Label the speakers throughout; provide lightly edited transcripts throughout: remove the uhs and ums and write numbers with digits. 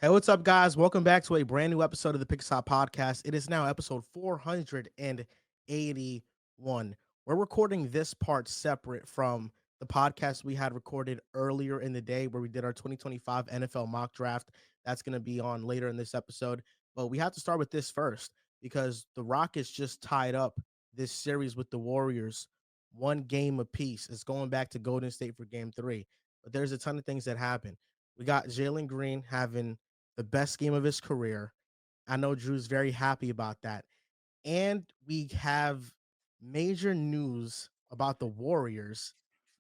Speaker 1: Hey, what's up, guys? Welcome back to a brand new episode of the Pixar Podcast. It is now episode 481. We're recording this part separate from the podcast we had recorded earlier in the day where we did our 2025 NFL mock draft. That's going to be on later in this episode. But we have to start with this first because the Rockets just tied up this series with the Warriors, one game apiece. It's going back to Golden State for game three. But there's a ton of things that happen. We got Jalen Green having the best game of his career. I know Drew's very happy about that. And we have major news about the Warriors.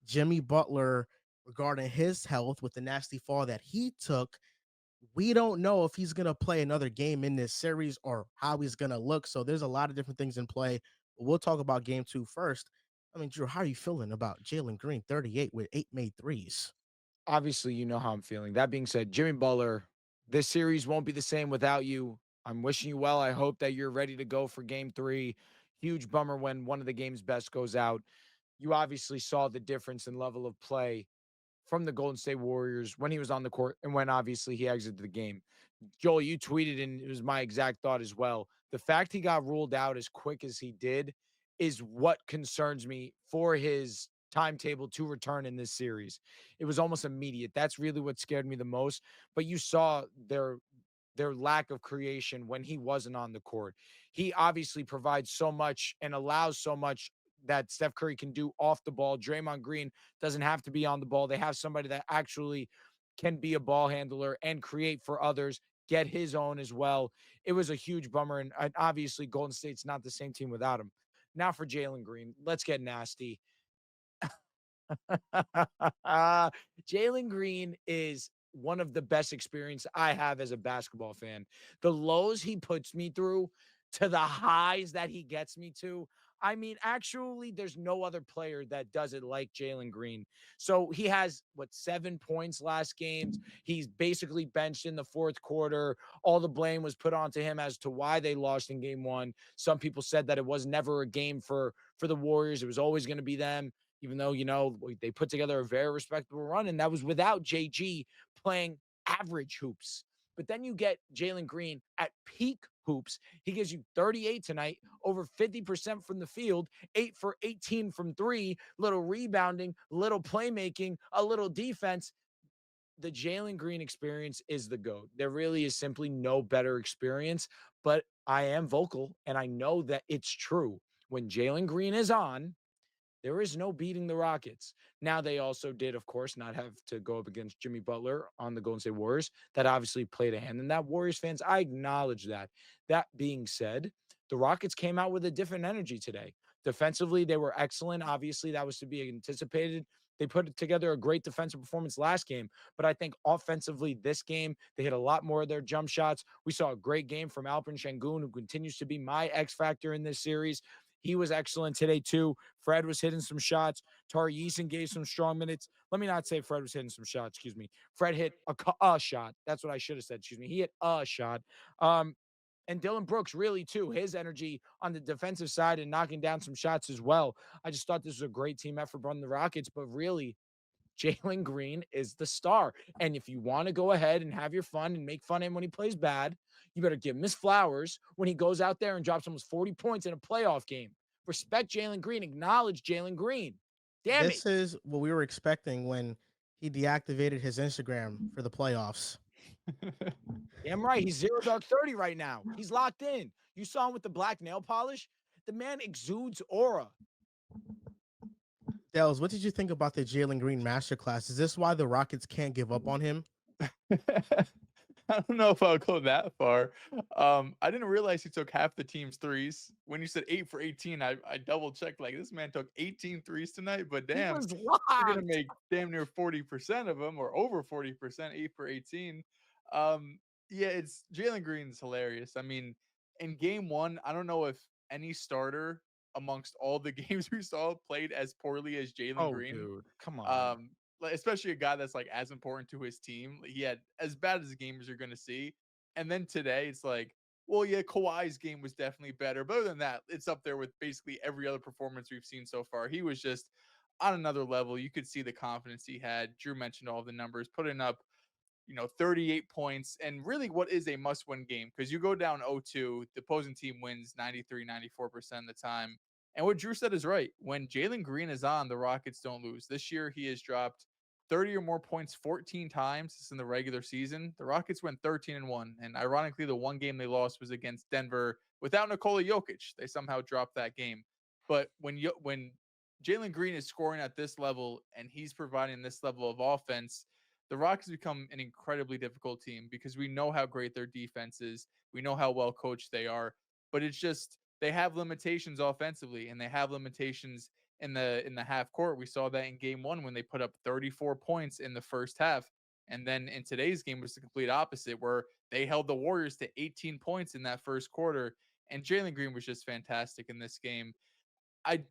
Speaker 1: Jimmy Butler regarding his health with the nasty fall that he took. We don't know if he's going to play another game in this series or how he's going to look. So there's a lot of different things in play. But we'll talk about game two first. I mean, Drew, how are you feeling about Jalen Green, 38 with 8 made threes?
Speaker 2: Obviously, you know how I'm feeling. That being said, Jimmy Butler, this series won't be the same without you. I'm wishing you well. I hope that you're ready to go for game three. Huge bummer when one of the game's best goes out. You obviously saw the difference in level of play from the Golden State Warriors when he was on the court and when obviously he exited the game. Joel, you tweeted, and it was my exact thought as well. The fact he got ruled out as quick as he did is what concerns me for his timetable to return in this series. It was almost immediate. That's really what scared me the most. But you saw their lack of creation when he wasn't on the court. He obviously provides so much and allows so much that Steph Curry can do off the ball. Draymond Green doesn't have to be on the ball. They have somebody that actually can be a ball handler and create for others, get his own as well. It was a huge bummer. And obviously, Golden State's not the same team without him. Now for Jalen Green, let's get nasty. Jalen Green is one of the best experience I have as a basketball fan. The lows he puts me through to the highs that he gets me to. I mean, actually, there's no other player that does it like Jalen Green. So he has what 7 points last games. He's basically benched in the fourth quarter. All the blame was put onto him as to why they lost in game one. Some people said that it was never a game for the Warriors. It was always going to be them, even though, they put together a very respectable run, and that was without JG playing average hoops. But then you get Jalen Green at peak hoops. He gives you 38 tonight, over 50% from the field, 8 for 18 from three, little rebounding, little playmaking, a little defense. The Jalen Green experience is the GOAT. There really is simply no better experience, but I am vocal and I know that it's true. When Jalen Green is on, there is no beating the Rockets. Now, they also did, of course, not have to go up against Jimmy Butler on the Golden State Warriors. That obviously played a hand in that. Warriors fans, I acknowledge that. That being said, the Rockets came out with a different energy today. Defensively, they were excellent. Obviously, that was to be anticipated. They put together a great defensive performance last game, but I think offensively, this game, they hit a lot more of their jump shots. We saw a great game from Alperen Şengün, who continues to be my X factor in this series. He was excellent today, too. Fred was hitting some shots. Tari Eason gave some strong minutes. Let me not say Fred was hitting some shots. Excuse me. Fred hit a shot. That's what I should have said. Excuse me. He hit a shot. And Dylan Brooks, really, too, his energy on the defensive side and knocking down some shots as well. I just thought this was a great team effort from the Rockets, but really, Jalen Green is the star. And if you want to go ahead and have your fun and make fun of him when he plays bad, you better give him his flowers when he goes out there and drops almost 40 points in a playoff game. Respect Jalen Green. Acknowledge Jalen Green. Damn it.
Speaker 1: This is what we were expecting when he deactivated his Instagram for the playoffs.
Speaker 2: Damn right. He's 0 dark 30 right now. He's locked in. You saw him with the black nail polish. The man exudes aura.
Speaker 1: Dels, what did you think about the Jalen Green masterclass? Is this why the Rockets can't give up on him?
Speaker 3: I don't know if I'll go that far. I didn't realize he took half the team's threes. When you said 8 for 18, I double checked. Like, this man took 18 threes tonight, but
Speaker 2: He
Speaker 3: damn,
Speaker 2: was
Speaker 3: you're gonna
Speaker 2: locked.
Speaker 3: make damn near 40% of them or over 40%, 8 for 18. Yeah, it's Jalen Green's hilarious. I mean, in game one, I don't know if any starter amongst all the games we saw played as poorly as Jalen
Speaker 2: Oh,
Speaker 3: Green.
Speaker 2: dude. Come on.
Speaker 3: Um, like, especially a guy that's like as important to his team. He had as bad as games you're gonna see. And then today it's like, well, yeah, Kawhi's game was definitely better. But other than that, it's up there with basically every other performance we've seen so far. He was just on another level. You could see the confidence he had. Drew mentioned all of the numbers, putting up 38 points and really what is a must win game because you go down 0-2, the opposing team wins 93, 94% of the time. And what Drew said is right. When Jalen Green is on, the Rockets don't lose. This year, he has dropped 30 or more points 14 times in the regular season. The Rockets went 13-1. And ironically, the one game they lost was against Denver without Nikola Jokic. They somehow dropped that game. But when Jalen Green is scoring at this level and he's providing this level of offense, the Rockets become an incredibly difficult team because we know how great their defense is. We know how well coached they are, but it's just they have limitations offensively and they have limitations in the half court. We saw that in game 1 when they put up 34 points in the first half. And then in today's game was the complete opposite where they held the Warriors to 18 points in that first quarter and Jalen Green was just fantastic in this game. I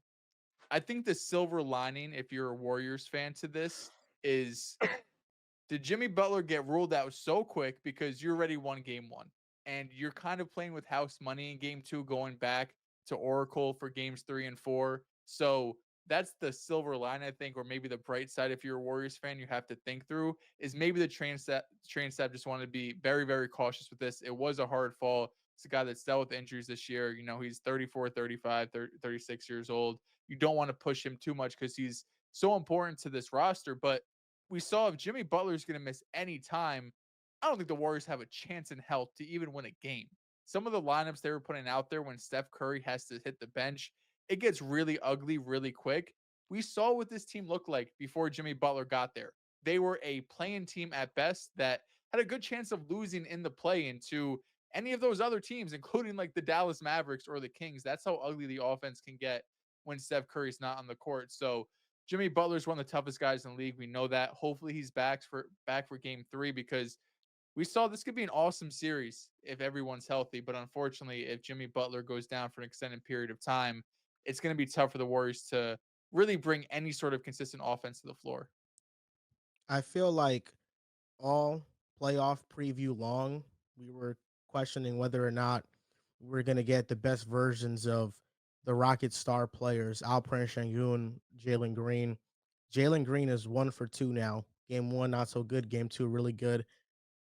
Speaker 3: I think the silver lining if you're a Warriors fan to this is did Jimmy Butler get ruled out so quick because you already won game 1 and you're kind of playing with house money in game 2 going back to Oracle for games 3 and 4. So that's the silver line I think or maybe the bright side if you're a Warriors fan you have to think through is maybe the train staff just wanted to be very very cautious with this. It was a hard fall. It's a guy that's dealt with injuries this year. He's 34, 35, 30, 36 years old. You don't want to push him too much cuz he's so important to this roster, but we saw if Jimmy Butler is going to miss any time, I don't think the Warriors have a chance in hell to even win a game. Some of the lineups they were putting out there when Steph Curry has to hit the bench, it gets really ugly really quick. We saw what this team looked like before Jimmy Butler got there. They were a playing team at best that had a good chance of losing in the play into any of those other teams, including like the Dallas Mavericks or the Kings. That's how ugly the offense can get when Steph Curry's not on the court. So Jimmy Butler's one of the toughest guys in the league. We know that. Hopefully he's back for game 3 because we saw this could be an awesome series if everyone's healthy. But unfortunately, if Jimmy Butler goes down for an extended period of time, it's going to be tough for the Warriors to really bring any sort of consistent offense to the floor.
Speaker 1: I feel like all playoff preview long, we were questioning whether or not we're going to get the best versions of the Rocket star players, Alperen Şengün, Jalen Green. Jalen Green is 1 for 2 now. Game 1, not so good. Game 2, really good.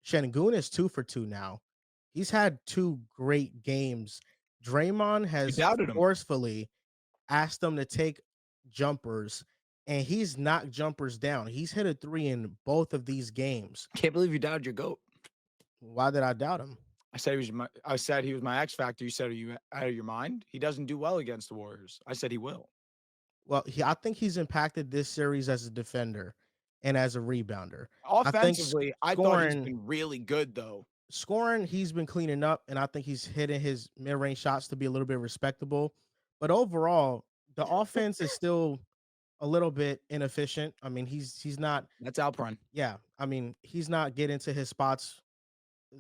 Speaker 1: Şengün is 2 for 2 now. He's had 2 great games. Draymond
Speaker 2: You
Speaker 1: has
Speaker 2: doubted him.
Speaker 1: forcefully asked him to take jumpers, and he's knocked jumpers down. He's hit a 3 in both of these games.
Speaker 2: Can't believe you doubted your goat.
Speaker 1: Why did I doubt him?
Speaker 2: I said he was my X factor. You said, "Are you out of your mind?" He doesn't do well against the Warriors. I said he will.
Speaker 1: Well, I think he's impacted this series as a defender and as a rebounder. I think
Speaker 2: Offensively, I thought he's
Speaker 1: scoring
Speaker 2: been really good though.
Speaker 1: scoring, he's been cleaning up, and I think he's hitting his mid-range shots to be a little bit respectable. But overall, the offense is still a little bit inefficient. I mean, he's not.
Speaker 2: That's Alperen.
Speaker 1: Yeah, I mean, he's not getting to his spots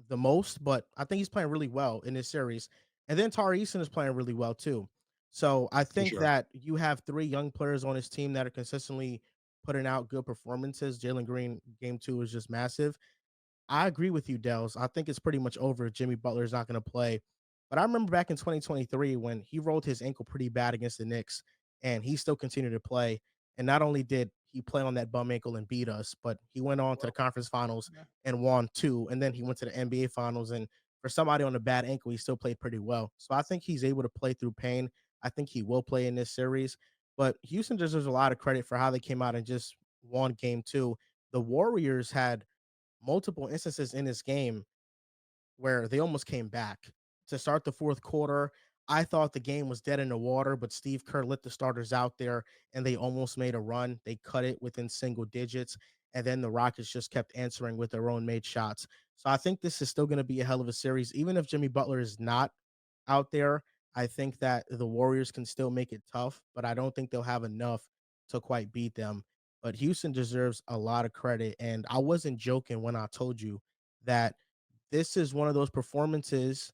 Speaker 1: the most, but I think he's playing really well in this series. And then Tari Eason is playing really well too. So I
Speaker 2: For
Speaker 1: think
Speaker 2: sure.
Speaker 1: that you have 3 young players on his team that are consistently putting out good performances. Jalen Green, game 2 is just massive. I agree with you, Dels. I think it's pretty much over if Jimmy Butler is not going to play. But I remember back in 2023 when he rolled his ankle pretty bad against the Knicks, and he still continued to play. And not only did he play on that bum ankle and beat us, but he went on to the
Speaker 3: Well,
Speaker 1: conference finals
Speaker 3: yeah.
Speaker 1: and won 2. And then he went to the NBA finals. And for somebody on a bad ankle, he still played pretty well. So I think he's able to play through pain. I think he will play in this series. But Houston deserves a lot of credit for how they came out and just won game 2. The Warriors had multiple instances in this game where they almost came back to start the fourth quarter. I thought the game was dead in the water, but Steve Kerr lit the starters out there and they almost made a run. They cut it within single digits. And then the Rockets just kept answering with their own made shots. So I think this is still going to be a hell of a series. Even if Jimmy Butler is not out there, I think that the Warriors can still make it tough, but I don't think they'll have enough to quite beat them. But Houston deserves a lot of credit. And I wasn't joking when I told you that this is one of those performances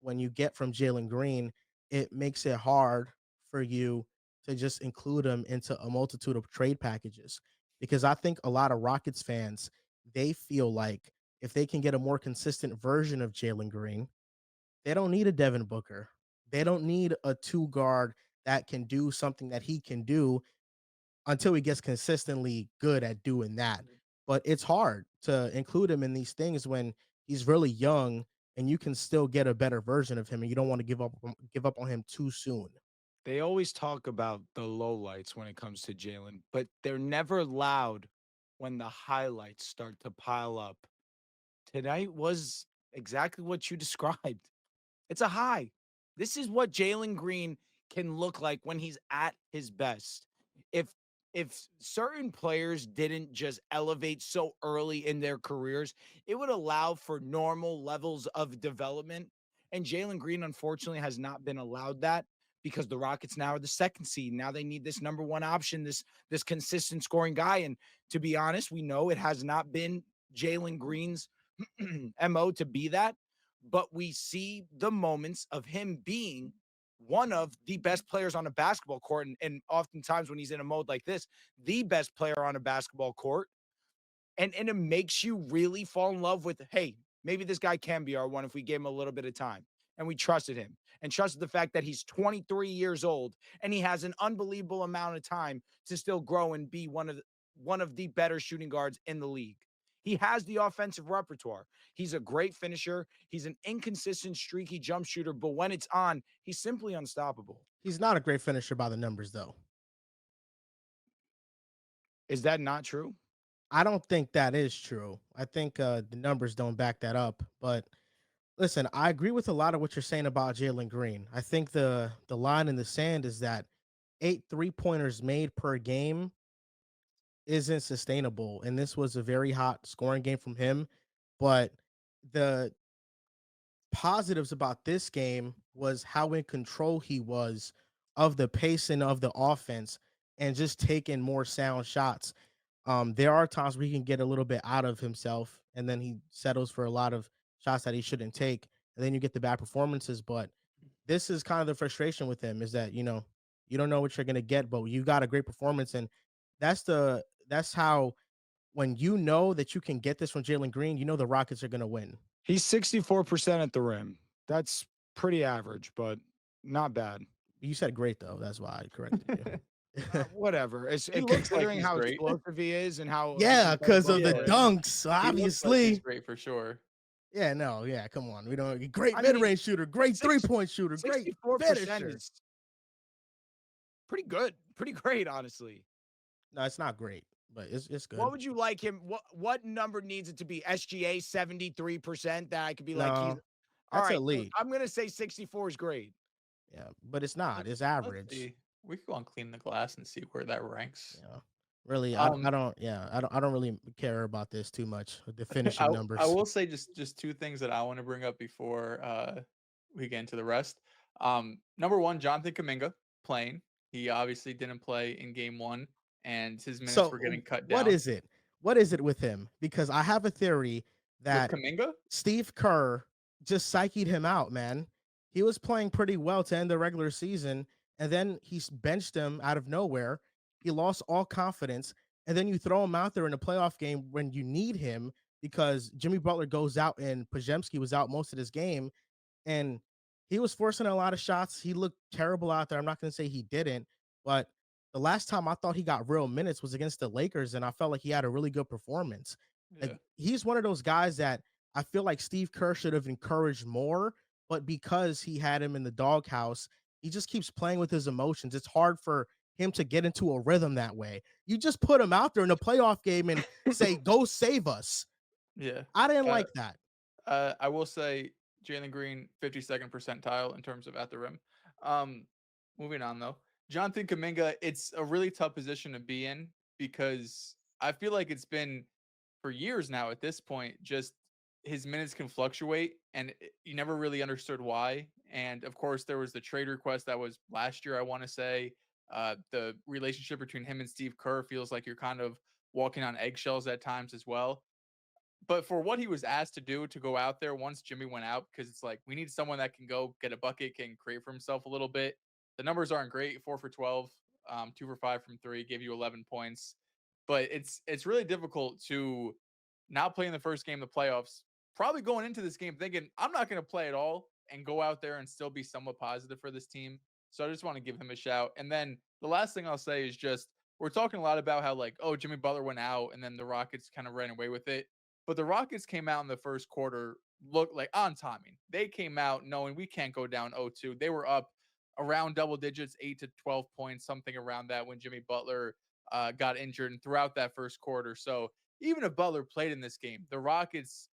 Speaker 1: when you get from Jalen Green, it makes it hard for you to just include him into a multitude of trade packages. Because I think a lot of Rockets fans, they feel like if they can get a more consistent version of Jalen Green, they don't need a Devin Booker. They don't need a 2 guard that can do something that he can do until he gets consistently good at doing that. But it's hard to include him in these things when he's really young and you can still get a better version of him and you don't want to give up on him too soon.
Speaker 2: They always talk about the lowlights when it comes to Jalen, but they're never loud when the highlights start to pile up. Tonight was exactly what you described. It's a high. This is what Jalen Green can look like when he's at his best. If if certain players didn't just elevate so early in their careers, it would allow for normal levels of development. And Jalen Green, unfortunately, has not been allowed that because the Rockets now are the second seed. Now they need this number one option, this consistent scoring guy. And to be honest, we know it has not been Jalen Green's MO to be that, but we see the moments of him being one of the best players on a basketball court. And oftentimes when he's in a mode like this, the best player on a basketball court. And it makes you really fall in love with, hey, maybe this guy can be our one if we gave him a little bit of time. And we trusted him and trusted the fact that he's 23 years old and he has an unbelievable amount of time to still grow and be one of the better shooting guards in the league. He has the offensive repertoire. He's a great finisher. He's an inconsistent, streaky jump shooter, but when it's on, he's simply unstoppable.
Speaker 1: He's not a great finisher by the numbers though.
Speaker 2: Is that not true?
Speaker 1: I don't think that is true. I think the numbers don't back that up. But listen, I agree with a lot of what you're saying about Jalen Green. I think the line in the sand is that 8 3-pointers made per game isn't sustainable. And this was a very hot scoring game from him. But the positives about this game was how in control he was of the pace and of the offense and just taking more sound shots. There are times where he can get a little bit out of himself and then he settles for a lot of shots that he shouldn't take. And then you get the bad performances. But this is kind of the frustration with him is that, you don't know what you're gonna get, but you got a great performance. And that's how when you know that you can get this from Jalen Green, you know the Rockets are gonna win.
Speaker 2: He's 64% at the rim. That's pretty average, but not bad.
Speaker 1: You said great though. That's why I corrected you.
Speaker 2: Whatever. It's
Speaker 3: He looks like
Speaker 2: considering
Speaker 3: he's
Speaker 2: how
Speaker 3: great.
Speaker 2: explosive he is and how
Speaker 1: Yeah,
Speaker 2: he does
Speaker 1: because
Speaker 2: run
Speaker 1: of
Speaker 2: the
Speaker 1: the
Speaker 3: Yeah,
Speaker 2: rim.
Speaker 1: dunks,
Speaker 3: he looks like he's
Speaker 1: obviously.
Speaker 3: great for sure.
Speaker 1: Yeah, no, yeah, come on. We don't great
Speaker 2: I mean,
Speaker 1: mid-range shooter, great
Speaker 2: six
Speaker 1: three-point shooter, great
Speaker 2: 64%
Speaker 1: finisher.
Speaker 2: is pretty good, pretty great, honestly.
Speaker 1: No, it's not great, but it's
Speaker 2: What
Speaker 1: good.
Speaker 2: would you like him? What number needs it to be? SGA 73% that I could be like, he's
Speaker 1: No,
Speaker 2: all
Speaker 1: that's
Speaker 2: right. So
Speaker 1: elite.
Speaker 2: I'm gonna say 64 is great.
Speaker 1: Yeah, but it's not. It's
Speaker 3: Let's
Speaker 1: average.
Speaker 3: see. We could go on Clean the Glass and see where that ranks.
Speaker 1: Yeah. Really, I
Speaker 3: Um,
Speaker 1: don't yeah, I don't really care about this too much, the
Speaker 3: I
Speaker 1: finishing
Speaker 3: I
Speaker 1: numbers.
Speaker 3: will say just two things that I want to bring up before we get into the rest. Number one, Jonathan Kaminga playing. He obviously didn't play in game one, and his minutes were
Speaker 1: So,
Speaker 3: getting cut
Speaker 1: what
Speaker 3: down
Speaker 1: is it? What is it with him? Because I have a theory
Speaker 3: with
Speaker 1: that
Speaker 3: Kaminga.
Speaker 1: Steve Kerr just psyched him out, man. He was playing pretty well to end the regular season, and then benched him out of nowhere. He lost all confidence, and then you throw him out there in a playoff game when you need him because Jimmy Butler goes out and Pajemski was out most of this game, and he was forcing a lot of shots. He looked terrible out there. I'm not going to say he didn't, but the last time I thought he got real minutes was against the Lakers, and I felt like he had a really good performance. Like
Speaker 3: Yeah,
Speaker 1: he's one of those guys that I feel like Steve Kerr should have encouraged more, but because he had him in the doghouse, he just keeps playing with his emotions. It's hard for him to get into a rhythm that way. You just put him out there in a playoff game and say, "Go save us."
Speaker 3: yeah.
Speaker 1: I didn't
Speaker 3: Uh,
Speaker 1: like that.
Speaker 3: I will say Jalen Green 52nd percentile in terms of at the rim. Um, Moving on though, Jonathan Kaminga. It's a really tough position to be in because I feel like it's been for years now at this point. Just his minutes can fluctuate, and you never really understood why. And of course, there was the trade request that was last year. I want to say the relationship between him and Steve Kerr feels like you're kind of walking on eggshells at times as well, but for what he was asked to do to go out there once Jimmy went out, because it's like we need someone that can go get a bucket, can create for himself a little bit. The numbers aren't great: 4 for 12, 2 for 5 from three, gave you 11 points. But it's really difficult to not play in the first game of the playoffs. Probably going into this game thinking I'm not going to play at all and go out there and still be somewhat positive for this team. So I just want to give him a shout. And then the last thing I'll say is just we're talking a lot about how like, oh, Jimmy Butler went out and then the Rockets kind of ran away with it. But the Rockets came out in the first quarter, looked like on timing. They came out knowing we can't go down 0-2. They were up around double digits, 8 to 12 points, something around that when Jimmy Butler got injured and throughout that first quarter. So even if Butler played in this game, the Rockets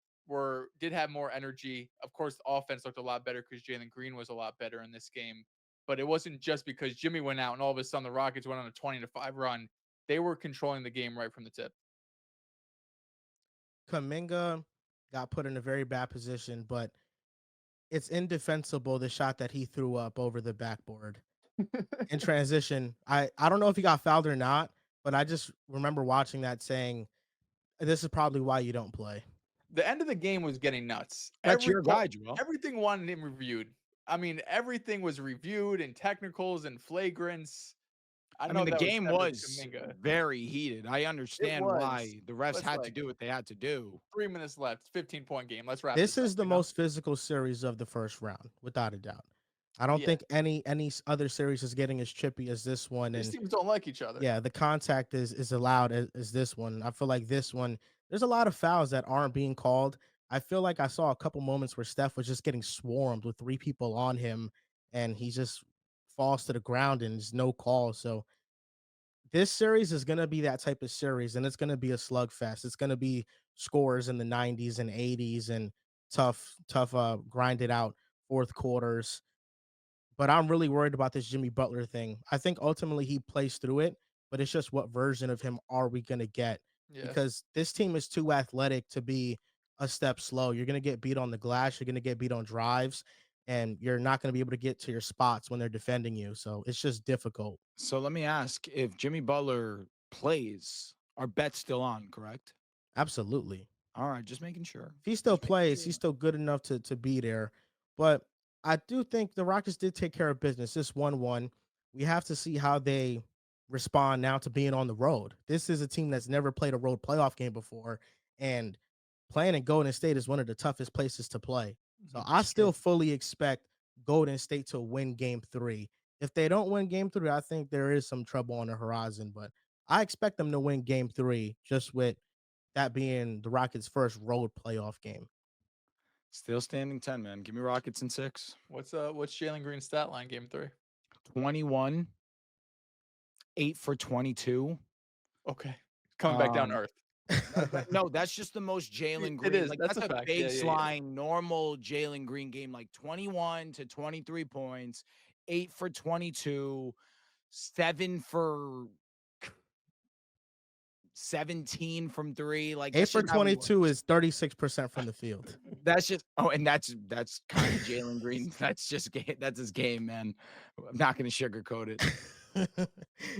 Speaker 3: did have more energy. Of course, the offense looked a lot better because Jalen Green was a lot better in this game. But it wasn't just because Jimmy went out and all of a sudden the Rockets went on a 20-5 run. They were controlling the game right from the tip.
Speaker 1: Kaminga got put in a very bad position, but it's indefensible the shot that he threw up over the backboard in transition. I don't know if he got fouled or not, but I just remember watching that saying, "This is probably why you don't play."
Speaker 3: The end of the game was getting nuts.
Speaker 2: That's your guy, Joel.
Speaker 3: Everything wanted him reviewed. I mean, everything was reviewed and technicals and flagrants. I
Speaker 2: I
Speaker 3: know
Speaker 2: mean, the
Speaker 3: that was
Speaker 2: game
Speaker 3: evident to
Speaker 2: was
Speaker 3: Kuminga.
Speaker 2: very heated. I
Speaker 3: It
Speaker 2: understand
Speaker 3: was.
Speaker 2: why the refs
Speaker 3: It's
Speaker 2: had to
Speaker 3: like
Speaker 2: do what they had to do.
Speaker 3: 3 minutes left, 15-point game. Let's wrap
Speaker 1: This
Speaker 3: this up,
Speaker 1: is the most physical series of the first round, without a doubt. I don't
Speaker 3: Yeah.
Speaker 1: think any other series is getting as chippy as this one,
Speaker 3: These
Speaker 1: and
Speaker 3: teams don't like each other.
Speaker 1: yeah, the contact is allowed as this one. I feel like this one, there's a lot of fouls that aren't being called. I feel like I saw a couple moments where Steph was just getting swarmed with three people on him, and he just falls to the ground and there's no call. So this series is gonna be that type of series, and it's gonna be a slugfest. It's gonna be scores in the 90s and 80s and tough, grinded out fourth quarters. But I'm really worried about this Jimmy Butler thing. I think ultimately he plays through it, but it's just what version of him are we gonna get?
Speaker 3: Yeah.
Speaker 1: Because this team is too athletic to be a step slow. You're gonna get beat on the glass, you're gonna get beat on drives, and you're not gonna be able to get to your spots when they're defending you. So it's just difficult.
Speaker 2: So let me ask, if Jimmy Butler plays, our bet's still on, correct?
Speaker 1: Absolutely.
Speaker 2: All right, just making sure.
Speaker 1: If he still
Speaker 2: Just making
Speaker 1: plays,
Speaker 2: sure.
Speaker 1: he's still good enough to be there. But I do think the Rockets did take care of business. This 1-1. We have to see how they respond now to being on the road. This is a team that's never played a road playoff game before, and playing in Golden State is one of the toughest places to play. So I
Speaker 3: It's true.
Speaker 1: still fully expect Golden State to win game 3. If they don't win game 3, I think there is some trouble on the horizon, but I expect them to win game 3 just with that being the Rockets' first road playoff game.
Speaker 2: Still standing 10, man. Give me Rockets in 6.
Speaker 3: What's Jalen Green's stat line game 3?
Speaker 2: 21, 8 for 22.
Speaker 3: Okay. Coming back down to
Speaker 2: Um,
Speaker 3: earth.
Speaker 2: no, that's just the most Jalen
Speaker 3: It
Speaker 2: Green.
Speaker 3: is.
Speaker 2: Like
Speaker 3: That's
Speaker 2: that's
Speaker 3: a
Speaker 2: a
Speaker 3: fact. Yeah, yeah, yeah.
Speaker 2: baseline normal Jalen Green game, like 21 to 23 points, 8 for 22, 7 for 17 from 3. Like
Speaker 1: 8
Speaker 2: that's
Speaker 1: for
Speaker 2: just how he
Speaker 1: 22
Speaker 2: works.
Speaker 1: is 36% from the field.
Speaker 2: That's just and that's kind of Jalen Green. That's just that's his game, man. I'm not gonna sugarcoat it.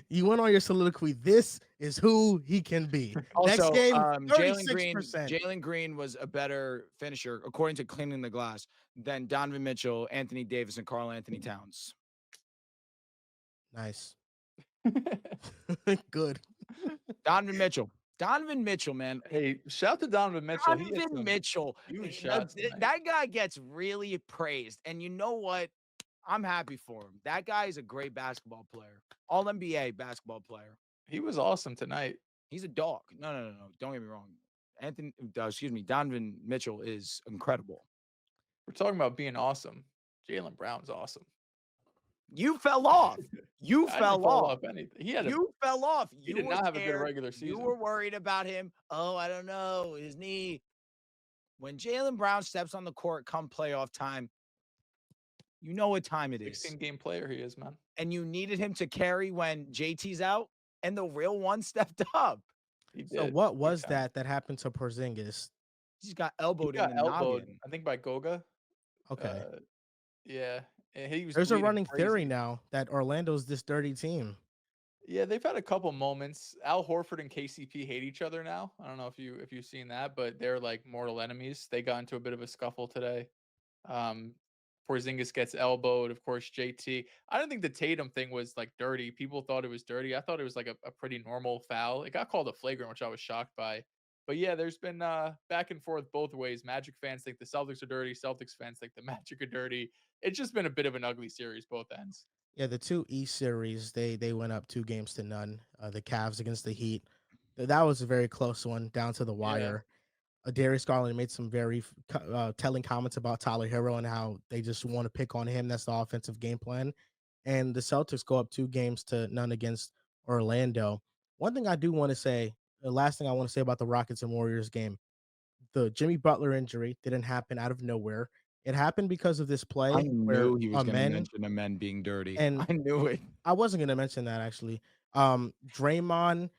Speaker 1: You went on your soliloquy. This is who he can be. Next
Speaker 2: Also,
Speaker 1: game,
Speaker 2: Jalen Green
Speaker 1: 36%.
Speaker 2: Jalen Green was a better finisher, according to Cleaning the Glass, than Donovan Mitchell, Anthony Davis, and Carl Anthony Towns.
Speaker 1: Nice. Good.
Speaker 2: Donovan Mitchell, man.
Speaker 3: Hey, shout to Donovan Mitchell. He hit
Speaker 2: Donovan
Speaker 3: some
Speaker 2: Mitchell.
Speaker 3: huge shots tonight.
Speaker 2: That guy gets really praised. And you know what? I'm happy for him. That guy is a great basketball player. All NBA basketball player.
Speaker 3: He was awesome tonight.
Speaker 2: He's a dog. No. Don't get me wrong. Donovan Mitchell is incredible.
Speaker 3: We're talking about being awesome. Jaylen Brown's awesome.
Speaker 2: You fell off. You
Speaker 3: I didn't
Speaker 2: fell
Speaker 3: fall
Speaker 2: off.
Speaker 3: off anything. He had a
Speaker 2: You fell off.
Speaker 3: he
Speaker 2: You
Speaker 3: did
Speaker 2: were
Speaker 3: not have a good
Speaker 2: scared.
Speaker 3: regular
Speaker 2: You
Speaker 3: season.
Speaker 2: were worried about him. Oh, I don't know. His knee. When Jaylen Brown steps on the court come playoff time, you know what time it is.
Speaker 3: 16-game player he is, man.
Speaker 2: And you needed him to carry when JT's out, and the real one stepped up.
Speaker 3: He
Speaker 1: So
Speaker 3: did.
Speaker 1: what
Speaker 3: Big
Speaker 1: was
Speaker 3: time.
Speaker 1: that happened to Porzingis?
Speaker 2: He's got
Speaker 3: He
Speaker 2: elbowed in
Speaker 3: got
Speaker 2: the
Speaker 3: elbowed,
Speaker 2: noggin.
Speaker 3: I think, by Goga.
Speaker 1: Okay.
Speaker 3: Yeah, and he was
Speaker 1: There's a
Speaker 3: bleeding
Speaker 1: running theory
Speaker 3: crazy.
Speaker 1: now that Orlando's this dirty team.
Speaker 3: Yeah, they've had a couple moments. Al Horford and KCP hate each other now. I don't know if you've seen that, but they're like mortal enemies. They got into a bit of a scuffle today. Um, Porzingis gets elbowed. Of course, JT. I don't think the Tatum thing was like dirty. People thought it was dirty. I thought it was like a pretty normal foul. It got called a flagrant, which I was shocked by. But yeah, there's been back and forth both ways. Magic fans think the Celtics are dirty. Celtics fans think the Magic are dirty. It's just been a bit of an ugly series, both ends.
Speaker 1: Yeah, the two East series, they went up 2 games to none. The Cavs against the Heat. That was a very close one down to the
Speaker 3: Yeah.
Speaker 1: wire. Darius Garland made some very telling comments about Tyler Hero and how they just want to pick on him. That's the offensive game plan. And the Celtics go up 2-0 against Orlando. One thing I do want to say, the last thing I want to say about the Rockets and Warriors game, the Jimmy Butler injury didn't happen out of nowhere. It happened because of this
Speaker 2: I
Speaker 1: play where
Speaker 2: knew he was
Speaker 1: a
Speaker 2: going to
Speaker 1: men
Speaker 2: mention the men being dirty.
Speaker 1: and
Speaker 2: I knew it.
Speaker 1: I wasn't gonna mention that actually. Draymond,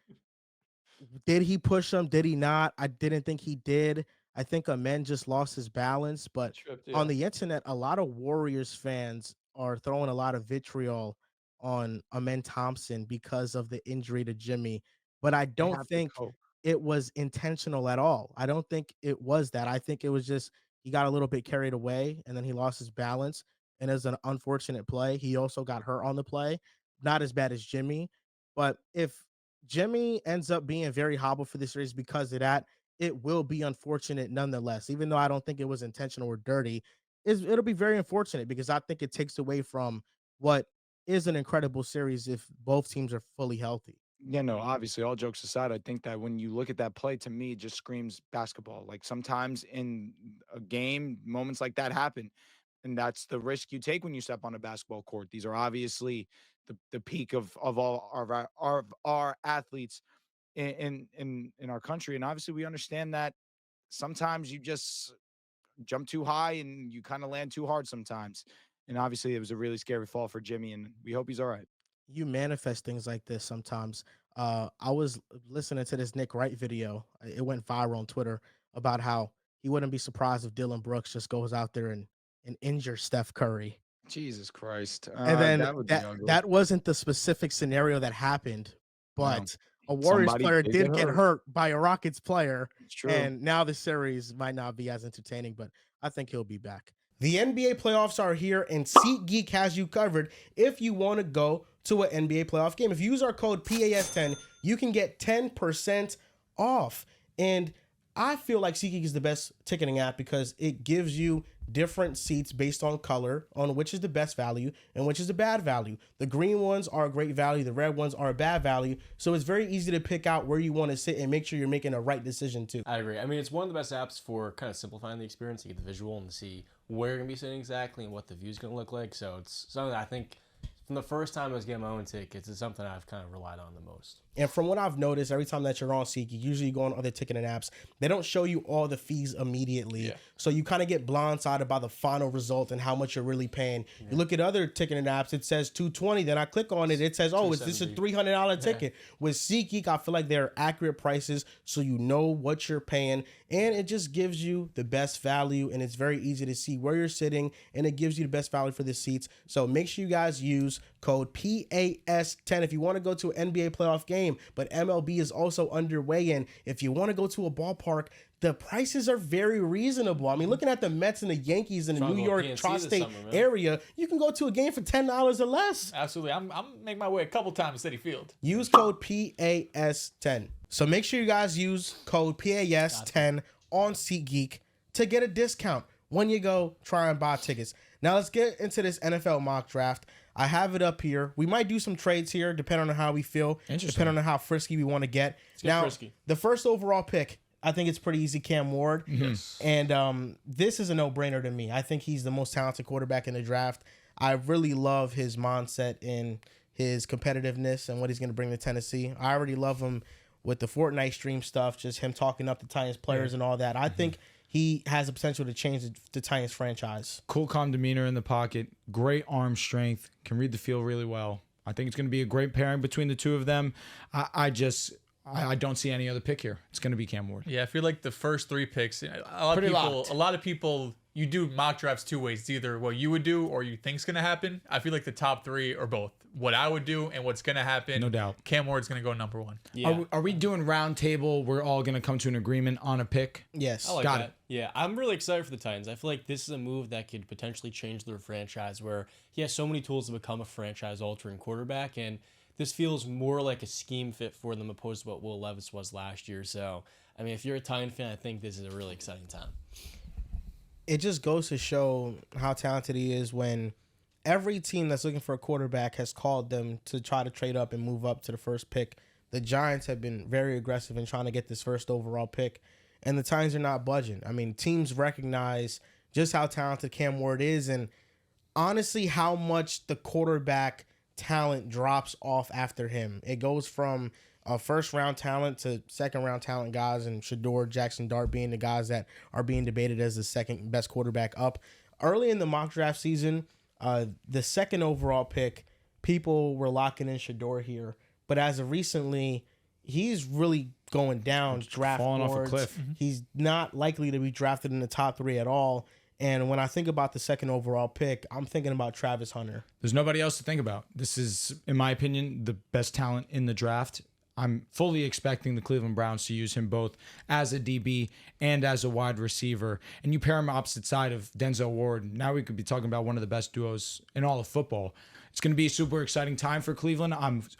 Speaker 1: did he push him? Did he not? I didn't think he did. I think Amen just lost his balance, but
Speaker 3: Tripped,
Speaker 1: on
Speaker 3: yeah.
Speaker 1: the internet, a lot of Warriors fans are throwing a lot of vitriol on Amen Thompson because of the injury to Jimmy. But I
Speaker 2: They
Speaker 1: don't
Speaker 2: have to
Speaker 1: think
Speaker 2: cope.
Speaker 1: it was intentional at all. I don't think it was that. I think it was just he got a little bit carried away and then he lost his balance. And as an unfortunate play, he also got hurt on the play. Not as bad as Jimmy, but if Jimmy ends up being very hobbled for this series because of that, it will be unfortunate nonetheless. Even though I don't think it was intentional or dirty, it'll be very unfortunate because I think it takes away from what is an incredible series if both teams are fully healthy.
Speaker 2: Yeah, no, obviously, all jokes aside, I think that when you look at that play, to me, it just screams basketball. Like sometimes in a game, moments like that happen. And that's the risk you take when you step on a basketball court. These are obviously the peak of all of our athletes in our country. And obviously we understand that sometimes you just jump too high and you kind of land too hard sometimes. And obviously it was a really scary fall for Jimmy, and we hope he's all right.
Speaker 1: You manifest things like this sometimes. I was listening to this Nick Wright video. It went viral on Twitter about how he wouldn't be surprised if Dylan Brooks just goes out there and injures Steph Curry.
Speaker 2: Jesus Christ.
Speaker 1: And then
Speaker 2: That would be
Speaker 1: that
Speaker 2: ugly.
Speaker 1: that wasn't the specific scenario that happened,
Speaker 2: No,
Speaker 1: but a Warriors
Speaker 2: somebody
Speaker 1: player
Speaker 2: did get
Speaker 1: did get
Speaker 2: hurt.
Speaker 1: hurt by a Rockets player,
Speaker 2: It's true.
Speaker 1: and now the series might not be as entertaining, but I think he'll be back. The NBA playoffs are here, and SeatGeek has you covered if you want to go to an NBA playoff game. If you use our code PAS10, you can get 10% off. And I feel like SeatGeek is the best ticketing app because it gives you different seats based on color, on which is the best value and which is the bad value. The green ones are a great value, the red ones are a bad value. So it's very easy to pick out where you want to sit and make sure you're making a right decision too.
Speaker 4: I agree. I mean, it's one of the best apps for kind of simplifying the experience. You get the visual and see where you're going to be sitting exactly and what the view's going to look like. So it's something that I think from the first time I was getting my own tickets, it's something I've kind of relied on the most.
Speaker 1: And from what I've noticed, every time that you're on SeatGeek, usually you go on other ticketing apps, they don't show you all the fees immediately.
Speaker 3: Yeah.
Speaker 1: So you kind of get blindsided by the final result and how much you're really paying. Yeah. You look at other ticketing apps, it says $220. Then I click on it, it says, oh, is this a $300 ticket? With SeatGeek, I feel like they're accurate prices, so you know what you're paying. And it just gives you the best value, and it's very easy to see where you're sitting, and it gives you the best value for the seats. So make sure you guys use code PAS10 if you want to go to an NBA playoff game. But MLB is also underway, and if you want to go to a ballpark, the prices are very reasonable. I mean, looking at the Mets and the Yankees in the New York tri-state area, you can go to a game for $10 or less.
Speaker 5: Absolutely. I'm making my way a couple times to Citi Field.
Speaker 1: Use code PAS10. So make sure you guys use code PAS10 on SeatGeek to get a discount when you go try and buy tickets. Now let's get into this NFL mock draft. I have it up here. We might do some trades here, depending on how we feel, depending on how frisky we want to get. Now, the first overall pick, I think it's pretty easy, Cam Ward.
Speaker 5: Yes.
Speaker 1: And this is a no-brainer to me. I think he's the most talented quarterback in the draft. I really love his mindset and his competitiveness and what he's going to bring to Tennessee. I already love him with the Fortnite stream stuff, just him talking up the Titans players and all that. I think he has the potential to change the Titans franchise.
Speaker 2: Cool, calm demeanor in the pocket. Great arm strength. Can read the field really well. I think it's going to be a great pairing between the two of them. I don't see any other pick here. It's going to be Cam Ward.
Speaker 5: Yeah, I feel like the first three picks, a lot of people, you do mock drafts two ways. It's either what you would do or you think's going to happen. I feel like the top three are both what I would do and what's going to happen.
Speaker 2: No doubt.
Speaker 5: Cam Ward's going to go number one.
Speaker 4: Yeah.
Speaker 2: Are we doing round table? We're all going to come to an agreement on a pick?
Speaker 1: Yes.
Speaker 4: I like
Speaker 2: Got
Speaker 4: that.
Speaker 2: it.
Speaker 4: Yeah, I'm really excited for the Titans. I feel like this is a move that could potentially change their franchise where he has so many tools to become a franchise-altering quarterback, and this feels more like a scheme fit for them opposed to what Will Levis was last year. So, I mean, if you're a Titan fan, I think this is a really exciting time.
Speaker 1: It just goes to show how talented he is when every team that's looking for a quarterback has called them to try to trade up and move up to the first pick. The Giants have been very aggressive in trying to get this first overall pick. and the Titans are not budging. I mean, teams recognize just how talented Cam Ward is, and honestly, how much the quarterback talent drops off after him. It goes from a first-round talent to second-round talent guys, and Shador, Jackson Dart being the guys that are being debated as the second best quarterback up. Early in the mock draft season, the second overall pick, people were locking in Shador here. But as of recently, he's really going down draft
Speaker 6: falling off a
Speaker 1: boards.
Speaker 6: cliff.
Speaker 1: He's not likely to be drafted in the top 3 at all. And when I think about the second overall pick, I'm thinking about Travis Hunter.
Speaker 6: There's nobody else to think about. This is, in my opinion, the best talent in the draft. I'm fully expecting the Cleveland Browns to use him both as a DB and as a wide receiver. And you pair him opposite side of Denzel Ward. Now we could be talking about one of the best duos in all of football. It's going to be a super exciting time for Cleveland.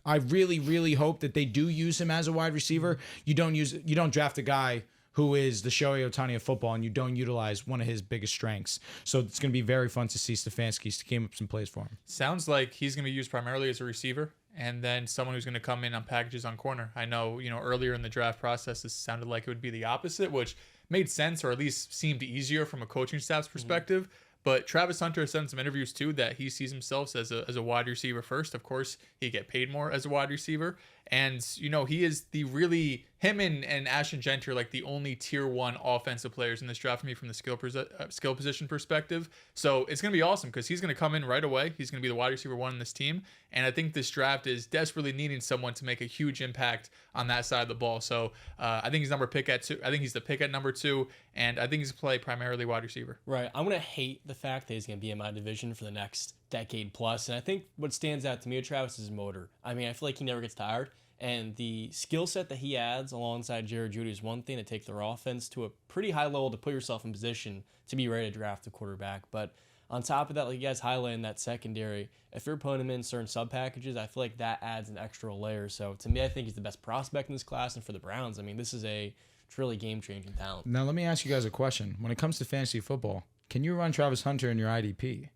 Speaker 6: I really, really hope that they do use him as a wide receiver. You don't draft a guy who is the Shohei Ohtani of football, and you don't utilize one of his biggest strengths. So it's going to be very fun to see Stefanski scheme up some plays for him.
Speaker 5: Sounds like he's going to be used primarily as a receiver, and then someone who's going to come in on packages on corner. I know, earlier in the draft process, this sounded like it would be the opposite, which made sense, or at least seemed easier from a coaching staff's perspective. But Travis Hunter has said in some interviews too that he sees himself as a wide receiver first. Of course, he get paid more as a wide receiver. And, he is him and Ashton Gentry are like the only tier 1 offensive players in this draft for me from the skill position perspective. So it's going to be awesome because he's going to come in right away. He's going to be the wide receiver 1 in this team. And I think this draft is desperately needing someone to make a huge impact on that side of the ball. So I think he's the pick at number 2. And I think he's going to play primarily wide receiver.
Speaker 4: Right. I'm going to hate the fact that he's going to be in my division for the next decade plus. And I think what stands out to me with Travis is his motor. I mean, I feel like he never gets tired. And the skill set that he adds alongside Jared Jeudy is one thing to take their offense to a pretty high level to put yourself in position to be ready to draft a quarterback. But on top of that, like you guys highlighted in that secondary, if you're putting him in certain sub packages, I feel like that adds an extra layer. So to me, I think he's the best prospect in this class. And for the Browns, I mean, this is a truly game-changing talent.
Speaker 6: Now, let me ask you guys a question. When it comes to fantasy football, can you run Travis Hunter in your IDP?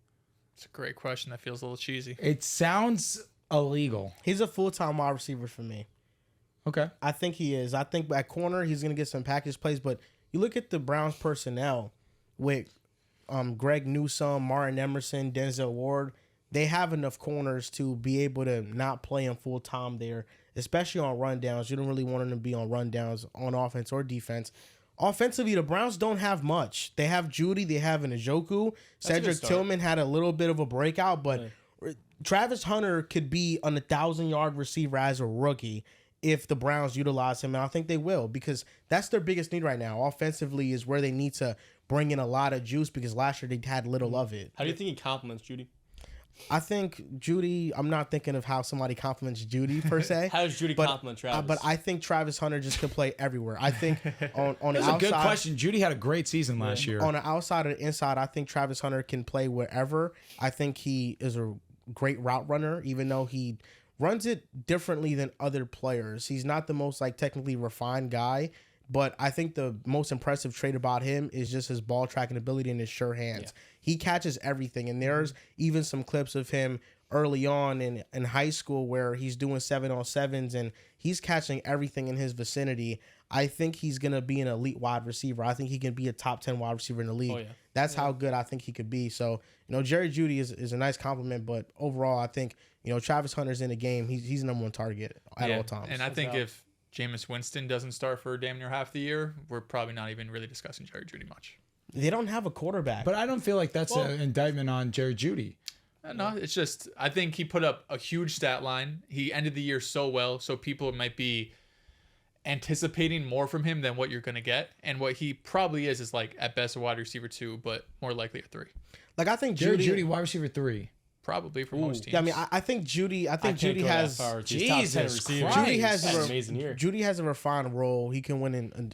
Speaker 5: It's a great question. That feels a little cheesy.
Speaker 6: It sounds illegal.
Speaker 1: He's a full-time wide receiver for me.
Speaker 6: Okay.
Speaker 1: I think he is. I think at corner, he's going to get some package plays. But you look at the Browns personnel with Greg Newsome, Martin Emerson, Denzel Ward. They have enough corners to be able to not play him full-time there, especially on rundowns. You don't really want him to be on rundowns on offense or defense. Offensively, the Browns don't have much. They have Jeudy. They have an Njoku. Cedric Tillman had a little bit of a breakout, but Travis Hunter could be an 1,000-yard receiver as a rookie if the Browns utilize him, and I think they will, because that's their biggest need right now. Offensively is where they need to bring in a lot of juice, because last year they had little of it.
Speaker 4: How do you think he compliments Jeudy?
Speaker 1: I think Jeudy, I'm not thinking of how somebody compliments Jeudy per se.
Speaker 4: How does Jeudy compliment Travis?
Speaker 1: But I think Travis Hunter just could play everywhere. I think on the
Speaker 6: That's
Speaker 1: outside.
Speaker 6: a good question. Jeudy had a great season last year.
Speaker 1: On the outside or the inside, I think Travis Hunter can play wherever. I think he is a great route runner, even though he runs it differently than other players. He's not the most technically refined guy, but I think the most impressive trait about him is just his ball tracking ability and his sure hands. Yeah. He catches everything, and there's even some clips of him early on in high school where he's doing 7-on-7s and he's catching everything in his vicinity. I think he's going to be an elite wide receiver. I think he can be a top 10 wide receiver in the league. Oh, yeah. That's how good I think he could be. So, Jerry Jeudy is a nice compliment, but overall, I think, Travis Hunter's in the game. He's the number 1 target at all times.
Speaker 5: And I think if Jameis Winston doesn't start for damn near half the year, we're probably not even really discussing Jerry Jeudy much.
Speaker 1: They don't have a quarterback.
Speaker 6: But I don't feel like that's an indictment on Jerry Jeudy.
Speaker 5: No, it's just I think he put up a huge stat line. He ended the year so well, so people might be anticipating more from him than what you're going to get. And what he probably is at best a wide receiver 2, but more likely a 3.
Speaker 1: I think
Speaker 6: Jerry Jeudy wide receiver 3.
Speaker 5: Probably for most teams.
Speaker 1: Yeah, I mean, I think Jeudy. I think Jeudy has.
Speaker 6: Jesus Christ.
Speaker 1: Jeudy has an amazing year. Jeudy has a refined role. He can win in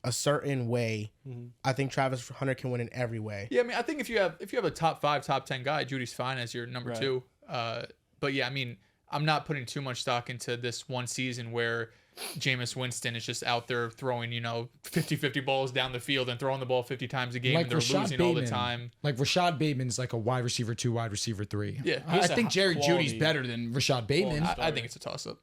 Speaker 1: a certain way. Mm-hmm. I think Travis Hunter can win in every way.
Speaker 5: Yeah, I mean, I think if you have a top 5, top 10 guy, Judy's fine as your number 2. But yeah, I mean, I'm not putting too much stock into this one season where Jameis Winston is just out there throwing, 50-50 balls down the field and throwing the ball 50 times a game, and they're losing all the time.
Speaker 6: Rashad Bateman's a wide receiver 2, wide receiver 3.
Speaker 5: Yeah,
Speaker 6: I think Jerry Jeudy's better than Rashad Bateman.
Speaker 5: I think it's a toss-up.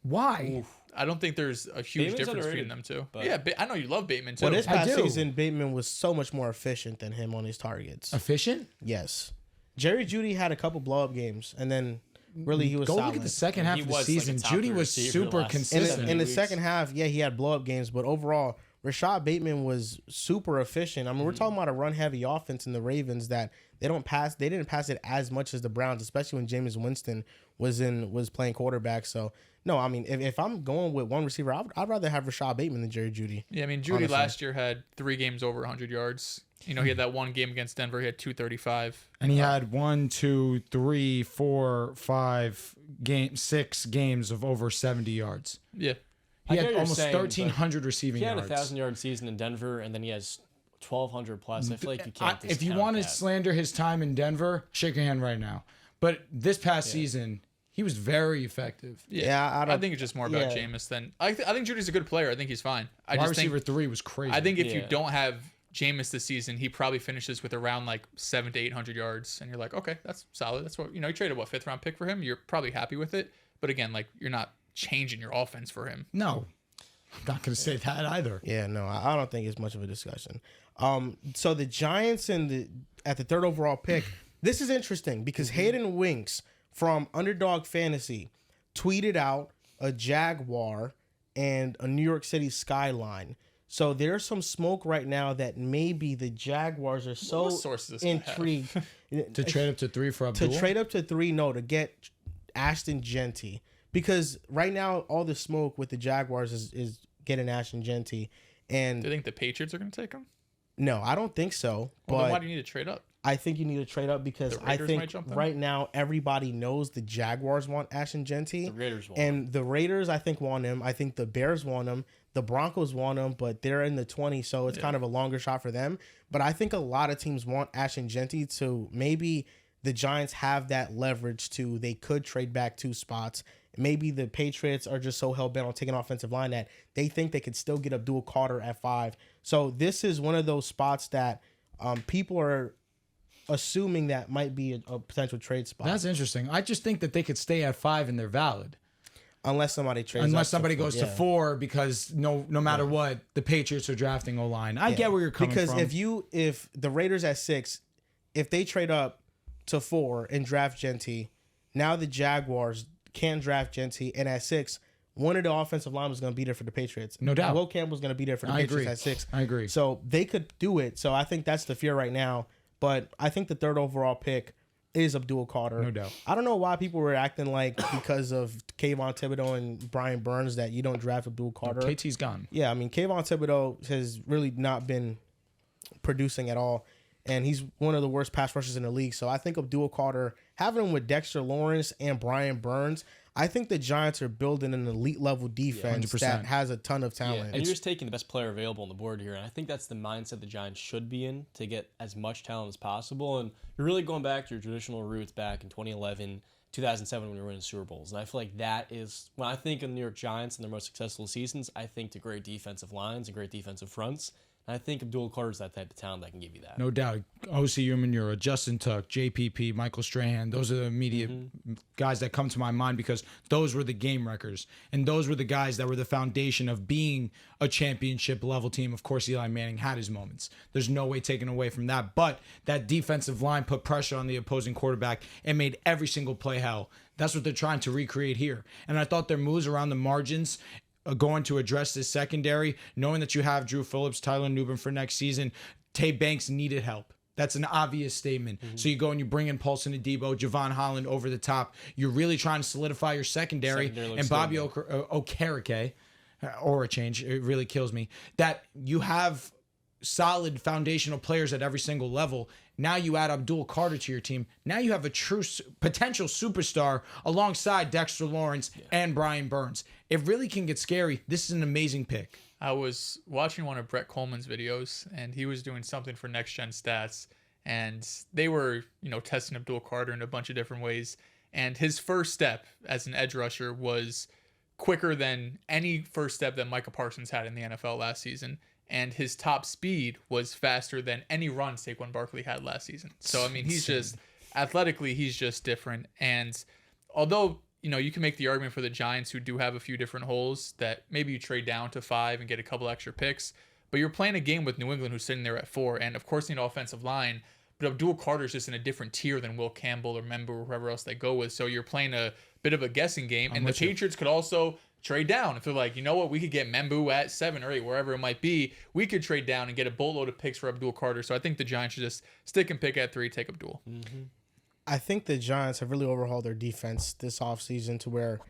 Speaker 6: Why?
Speaker 4: Oof.
Speaker 5: I don't think there's a huge
Speaker 4: Bateman's
Speaker 5: difference between
Speaker 4: underrated,
Speaker 5: them two.
Speaker 4: but-
Speaker 5: Yeah, I know you love Bateman too.
Speaker 1: Well, this
Speaker 6: I
Speaker 1: past
Speaker 6: do.
Speaker 1: season, Bateman was so much more efficient than him on his targets.
Speaker 6: Efficient?
Speaker 1: Yes. Jerry Jeudy had a couple blow up games, and then really he was
Speaker 6: Go
Speaker 1: solid.
Speaker 6: look at the second half
Speaker 4: He
Speaker 6: of the
Speaker 4: was like a
Speaker 6: season.
Speaker 4: top
Speaker 6: Judy
Speaker 4: three
Speaker 6: was
Speaker 4: receiver
Speaker 6: super
Speaker 4: last-
Speaker 6: consistent.
Speaker 1: in the
Speaker 4: weeks.
Speaker 1: second half, yeah, he had blow up games, but overall, Rashad Bateman was super efficient. I mean, we're talking about a run heavy offense in the Ravens that they didn't pass it as much as the Browns, especially when Jameis Winston was playing quarterback. So no, I mean, if I'm going with one receiver, I'd rather have Rashad Bateman than Jerry Jeudy.
Speaker 5: Yeah, I mean, Judy
Speaker 1: honestly.
Speaker 5: last year had 3 games over 100 yards. You know, he had that one game against Denver. He had 235.
Speaker 6: And he had 6 games of over 70 yards.
Speaker 5: Yeah.
Speaker 6: He
Speaker 4: I get
Speaker 6: had
Speaker 4: what you're
Speaker 6: almost
Speaker 4: saying,
Speaker 6: 1,300 receiving
Speaker 4: He had
Speaker 6: yards.
Speaker 4: 1,000-yard season in Denver, and then he has 1,200 plus. I feel like you can't.
Speaker 6: If you
Speaker 4: discount
Speaker 6: want to
Speaker 4: that.
Speaker 6: slander his time in Denver, shake your hand right now. But this past season, he was very effective.
Speaker 1: Yeah,
Speaker 5: I think it's just more about
Speaker 1: yeah.
Speaker 5: Jameis than I think Judy's a good player. I think he's fine. I
Speaker 6: Wide
Speaker 5: just think
Speaker 6: receiver 3 was crazy.
Speaker 5: I think if you
Speaker 4: Yeah.
Speaker 5: don't have Jameis this season, he probably finishes with around like 700 to 800 yards, and you're like, okay, that's solid. That's what you traded what 5th round pick for him. You're probably happy with it, but again, like you're not changing your offense for him.
Speaker 6: No, I'm not going to say that either.
Speaker 1: Yeah, no, I don't think it's much of a discussion. So the Giants at the 3rd overall pick. This is interesting because Hayden Winks from Underdog Fantasy tweeted out a Jaguar and a New York City skyline. So there's some smoke right now that maybe the Jaguars are so
Speaker 5: What source does this guy have?
Speaker 1: intrigued
Speaker 6: To trade up to 3 for Abdul?
Speaker 1: to trade up to 3. No, to get Ashton Genty, because right now all the smoke with the Jaguars is getting Ashton Genty, and
Speaker 5: Do you think the Patriots are going to take him?
Speaker 1: no, I don't think so.
Speaker 5: Well, then why
Speaker 1: But
Speaker 5: do you need to trade up?
Speaker 1: I think you need to trade up because
Speaker 5: The
Speaker 1: I
Speaker 5: Raiders
Speaker 1: think
Speaker 5: might jump them?
Speaker 1: right now everybody knows the Jaguars want Ashton Genty.
Speaker 4: The Raiders want
Speaker 1: And the Raiders, I think, want him. I think the Bears want him. The Broncos want him, but they're in the 20s, so it's kind of a longer shot for them. But I think a lot of teams want Ashton Genty, to maybe the Giants have that leverage to they could trade back 2 spots. Maybe the Patriots are just so hell-bent on taking offensive line that they think they could still get Abdul Carter at 5. So this is one of those spots that people are assuming that might be a potential trade spot.
Speaker 6: That's interesting. I just think that they could stay at 5 and they're valid.
Speaker 1: Unless somebody trades.
Speaker 6: Unless
Speaker 1: up
Speaker 6: somebody
Speaker 1: to 4.
Speaker 6: goes to 4 because no matter what, the Patriots are drafting O-line. I get where you're coming
Speaker 1: because
Speaker 6: from.
Speaker 1: if the Raiders at 6, if they trade up to 4 and draft Genty, now the Jaguars can draft Genty, and at 6, one of the offensive linemen is going to be there for the Patriots.
Speaker 6: No doubt.
Speaker 1: Will Campbell's going to be there for the
Speaker 6: I
Speaker 1: Patriots
Speaker 6: agree.
Speaker 1: at 6.
Speaker 6: I agree.
Speaker 1: So they could do it. So I think that's the fear right now. But I think the 3rd overall pick is Abdul Carter.
Speaker 6: No doubt.
Speaker 1: I don't know why people were acting like because of Kayvon Thibodeau and Brian Burns that you don't draft Abdul Carter.
Speaker 6: KT's gone.
Speaker 1: Yeah, I mean, Kayvon Thibodeau has really not been producing at all, and he's one of the worst pass rushers in the league. So I think Abdul Carter, having him with Dexter Lawrence and Brian Burns, I think the Giants are building an elite level defense
Speaker 6: 100%.
Speaker 1: that has a ton of
Speaker 4: Yeah,
Speaker 1: talent.
Speaker 4: and you're just taking the best player available on the board here, and I think that's the mindset the Giants should be in to get as much talent as possible. And you're really going back to your traditional roots back in 2011, 2007 when we were winning Super Bowls. And I feel like that is when I think of the New York Giants and their most successful seasons. I think to great defensive lines and great defensive fronts. And I think Abdul Carter's that type of talent that can give you that.
Speaker 6: No doubt. O.C. Umanura, Justin Tuck, JPP, Michael Strahan. Those are the immediate guys that come to my mind because those were the game wreckers. And those were the guys that were the foundation of being a championship level team. Of course, Eli Manning had his moments. There's no way taken away from that. But that defensive line put pressure on the opposing quarterback and made every single play hell. That's what they're trying to recreate here. And I thought their moves around the margins going to address this secondary, knowing that you have Drew Phillips, Tyler Nubin for next season. Tay Banks needed help. That's an obvious statement. So you go and you bring in Paulson Adebo, Javon Holland over the top. You're really trying to solidify your secondary.
Speaker 4: Secondary looks
Speaker 6: And Bobby
Speaker 4: good,
Speaker 6: Okereke, or a change, it really kills me, that you have solid foundational players at every single level. Now you add Abdul Carter to your team. Now you have a true potential superstar alongside Dexter Lawrence and Brian Burns. It really can get scary. This is an amazing pick.
Speaker 5: I was watching one of Brett Coleman's videos, and he was doing something for Next Gen Stats, and they were, testing Abdul Carter in a bunch of different ways. And his first step as an edge rusher was quicker than any first step that Micah Parsons had in the NFL last season. And his top speed was faster than any run Saquon Barkley had last season. So, I mean, he's just athletically, he's just different. And although, you can make the argument for the Giants, who do have a few different holes, that maybe you trade down to 5 and get a couple extra picks. But you're playing a game with New England, who's sitting there at 4, and of course, need an offensive line. But Abdul Carter's just in a different tier than Will Campbell or Member or whoever else they go with. So you're playing a bit of a guessing game. And the Patriots could also trade down. If they're like, you know what, we could get Membu at 7 or 8, wherever it might be. We could trade down and get a boatload of picks for Abdul Carter. So I think the Giants should just stick and pick at 3, take Abdul.
Speaker 1: I think the Giants have really overhauled their defense this offseason to where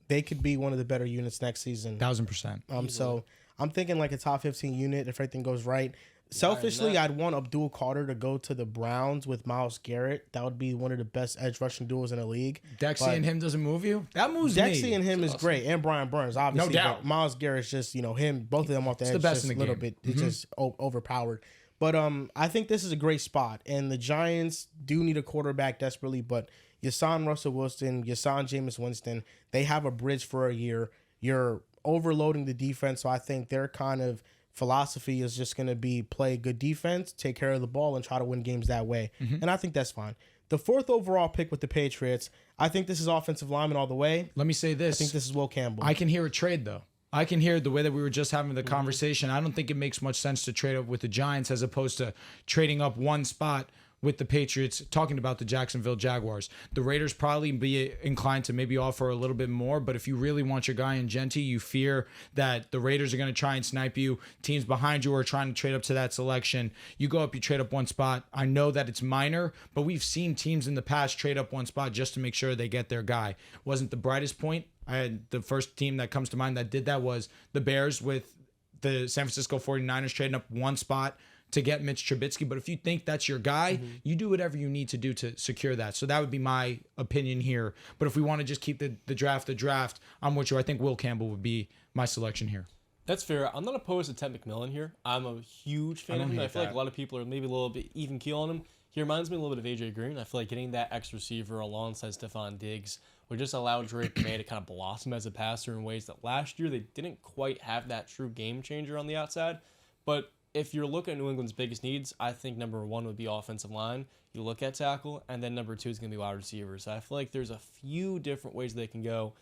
Speaker 1: they could be one of the better units next season.
Speaker 6: 1000%.
Speaker 1: So I'm thinking like a top 15 unit if everything goes right. Selfishly, I'd want Abdul Carter to go to the Browns with Myles Garrett. That would be one of the best edge rushing duos in the league.
Speaker 6: Dexy and him doesn't move you? That moves me.
Speaker 1: Dexy and him is great, and Brian Burns, obviously.
Speaker 6: No doubt.
Speaker 1: But Myles Garrett's just, him, both of them off the edge,
Speaker 6: the best
Speaker 1: just
Speaker 6: in
Speaker 1: a
Speaker 6: the
Speaker 1: little
Speaker 6: game.
Speaker 1: bit. It's just overpowered. But I think this is a great spot, and the Giants do need a quarterback desperately. But you sign Russell Wilson, you sign Jameis Winston. They have a bridge for a year. You're overloading the defense, so I think their kind of philosophy is just going to be play good defense, take care of the ball, and try to win games that way. And I think that's fine. The 4th overall pick with the Patriots, I think this is offensive lineman all the way.
Speaker 6: Let me say this.
Speaker 1: I think this is Will Campbell.
Speaker 6: I can hear a trade, though. I can hear the way that we were just having the conversation. I don't think it makes much sense to trade up with the Giants as opposed to trading up one spot with the Patriots, talking about the Jacksonville Jaguars. The Raiders probably be inclined to maybe offer a little bit more, but if you really want your guy in Genty, you fear that the Raiders are going to try and snipe you. Teams behind you are trying to trade up to that selection. You go up, you trade up one spot. I know that it's minor, but we've seen teams in the past trade up one spot just to make sure they get their guy. Wasn't the brightest point. I had the first team that comes to mind that did that was the Bears with the San Francisco 49ers trading up one spot to get Mitch Trubisky. But if you think that's your guy, you do whatever you need to do to secure that. So that would be my opinion here. But if we want to just keep the draft, I'm with you. I think Will Campbell would be my selection here.
Speaker 4: That's fair. I'm not opposed to Ted McMillan here. I'm a huge fan of him. I feel like a lot of people are maybe a little bit even keel on him. He reminds me a little bit of AJ Green. I feel like getting that X receiver alongside Stephon Diggs would just allow Drake May to kind of blossom as a passer in ways that last year they didn't quite have that true game changer on the outside. But if you're looking at New England's biggest needs, I think number 1 would be offensive line. You look at tackle, and then number 2 is going to be wide receivers. So I feel like there's a few different ways they can go.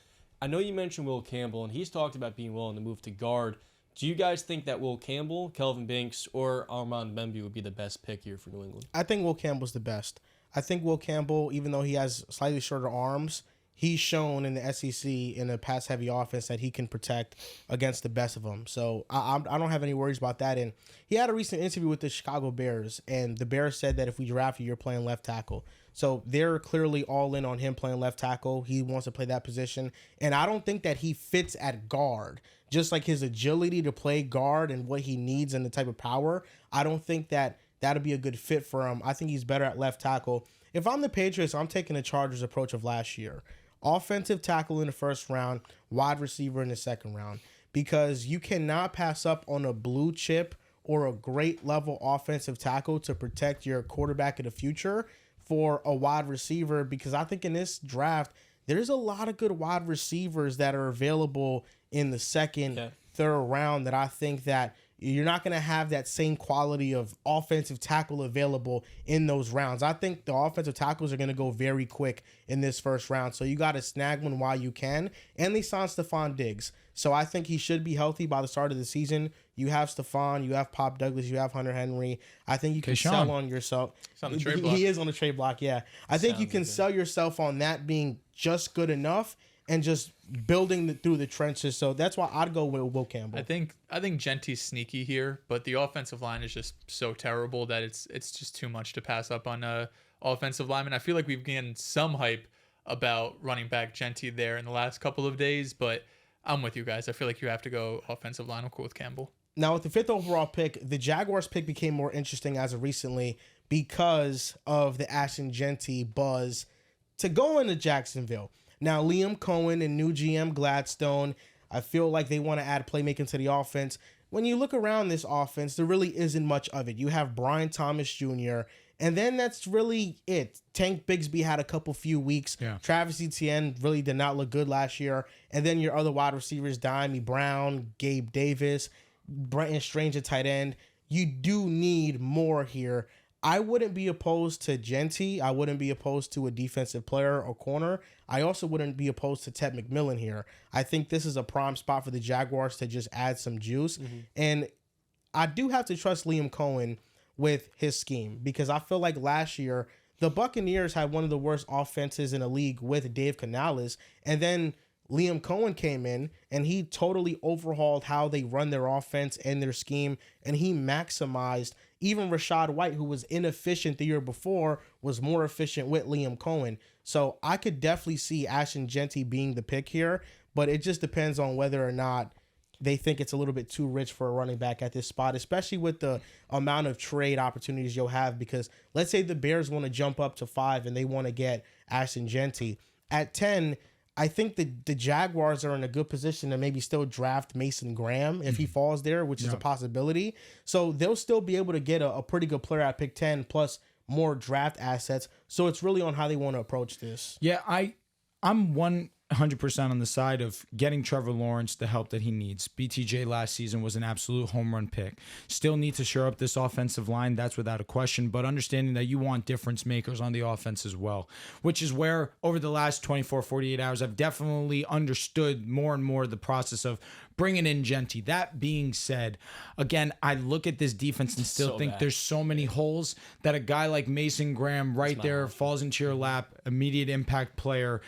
Speaker 4: I know you mentioned Will Campbell, and he's talked about being willing to move to guard. Do you guys think that Will Campbell, Kelvin Banks, or Armand Memby would be the best pick here for New England?
Speaker 1: I think Will Campbell's the best. I think Will Campbell, even though he has slightly shorter arms, he's shown in the SEC in a pass-heavy offense that he can protect against the best of them. So I don't have any worries about that. And he had a recent interview with the Chicago Bears, and the Bears said that if we draft you, you're playing left tackle. So they're clearly all in on him playing left tackle. He wants to play that position. And I don't think that he fits at guard. Just like his agility to play guard and what he needs and the type of power, I don't think that that'll be a good fit for him. I think he's better at left tackle. If I'm the Patriots, I'm taking the Chargers approach of last year. Offensive tackle in the first round, wide receiver in the second round. Because you cannot pass up on a blue chip or a great level offensive tackle to protect your quarterback in the future for a wide receiver. Because I think in this draft, there's a lot of good wide receivers that are available in the second, third round that I think that you're not going to have that same quality of offensive tackle available in those rounds. I think the offensive tackles are going to go very quick in this first round. So you got to snag one while you can. And they signed Stephon Diggs. So I think he should be healthy by the start of the season. You have Stephon, you have Pop Douglas, you have Hunter Henry. I think you can sell on yourself.
Speaker 5: He's on the trade block.
Speaker 1: He is on the trade block, yeah. I think you can sell yourself on that being just good enough and just building through the trenches. So that's why I'd go with Will Campbell.
Speaker 5: I think Genty's sneaky here, but the offensive line is just so terrible that it's just too much to pass up on offensive lineman. I feel like we've gained some hype about running back Genty there in the last couple of days, but I'm with you guys. I feel like you have to go offensive line. I'm cool with Campbell.
Speaker 1: Now, with the 5th overall pick, the Jaguars pick became more interesting as of recently because of the Ashton Genty buzz to go into Jacksonville. Now, Liam Cohen and new GM Gladstone, I feel like they want to add playmaking to the offense. When you look around this offense, there really isn't much of it. You have Brian Thomas Jr., and then that's really it. Tank Bigsby had a few weeks.
Speaker 6: Yeah.
Speaker 1: Travis Etienne really did not look good last year. And then your other wide receivers, Diami Brown, Gabe Davis, Brenton Strange at tight end. You do need more here. I wouldn't be opposed to Genty. I wouldn't be opposed to a defensive player or corner. I also wouldn't be opposed to Ted McMillan here. I think this is a prime spot for the Jaguars to just add some juice. And I do have to trust Liam Cohen with his scheme because I feel like last year the Buccaneers had one of the worst offenses in the league with Dave Canales, and then Liam Cohen came in and he totally overhauled how they run their offense and their scheme, and he maximized even Rashad White, who was inefficient the year before, was more efficient with Liam Cohen. So I could definitely see Ashton Genty being the pick here, but it just depends on whether or not they think it's a little bit too rich for a running back at this spot, especially with the amount of trade opportunities you'll have. Because let's say the Bears want to jump up to 5 and they want to get Ashton Genty. At 10, I think the Jaguars are in a good position to maybe still draft Mason Graham if he falls there, which is a possibility. So they'll still be able to get a pretty good player at pick 10 plus more draft assets. So it's really on how they want to approach this.
Speaker 6: Yeah, I'm 100% on the side of getting Trevor Lawrence the help that he needs. BTJ last season was an absolute home run pick. Still need to shore up this offensive line, that's without a question, but understanding that you want difference makers on the offense as well, which is where over the last 24, 48 hours, I've definitely understood more and more the process of bringing in Genty. That being said, again, I look at this defense and still think there's so many holes that a guy like Mason Graham right there falls into your lap, immediate impact player.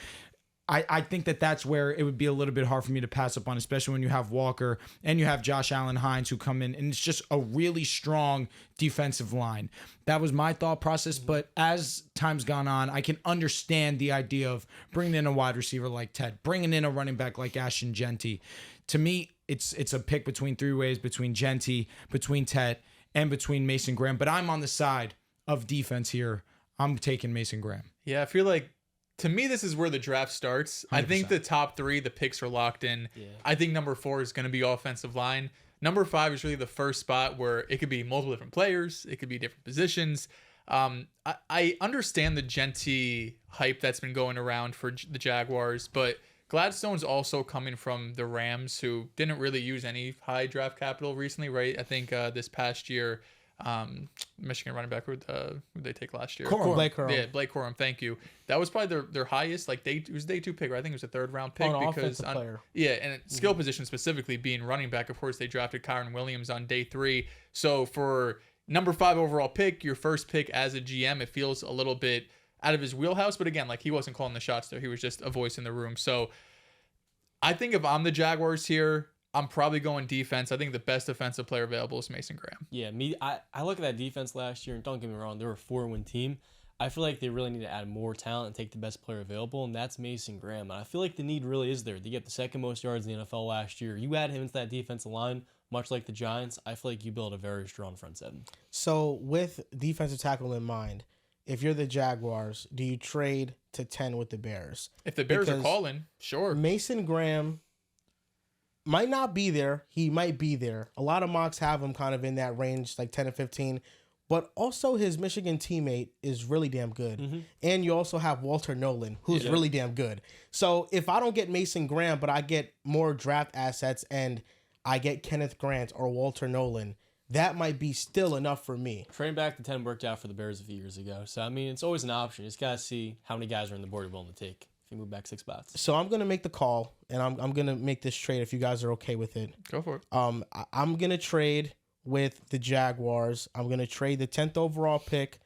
Speaker 6: I think that's where it would be a little bit hard for me to pass up on, especially when you have Walker and you have Josh Allen Hines who come in, and it's just a really strong defensive line. That was my thought process, but as time's gone on, I can understand the idea of bringing in a wide receiver like Ted, bringing in a running back like Ashton Genty. To me, it's a pick between 3 ways, between Genty, between Ted, and between Mason Graham. But I'm on the side of defense here. I'm taking Mason Graham.
Speaker 5: Yeah, I feel like, to me, this is where the draft starts. 100%. I think the top 3, the picks are locked in. Yeah. I think number 4 is going to be offensive line. Number 5 is really the first spot where it could be multiple different players. It could be different positions. I understand the Genty hype that's been going around for the Jaguars, but Gladstone's also coming from the Rams, who didn't really use any high draft capital recently, right? I think this past year, Michigan running back who they take last year?
Speaker 1: Blake Corum.
Speaker 5: Yeah, Blake Corum. Thank you. That was probably their highest. Like it was day 2 pick. Right? I think it was a 3rd round pick because
Speaker 1: player.
Speaker 5: Yeah, and skill position specifically being running back. Of course, they drafted Kyron Williams on day 3. So for number 5 overall pick, your first pick as a GM, it feels a little bit out of his wheelhouse. But again, like he wasn't calling the shots there. He was just a voice in the room. So I think if I'm the Jaguars here, I'm probably going defense. I think the best defensive player available is Mason Graham.
Speaker 4: Yeah, I look at that defense last year, and don't get me wrong, they were a 4-win team. I feel like they really need to add more talent and take the best player available, and that's Mason Graham. And I feel like the need really is there. They get the 2nd most yards in the NFL last year. You add him into that defensive line, much like the Giants, I feel like you build a very strong front 7.
Speaker 1: So with defensive tackle in mind, if you're the Jaguars, do you trade to 10 with the Bears?
Speaker 5: If the Bears are calling, sure.
Speaker 1: Mason Graham might not be there. He might be there. A lot of mocks have him kind of in that range, like 10 and 15. But also his Michigan teammate is really damn good. And you also have Walter Nolan, who's really damn good. So if I don't get Mason Graham, but I get more draft assets and I get Kenneth Grant or Walter Nolan, that might be still enough for me.
Speaker 4: Trading back to 10 worked out for the Bears a few years ago. So, I mean, it's always an option. You just got to see how many guys are on the board you're willing to take if you move back 6 spots.
Speaker 1: So I'm going to make the call, and I'm going to make this trade if you guys are okay with it.
Speaker 5: Go for it.
Speaker 1: I'm going to trade with the Jaguars. I'm going to trade the 10th overall pick.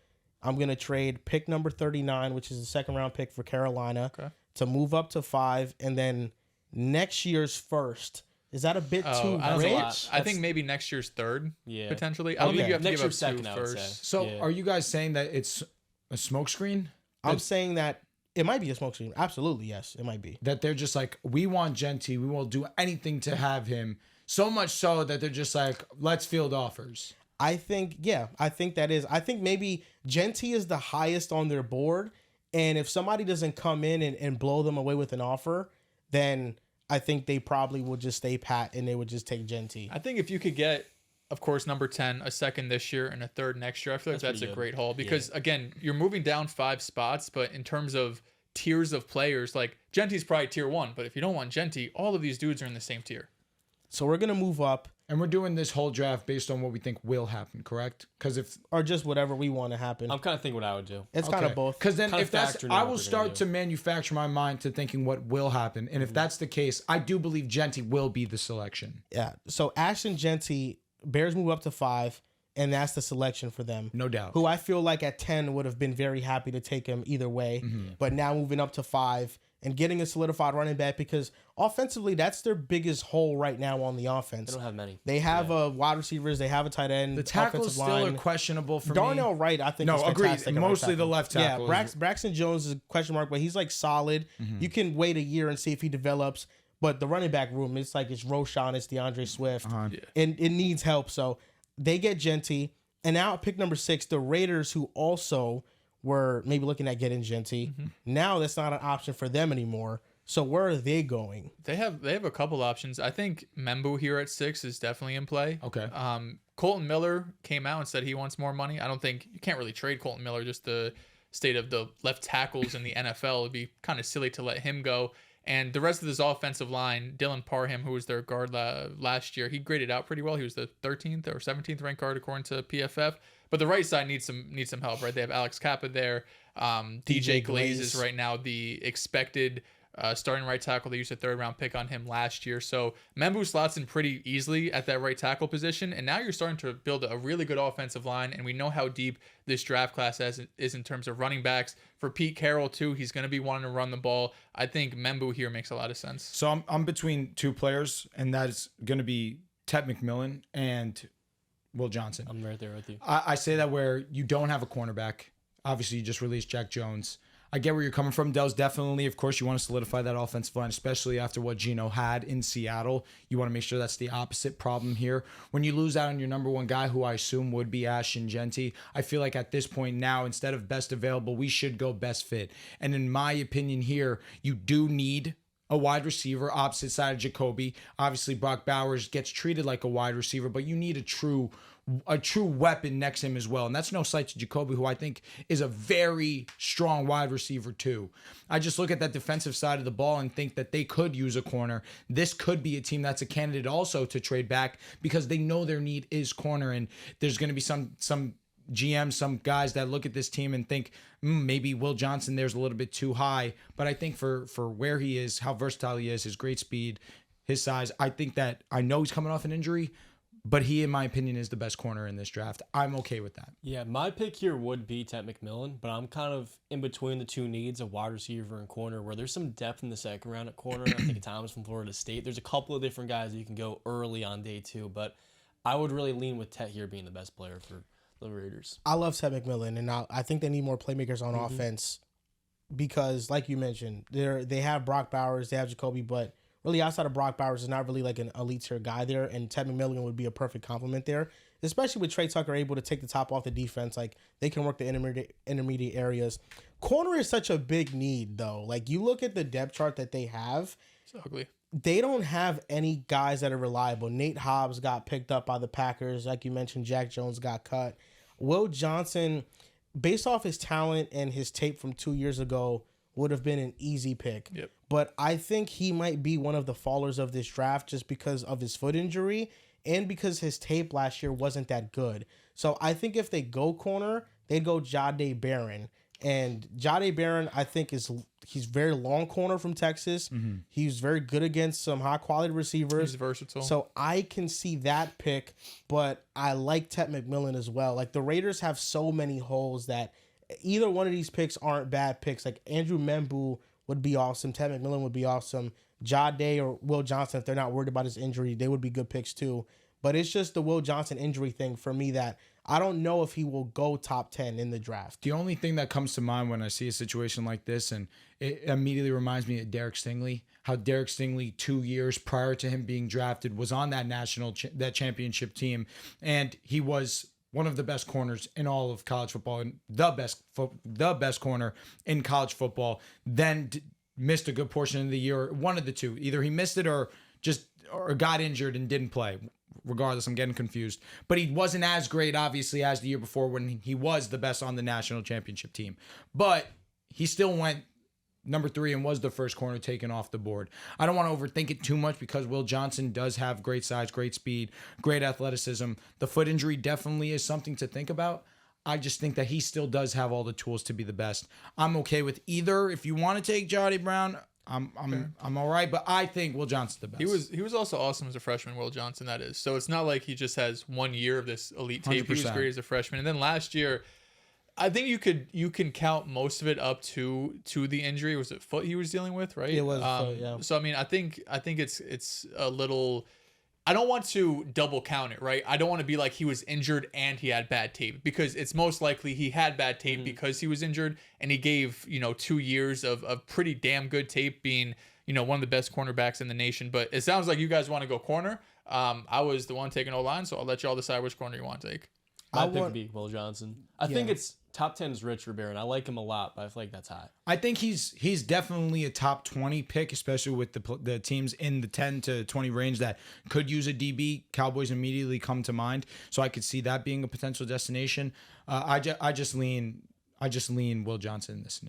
Speaker 1: I'm going to trade pick number 39, which is the 2nd round pick for Carolina, to move up to 5. And then next year's first. Is that a bit too rich?
Speaker 5: I think maybe next year's 3rd, potentially. I don't think you have to
Speaker 4: next
Speaker 5: give up
Speaker 4: year's
Speaker 5: 2
Speaker 4: second,
Speaker 5: first.
Speaker 6: So are you guys saying that it's a smokescreen?
Speaker 1: I'm saying that it might be a smokescreen. Absolutely, yes, it might be.
Speaker 6: That they're just like, we want Genty. We will do anything to have him. So much so that they're just like, let's field offers.
Speaker 1: I think that is. I think maybe Genty is the highest on their board. And if somebody doesn't come in and blow them away with an offer, then I think they probably will just stay pat and they would just take Genty.
Speaker 5: I think if you could get, of course, number 10, a 2nd this year and a 3rd next year, I feel like that's a great haul because, again, you're moving down 5 spots, but in terms of tiers of players, like Genty's probably tier 1, but if you don't want Genty, all of these dudes are in the same tier.
Speaker 1: So we're going to move up
Speaker 6: And we're doing this whole draft based on what we think will happen, correct? Because if
Speaker 1: or just whatever we want to happen.
Speaker 4: I'm kind of thinking what I would do.
Speaker 1: It's kind of both.
Speaker 6: Because then
Speaker 4: Kinda
Speaker 6: if that's,
Speaker 4: factoring in
Speaker 6: I
Speaker 4: what
Speaker 6: will
Speaker 4: they're gonna
Speaker 6: start
Speaker 4: do.
Speaker 6: to manufacture my mind to thinking what will happen. And if that's the case, I do believe Genty will be the selection.
Speaker 1: Yeah. So Ashton Genty, Bears move up to 5, and that's the selection for them.
Speaker 6: No doubt.
Speaker 1: Who I feel like at 10 would have been very happy to take him either way. But now moving up to 5 and getting a solidified running back, because offensively, that's their biggest hole right now on the offense.
Speaker 4: They don't have many.
Speaker 1: They have wide receivers, they have a tight end.
Speaker 6: The tackles
Speaker 1: offensive
Speaker 6: still
Speaker 1: line.
Speaker 6: are questionable for me.
Speaker 1: Darnell Wright, I think,
Speaker 6: No,
Speaker 1: is
Speaker 6: agreed.
Speaker 1: fantastic at
Speaker 6: Mostly
Speaker 1: right
Speaker 6: the
Speaker 1: tackle.
Speaker 6: left tackle
Speaker 1: Yeah,
Speaker 6: is-
Speaker 1: Braxton Jones is a question mark, but he's like solid. You can wait a year and see if he develops. But the running back room, it's like it's Roshan, it's DeAndre Swift, and it needs help. So they get Genty, and now at pick number 6, the Raiders, who also were maybe looking at getting Genty. Now that's not an option for them anymore. So where are they going?
Speaker 5: They have a couple options. I think Membu here at 6 is definitely in play.
Speaker 6: Okay.
Speaker 5: Colton Miller came out and said he wants more money. I don't think you can't really trade Colton Miller. Just the state of the left tackles in the NFL, it'd be kind of silly to let him go. And the rest of this offensive line, Dylan Parham, who was their guard last year, he graded out pretty well. He was the 13th or 17th ranked guard according to PFF. But the right side needs some help, right? They have Alex Kappa there. DJ Glaze is right now the expected starting right tackle. They used a 3rd-round pick on him last year. So Membu slots in pretty easily at that right tackle position. And now you're starting to build a really good offensive line. And we know how deep this draft class is in terms of running backs. For Pete Carroll, too, he's going to be wanting to run the ball. I think Membu here makes a lot of sense.
Speaker 6: So I'm between 2 players, and that is going to be Ted McMillan and Will Johnson.
Speaker 4: I'm right there with you.
Speaker 6: I say that where you don't have a cornerback. Obviously, you just released Jack Jones. I get where you're coming from, Dels. Definitely, of course, you want to solidify that offensive line, especially after what Geno had in Seattle. You want to make sure that's the opposite problem here. When you lose out on your number 1 guy, who I assume would be Ashton Genty, I feel like at this point now, instead of best available, we should go best fit. And in my opinion here, you do need a wide receiver opposite side of Jacoby. Obviously, Brock Bowers gets treated like a wide receiver, but you need a true weapon next to him as well. And that's no slight to Jacoby, who I think is a very strong wide receiver too. I just look at that defensive side of the ball and think that they could use a corner. This could be a team that's a candidate also to trade back because they know their need is corner. And there's going to be some GMs, some guys that look at this team and think maybe Will Johnson there's a little bit too high. But I think for where he is, how versatile he is, his great speed, his size, I think that I know he's coming off an injury, but he, in my opinion, is the best corner in this draft. I'm okay with that.
Speaker 4: Yeah, my pick here would be Ted McMillan, but I'm kind of in between the 2 needs of wide receiver and corner, where there's some depth in the second round at corner. I think Thomas from Florida State. There's a couple of different guys that you can go early on day 2, but I would really lean with Ted here being the best player for the Raiders.
Speaker 1: I love Ted McMillan, and I think they need more playmakers on offense because, like you mentioned, they have Brock Bowers, they have Jacoby, but really outside of Brock Bowers is not really like an elite tier guy there, and Ted McMillan would be a perfect complement there, especially with Trey Tucker able to take the top off the defense. Like they can work the intermediate areas. Corner is such a big need though. Like you look at the depth chart that they have,
Speaker 5: It's ugly.
Speaker 1: they don't have any guys that are reliable. Nate Hobbs got picked up by the Packers. Like you mentioned, Jack Jones got cut. Will Johnson, based off his talent and his tape from 2 years ago, would have been an easy pick.
Speaker 5: Yep.
Speaker 1: But I think he might be one of the fallers of this draft just because of his foot injury and because his tape last year wasn't that good. So I think if they go corner, they'd go Jahdae Barron. And Jahdae Barron, I think, he's very long corner from Texas. He's very good against some high-quality receivers.
Speaker 5: He's versatile.
Speaker 1: So I can see that pick, but I like Ted McMillan as well. Like the Raiders have so many holes that either one of these picks aren't bad picks. Like Andrew Membu would be awesome. Ted McMillan would be awesome. Jahdae or Will Johnson, if they're not worried about his injury, they would be good picks too. But it's just the Will Johnson injury thing for me that I don't know if he will go top 10 in the draft.
Speaker 6: The only thing that comes to mind when I see a situation like this, and it immediately reminds me of Derek Stingley, how Derek Stingley 2 years prior to him being drafted was on that that championship team, and he was one of the best corners in all of college football, and the best corner in college football. Then missed a good portion of the year, one of the two. Either he missed it or got injured and didn't play. Regardless, I'm getting confused. But he wasn't as great, obviously, as the year before when he was the best on the national championship team. But he still went number 3 and was the first corner taken off the board. I don't want to overthink it too much because Will Johnson does have great size, great speed, great athleticism. The foot injury definitely is something to think about. I just think that he still does have all the tools to be the best. I'm okay with either. If you want to take Johnny Brown, I'm all right, but I think Will Johnson's the best.
Speaker 5: He was also awesome as a freshman, Will Johnson, that is. So it's not like he just has 1 year of this elite tape.
Speaker 6: 100%.
Speaker 5: He was great as a freshman. And then last year, I think you can count most of it up to the injury. Was it foot he was dealing with, right?
Speaker 1: It was foot, yeah.
Speaker 5: So I mean, I think it's a little. I don't want to double count it, right? I don't want to be like he was injured and he had bad tape, because it's most likely he had bad tape because he was injured, and he gave 2 years of pretty damn good tape, being one of the best cornerbacks in the nation. But it sounds like you guys want to go corner. I was the one taking O-line, so I'll let y'all decide which corner you want to take.
Speaker 4: My pick would be Will Johnson. I think it's top 10 is Rich Rivera, and I like him a lot, but I feel like that's high.
Speaker 6: I think he's definitely a top 20 pick, especially with the teams in the 10 to 20 range that could use a DB. Cowboys immediately come to mind, so I could see that being a potential destination. I just lean Will Johnson in this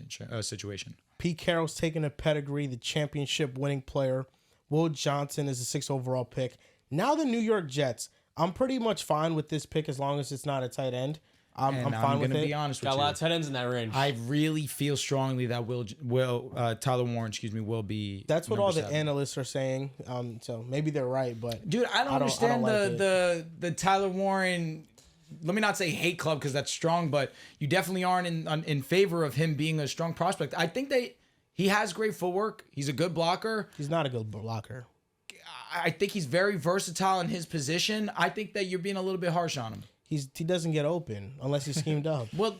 Speaker 6: situation.
Speaker 1: Pete Carroll's taking a pedigree, the championship winning player. Will Johnson is a 6th overall pick. Now the New York Jets. I'm pretty much fine with this pick as long as it's not a tight end. I'm fine with it.
Speaker 6: Be honest with
Speaker 4: Got
Speaker 6: you.
Speaker 4: a lot of tight ends in that range.
Speaker 6: I really feel strongly that Tyler Warren, will be.
Speaker 1: That's what
Speaker 6: number
Speaker 1: all the
Speaker 6: 7.
Speaker 1: analysts are saying. So maybe they're right, but
Speaker 6: Dude, I don't understand
Speaker 1: like
Speaker 6: the Tyler Warren. Let me not say hate club because that's strong, but you definitely aren't in favor of him being a strong prospect. I think that he has great footwork. He's a good blocker.
Speaker 1: He's not a good blocker.
Speaker 6: I think he's very versatile in his position. I think that you're being a little bit harsh on him.
Speaker 1: He doesn't get open unless he's schemed up.
Speaker 6: Well,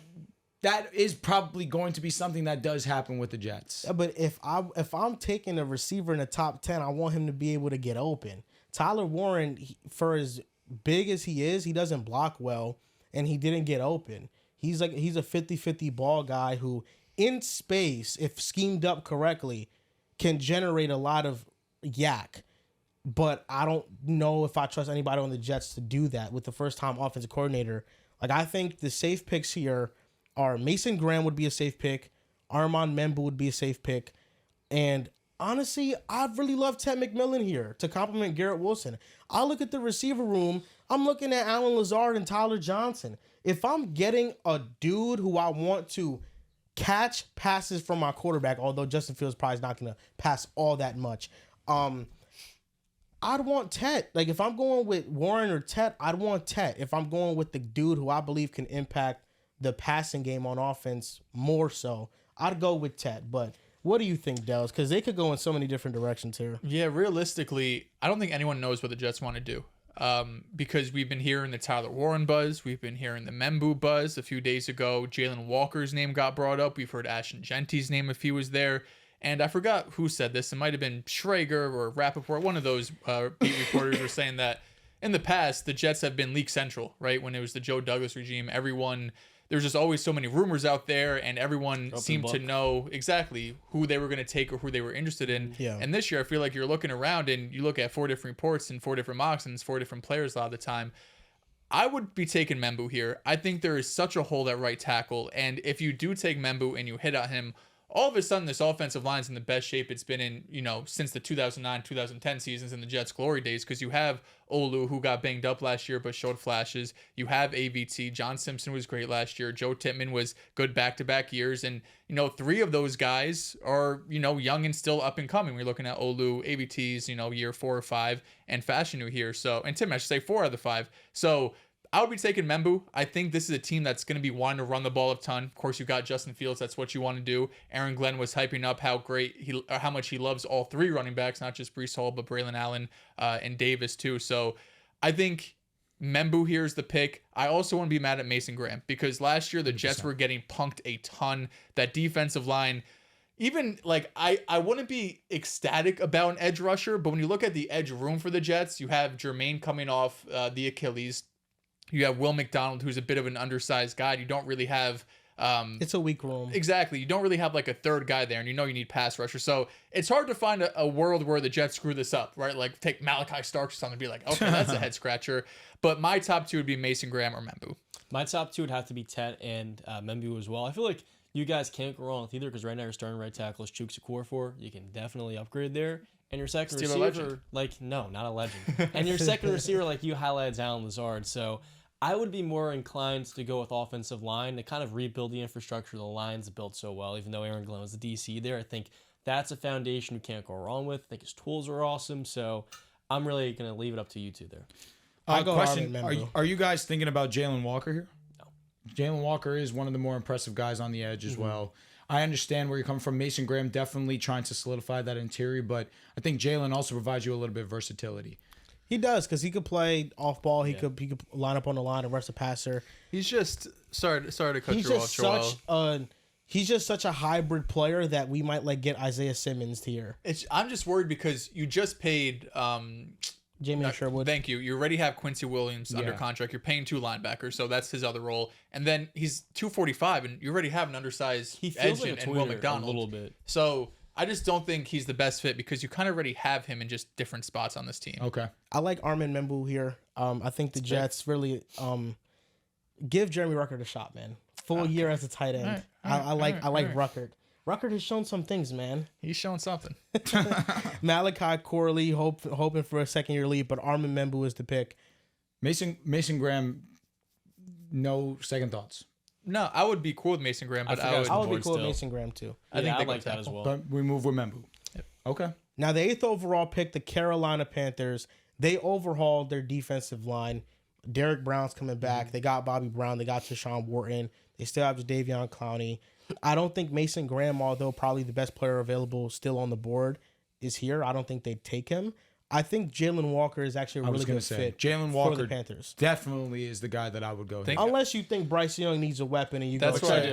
Speaker 6: that is probably going to be something that does happen with the Jets.
Speaker 1: Yeah, but if I'm taking a receiver in the top 10, I want him to be able to get open. Tyler Warren, for as big as he is, he doesn't block well, and he didn't get open. He's a 50-50 ball guy who, in space, if schemed up correctly, can generate a lot of yak. But I don't know if I trust anybody on the Jets to do that with the first-time offensive coordinator. Like, I think the safe picks here are Mason Graham would be a safe pick. Armand Membu would be a safe pick. And honestly, I'd really love Ted McMillan here to complement Garrett Wilson. I look at the receiver room. I'm looking at Alan Lazard and Tyler Johnson. If I'm getting a dude who I want to catch passes from my quarterback, although Justin Fields probably is not going to pass all that much, I'd want Tet. Like, if I'm going with Warren or Tet, I'd want Tet. If I'm going with the dude who I believe can impact the passing game on offense more so, I'd go with Tet. But what do you think, Dels? Because they could go in so many different directions here.
Speaker 5: Yeah, realistically, I don't think anyone knows what the Jets want to do. Because we've been hearing the Tyler Warren buzz. We've been hearing the Membu buzz. A few days ago, Jalen Walker's name got brought up. We've heard Ashton Genty's name if he was there. And I forgot who said this. It might have been Schrager or Rappaport. One of those beat reporters were saying that in the past, the Jets have been league central, right? When it was the Joe Douglas regime, there's just always so many rumors out there, and everyone seemed to know exactly who they were going to take or who they were interested in.
Speaker 1: Yeah.
Speaker 5: And this year, I feel like you're looking around and you look at 4 different reports and 4 different mocks, and it's 4 different players a lot of the time. I would be taking Membu here. I think there is such a hole at right tackle, and if you do take Membu and you hit at him, all of a sudden, this offensive line's in the best shape it's been in, since the 2009-2010 seasons in the Jets' glory days, because you have Olu, who got banged up last year but showed flashes. You have AVT. John Simpson was great last year. Joe Tippmann was good back-to-back years. And, 3 of those guys are, young and still up and coming. We're looking at Olu, AVT's, year 4 or 5, and Fashanu here. And Tim, I should say 4 out of the 5. So I would be taking Membu. I think this is a team that's going to be wanting to run the ball a ton. Of course, you've got Justin Fields. That's what you want to do. Aaron Glenn was hyping up how much he loves all 3 running backs, not just Breece Hall, but Braylon Allen and Davis too. So I think Membu here is the pick. I also want to be mad at Mason Graham because last year the Jets were getting punked a ton. That defensive line, even like I wouldn't be ecstatic about an edge rusher, but when you look at the edge room for the Jets, you have Jermaine coming off the Achilles. You have Will McDonald, who's a bit of an undersized guy. You don't really have...
Speaker 1: it's a weak room.
Speaker 5: Exactly. You don't really have like a third guy there, and you need pass rusher. So it's hard to find a world where the Jets screw this up, right? Like take Malachi Starks or something and be like, okay, that's a head scratcher. But my top 2 would be Mason Graham or Membu.
Speaker 4: My top 2 would have to be Tet and Membu as well. I feel like you guys can't go wrong with either because right now your starting right tackle is Chuks Okorafor. You can definitely upgrade there. And your second
Speaker 5: Steal a
Speaker 4: receiver, like, no, not a legend. And your second receiver, like you highlighted, Alan Lazard. So I would be more inclined to go with offensive line to kind of rebuild the infrastructure the Lions built so well, even though Aaron Glenn was the DC there. I think that's a foundation you can't go wrong with. I think his tools are awesome. So I'm really going to leave it up to you two there.
Speaker 6: Question: Are you guys thinking about Jalen Walker here?
Speaker 4: No.
Speaker 6: Jalen Walker is one of the more impressive guys on the edge as well. I understand where you're coming from. Mason Graham definitely trying to solidify that interior, but I think Jalen also provides you a little bit of versatility.
Speaker 1: He does because he could play off ball. He could line up on the line and rush the passer.
Speaker 3: He's just sorry to cut
Speaker 1: He's
Speaker 3: you off,
Speaker 1: just
Speaker 3: Joel.
Speaker 1: he's just such a hybrid player that we might like get Isaiah Simmons here.
Speaker 5: I'm just worried because you just paid
Speaker 1: Jamie Sherwood.
Speaker 5: Thank you. You already have Quincy Williams under contract. You're paying 2 linebackers, so that's his other role. And then he's 245, and you already have an undersized
Speaker 4: He feels
Speaker 5: edge
Speaker 4: like a
Speaker 5: and Will
Speaker 4: tweener
Speaker 5: McDonald.
Speaker 4: a little bit.
Speaker 5: So I just don't think he's the best fit because you kind of already have him in just different spots on this team.
Speaker 6: Okay.
Speaker 1: I like Armin Membu here. I think the Jets really give Jeremy Ruckert a shot, man. Full year as a tight end. I like Ruckert. Ruckert has shown some things, man.
Speaker 5: He's shown something.
Speaker 1: Malachi Corley hoping for a second year lead, but Armin Membu is the pick.
Speaker 6: Mason Graham, no second thoughts.
Speaker 5: No, I would be cool with Mason Graham, but
Speaker 4: forgot
Speaker 1: I would be
Speaker 4: board
Speaker 1: cool with
Speaker 4: still.
Speaker 1: Mason Graham too.
Speaker 5: I think they
Speaker 4: I like
Speaker 5: go
Speaker 4: that as
Speaker 5: tackle.
Speaker 4: well.
Speaker 6: But we move with Membu.
Speaker 5: Yep.
Speaker 6: Okay.
Speaker 1: Now the 8th overall pick, the Carolina Panthers, they overhauled their defensive line. Derek Brown's coming back. They got Bobby Brown. They got Deshaun Wharton. They still have Jadeveon Clowney. I don't think Mason Graham, although probably the best player available still on the board, is here. I don't think they'd take him. I think Jalen Walker is actually a really good fit
Speaker 6: Jalen
Speaker 1: for
Speaker 6: Walker
Speaker 1: the Panthers.
Speaker 6: definitely is the guy that I would go.
Speaker 5: Think-
Speaker 6: here.
Speaker 1: Unless you think Bryce Young needs a weapon and you
Speaker 5: That's
Speaker 1: go
Speaker 5: what
Speaker 1: check.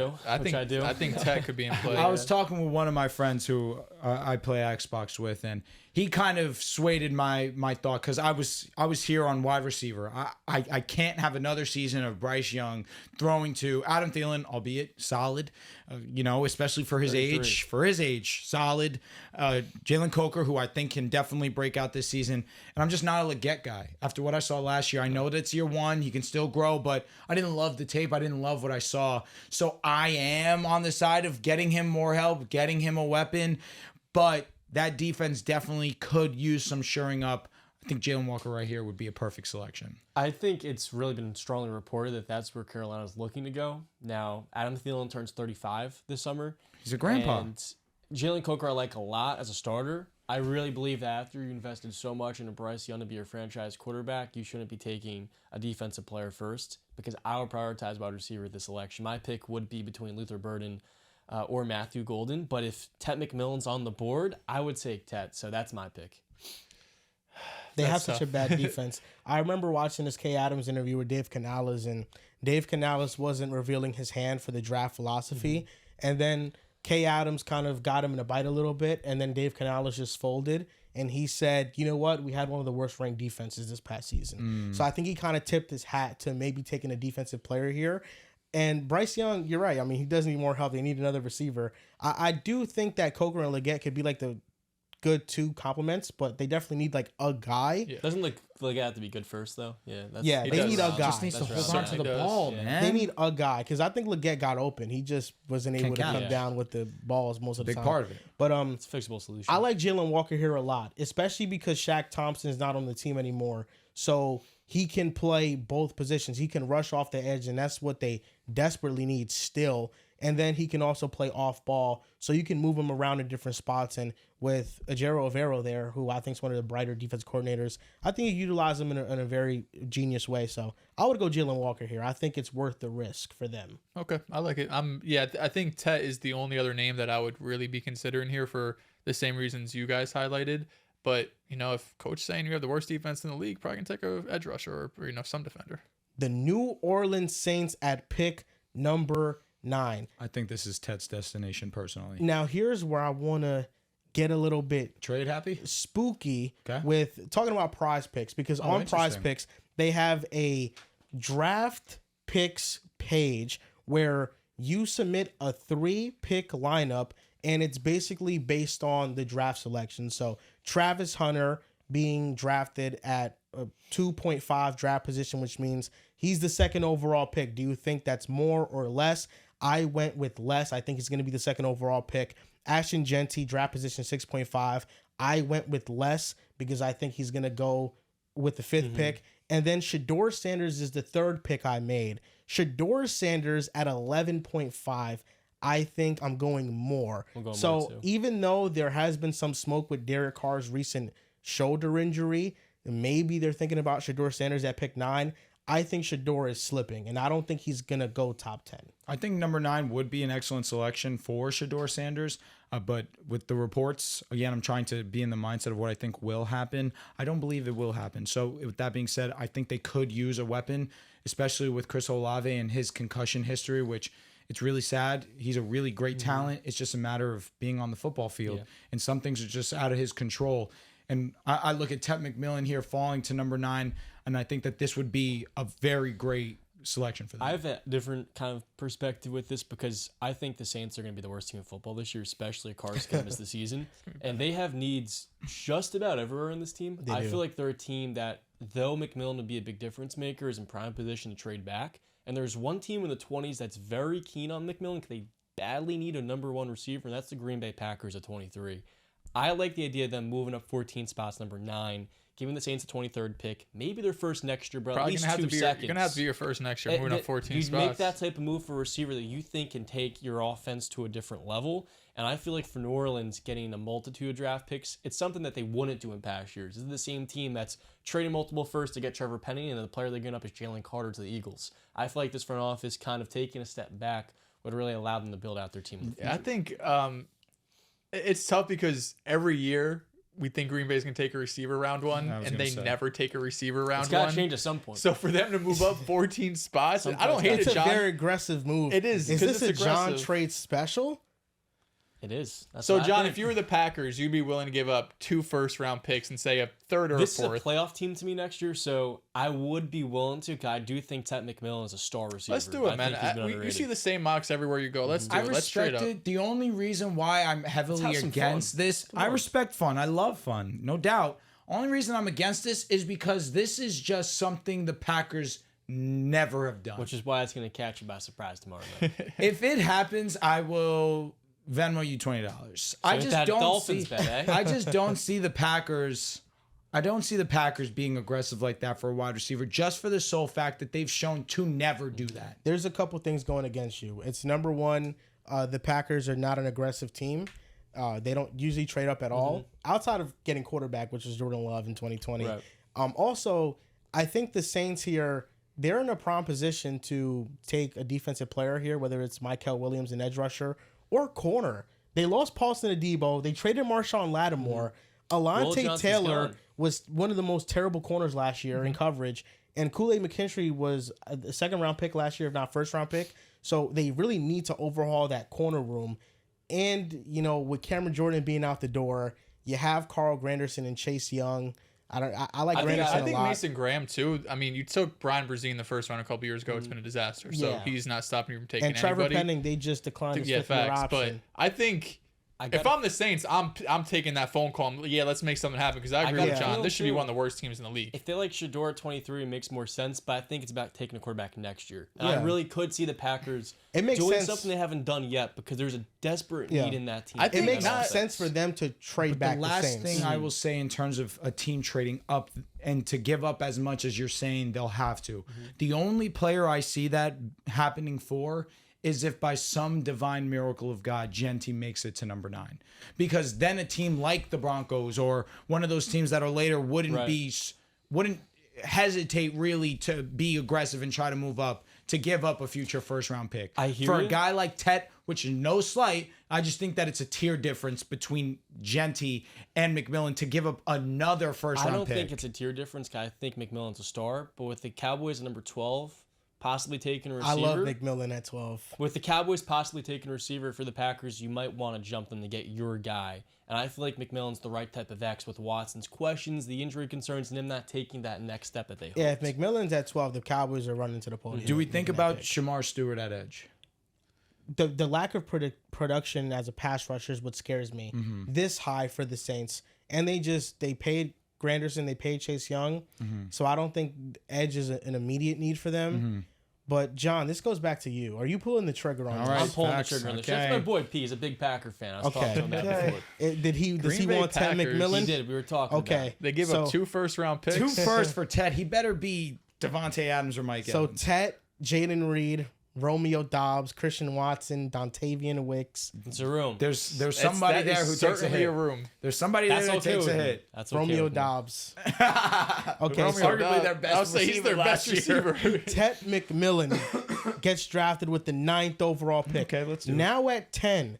Speaker 5: I do. I think Tech could be in play.
Speaker 6: I was talking with one of my friends who I play Xbox with, and he kind of swayed my thought because I was here on wide receiver. I can't have another season of Bryce Young throwing to Adam Thielen, albeit solid, especially for his
Speaker 4: 33.
Speaker 6: age. For his age, solid. Jalen Coker, who I think can definitely break out this season, and I'm just not a Leggett guy. After what I saw last year, I know that it's year 1. He can still grow, but I didn't love the tape. I didn't love what I saw. So I am on the side of getting him more help, getting him a weapon, but that defense definitely could use some shoring up. I think Jalen Walker right here would be a perfect selection.
Speaker 4: I think it's really been strongly reported that that's where Carolina's looking to go. Now, Adam Thielen turns 35 this summer.
Speaker 6: He's a grandpa.
Speaker 4: And Jalen Coker I like a lot as a starter. I really believe that after you invested so much into Bryce Young to be your franchise quarterback, you shouldn't be taking a defensive player first because I would prioritize wide receiver at this selection. My pick would be between Luther Burden or Matthew Golden, but if Tet McMillan's on the board, I would take Tet, so that's my pick.
Speaker 1: They have
Speaker 5: That's
Speaker 1: such
Speaker 5: tough.
Speaker 1: a bad defense. I remember watching this Kay Adams interview with Dave Canales, and Dave Canales wasn't revealing his hand for the draft philosophy. And then Kay Adams kind of got him in a bite a little bit, and then Dave Canales just folded. And he said, you know what? We had one of the worst ranked defenses this past season. So I think he kind of tipped his hat to maybe taking a defensive player here. And Bryce Young, you're right. I mean, he does need more help. They need another receiver. I do think that Coker and Leggett could be like the good 2 compliments, but they definitely need like a guy.
Speaker 5: Yeah.
Speaker 4: Doesn't look like it have to be good first, though. Yeah, that's,
Speaker 1: Yeah,
Speaker 5: He
Speaker 1: they
Speaker 5: does.
Speaker 1: need a guy.
Speaker 6: Just needs to
Speaker 4: That's
Speaker 6: hold
Speaker 4: right.
Speaker 6: on to
Speaker 5: He
Speaker 6: the
Speaker 5: does.
Speaker 6: ball,
Speaker 4: Yeah.
Speaker 6: man.
Speaker 1: They need a guy because I think Leggett got open. He just wasn't able to
Speaker 6: count.
Speaker 1: come down with the balls most of the
Speaker 6: Big
Speaker 1: time.
Speaker 6: part of it.
Speaker 1: But
Speaker 4: it's a fixable solution.
Speaker 1: I like Jalen Walker here a lot, especially because Shaq Thompson is not on the team anymore. So he can play both positions. He can rush off the edge, and that's what they desperately need still. And then he can also play off ball, so you can move him around in different spots. And with Ajero Avero there, who I think is one of the brighter defense coordinators, I think you utilize him in a very genius way. So I would go Jalen Walker here. I think it's worth the risk for them.
Speaker 5: Okay, I like it. I think Tet is the only other name that I would really be considering here for the same reasons you guys highlighted. But if coach saying you have the worst defense in the league, probably can take a edge rusher or some defender.
Speaker 1: The New Orleans Saints at pick number 9.
Speaker 6: I think this is Ted's destination personally.
Speaker 1: Now here's where I want to get a little bit
Speaker 6: Trade happy?
Speaker 1: spooky
Speaker 6: Okay.
Speaker 1: with talking about prize picks because on prize
Speaker 6: interesting.
Speaker 1: picks they have a draft picks page where you submit a 3-pick lineup and it's basically based on the draft selection. So Travis Hunter being drafted at a 2.5 draft position, which means he's the 2nd overall pick. Do you think that's more or less? I went with less. I think he's going to be the second overall pick. Ashton Genty, draft position 6.5. I went with less because I think he's going to go with the 5th pick. And then Shedeur Sanders is the third pick I made. Shedeur Sanders at 11.5. I think I'm going more. So even though there has been some smoke with Derek Carr's recent shoulder injury, maybe they're thinking about Shedeur Sanders at pick 9. I think Shedeur is slipping, and I don't think he's going to go top 10.
Speaker 6: I think number 9 would be an excellent selection for Shedeur Sanders. But with the reports, again, I'm trying to be in the mindset of what I think will happen. I don't believe it will happen. So with that being said, I think they could use a weapon, especially with Chris Olave and his concussion history, which it's really sad. He's a really great talent. It's just a matter of being on the football field. And some things are just out of his control. And I look at Ted McMillan here falling to number 9, and I think that this would be a very great selection for them.
Speaker 4: I have a different kind of perspective with this because I think the Saints are going to be the worst team in football this year, especially if Carr's going to miss the season. And they have needs just about everywhere in this team. I feel like they're a team that, though McMillan would be a big difference maker, is in prime position to trade back. And there's one team in the 20s that's very keen on McMillan because they badly need a number 1 receiver, and that's the Green Bay Packers at 23. I like the idea of them moving up 14 spots, number 9, giving the Saints a 23rd pick, maybe their first next year, but
Speaker 5: Probably
Speaker 4: at least
Speaker 5: gonna have
Speaker 4: 2
Speaker 5: to be
Speaker 4: seconds.
Speaker 5: you're going to have to be your first next year, moving up 14
Speaker 4: you
Speaker 5: spots.
Speaker 4: make that type of move for a receiver that you think can take your offense to a different level. And I feel like for New Orleans, getting a multitude of draft picks, it's something that they wouldn't do in past years. This is the same team that's trading multiple firsts to get Trevor Penny, and then the player they're getting up is Jalen Carter to the Eagles. I feel like this front office kind of taking a step back would really allow them to build out their team in the future.
Speaker 5: I think it's tough because every year we think Green Bay's going to take a receiver round 1, and they never take a receiver round 1.
Speaker 4: It's got to change at some point.
Speaker 5: So for them to move up 14 spots, I don't hate
Speaker 1: It's
Speaker 5: it, John.
Speaker 1: a very aggressive move.
Speaker 5: It is.
Speaker 1: Is this
Speaker 5: it's
Speaker 1: a John
Speaker 5: aggressive.
Speaker 1: trade special?
Speaker 4: It is. That's
Speaker 5: So,
Speaker 4: what I
Speaker 5: John,
Speaker 4: think.
Speaker 5: if you were the Packers, you'd be willing to give up 2 first-round picks and say a 3rd or
Speaker 4: This
Speaker 5: a 4th.
Speaker 4: is a playoff team to me next year, so I would be willing to, because I do think Ted McMillan is a star receiver.
Speaker 5: Let's do it,
Speaker 4: I
Speaker 5: man.
Speaker 4: think he's been
Speaker 5: You
Speaker 4: underrated.
Speaker 5: see the same mocks everywhere you go. Let's do
Speaker 6: I
Speaker 5: it. Let's trade
Speaker 6: respect
Speaker 5: up.
Speaker 6: it. The only reason why I'm heavily
Speaker 4: have some
Speaker 6: against
Speaker 4: fun.
Speaker 6: this,
Speaker 4: Come
Speaker 6: I
Speaker 4: on.
Speaker 6: respect fun. I love fun, no doubt. Only reason I'm against this is because this is just something the Packers never have done.
Speaker 4: Which is why it's going to catch you by surprise tomorrow night.
Speaker 6: If it happens, I will Venmo you $20. I
Speaker 4: with
Speaker 6: just
Speaker 4: that
Speaker 6: don't
Speaker 4: Dolphins
Speaker 6: see.
Speaker 4: bet, eh?
Speaker 6: I just don't see the Packers. I don't see the Packers being aggressive like that for a wide receiver, just for the sole fact that they've shown to never do that.
Speaker 1: There's a couple things going against you. It's number 1, the Packers are not an aggressive team. They don't usually trade up at all, outside of getting quarterback, which is Jordan Love in 2020.
Speaker 4: Right.
Speaker 1: Also, I think the Saints here, they're in a prime position to take a defensive player here, whether it's Mykel Williams, an edge rusher, or corner. They lost Paulson Adebo. They traded Marshawn Lattimore. Alante
Speaker 4: Johnson's
Speaker 1: Taylor
Speaker 4: gone.
Speaker 1: was one of the most terrible corners last year in coverage. And Kool-Aid McKinstry was a 2nd-round pick last year, if not 1st-round pick. So they really need to overhaul that corner room. And, you know, with Cameron Jordan being out the door, you have Carl Granderson and Chase Young. I like Granderson
Speaker 5: I
Speaker 1: a
Speaker 5: think
Speaker 1: lot.
Speaker 5: Mason Graham, too. I mean, you took Brian Brzee in the 1st round a couple years ago. It's been a disaster. So
Speaker 1: Yeah.
Speaker 5: he's not stopping you from taking
Speaker 1: And Trevor
Speaker 5: anybody.
Speaker 1: Penning, they just declined
Speaker 5: to
Speaker 1: his
Speaker 5: get
Speaker 1: 5th-year
Speaker 5: facts. But
Speaker 1: option.
Speaker 5: I think if I'm the Saints, I'm taking that phone call. Yeah, let's make something happen because I agree with
Speaker 4: got a
Speaker 5: John.
Speaker 4: feel,
Speaker 5: This should be
Speaker 4: too.
Speaker 5: one of the worst teams in the league.
Speaker 4: If they like Shedeur at 23, it makes more sense, but I think it's about taking a quarterback next year. And
Speaker 1: Yeah.
Speaker 4: I really could see the Packers
Speaker 1: It makes
Speaker 4: doing
Speaker 1: sense.
Speaker 4: something they haven't done yet because there's a desperate
Speaker 1: Yeah.
Speaker 4: need in that team.
Speaker 5: I
Speaker 1: It
Speaker 5: think
Speaker 1: makes
Speaker 5: not-
Speaker 1: sense for them to trade back
Speaker 6: The
Speaker 1: the
Speaker 6: last
Speaker 1: Saints.
Speaker 6: thing I will say in terms of a team trading up and to give up as much as you're saying they'll have to. The only player I see that happening for is if by some divine miracle of God, Genty makes it to number 9. Because then a team like the Broncos or one of those teams that are later wouldn't hesitate really to be aggressive and try to move up to give up a future 1st-round pick.
Speaker 4: I hear
Speaker 6: for a
Speaker 4: you.
Speaker 6: guy like Tet, which is no slight, I just think that it's a tier difference between Genty and McMillan to give up another 1st-round
Speaker 4: I don't
Speaker 6: pick.
Speaker 4: think it's a tier difference. 'Cause I think McMillan's a star, but with the Cowboys at number 12 possibly taking a receiver.
Speaker 1: I love McMillan at 12.
Speaker 4: With the Cowboys possibly taking a receiver for the Packers, you might want to jump them to get your guy. And I feel like McMillan's the right type of X with Watson's questions, the injury concerns, and him not taking that next step that they hoped.
Speaker 1: Yeah, if McMillan's at 12, the Cowboys are running to the podium.
Speaker 6: Do we think
Speaker 1: making that
Speaker 6: about
Speaker 1: pick.
Speaker 6: Shamar Stewart at edge?
Speaker 1: The lack of production as a pass rusher is what scares me. This high for the Saints. And they paid Granderson, they paid Chase Young. So I don't think edge is an immediate need for them. But John, this goes back to you. Are you pulling the trigger on
Speaker 6: All
Speaker 1: this?
Speaker 6: right.
Speaker 4: I'm pulling
Speaker 6: facts,
Speaker 4: the trigger on this.
Speaker 6: okay.
Speaker 4: That's my boy P. He's a big Packer fan. I was talking to him about
Speaker 1: Okay.
Speaker 4: before.
Speaker 1: Does he
Speaker 3: Green Bay
Speaker 1: want Ted
Speaker 3: Packers.
Speaker 1: McMillan?
Speaker 4: He did. We were talking about
Speaker 1: Okay.
Speaker 4: it.
Speaker 3: They gave
Speaker 1: So-
Speaker 3: up 2 first-round picks.
Speaker 6: 2 first for Ted. He better be Devontae Adams or Mike
Speaker 1: So
Speaker 6: Evans.
Speaker 1: Tet, Jaden Reed, Romeo Dobbs, Christian Watson, Dontavian Wicks,
Speaker 4: It's a room.
Speaker 6: There's somebody
Speaker 3: That
Speaker 6: there
Speaker 3: is
Speaker 6: who takes a
Speaker 3: certainly
Speaker 6: hit.
Speaker 3: a room.
Speaker 6: There's somebody
Speaker 4: That's
Speaker 6: there who
Speaker 4: okay
Speaker 6: takes
Speaker 4: with
Speaker 6: a
Speaker 4: me.
Speaker 6: hit.
Speaker 4: That's okay
Speaker 1: Romeo
Speaker 4: with me.
Speaker 1: Dobbs. Okay,
Speaker 3: Romeo
Speaker 1: so
Speaker 6: arguably
Speaker 3: Dobbs-
Speaker 6: their best
Speaker 3: I'll say he's their
Speaker 6: receiver
Speaker 3: best
Speaker 6: last year.
Speaker 3: receiver.
Speaker 1: Tet McMillan gets drafted with the 9th overall pick.
Speaker 6: Okay, let's do it.
Speaker 1: Now at 10,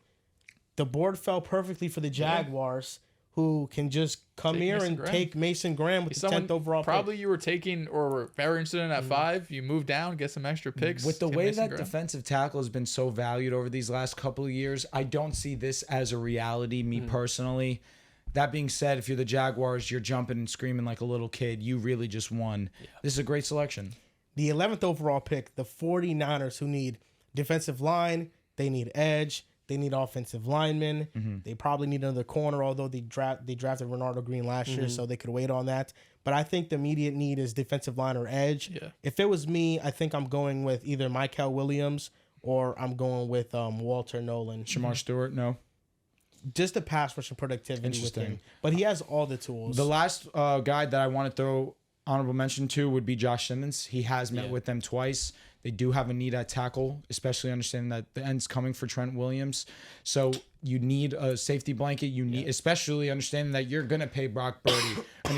Speaker 1: the board fell perfectly for the Jaguars, who can just come
Speaker 3: Take
Speaker 1: here
Speaker 3: Mason
Speaker 1: and
Speaker 3: Graham.
Speaker 1: take Mason Graham with
Speaker 3: He's
Speaker 1: the 10th
Speaker 3: someone
Speaker 1: overall
Speaker 3: probably
Speaker 1: pick.
Speaker 3: you were taking or were very interested in at 5. You move down, get some extra picks.
Speaker 6: With the
Speaker 3: take
Speaker 6: way
Speaker 3: Mason
Speaker 6: that
Speaker 3: Graham.
Speaker 6: defensive tackle has been so valued over these last couple of years, I don't see this as a reality, me personally. That being said, if you're the Jaguars, you're jumping and screaming like a little kid. You really just won. This is a great selection.
Speaker 1: The 11th overall pick, the 49ers, who need defensive line, they need edge, they need offensive linemen. They probably need another corner, although they drafted Renardo Green last year, so they could wait on that. But I think the immediate need is defensive line or edge.
Speaker 3: Yeah.
Speaker 1: If it was me, I think I'm going with either Michael Williams or I'm going with Walter Nolan.
Speaker 6: Shamar Stewart, no.
Speaker 1: Just the pass rush and productivity with
Speaker 6: Interesting.
Speaker 1: him. But he has all the tools.
Speaker 6: The last guy that I want to throw honorable mention to would be Josh Simmons. He has met
Speaker 4: Yeah.
Speaker 6: with them twice. They do have a need at tackle, especially understanding that the end's coming for Trent Williams. So you need a safety blanket. You need, especially understanding that you're going to pay Brock Purdy an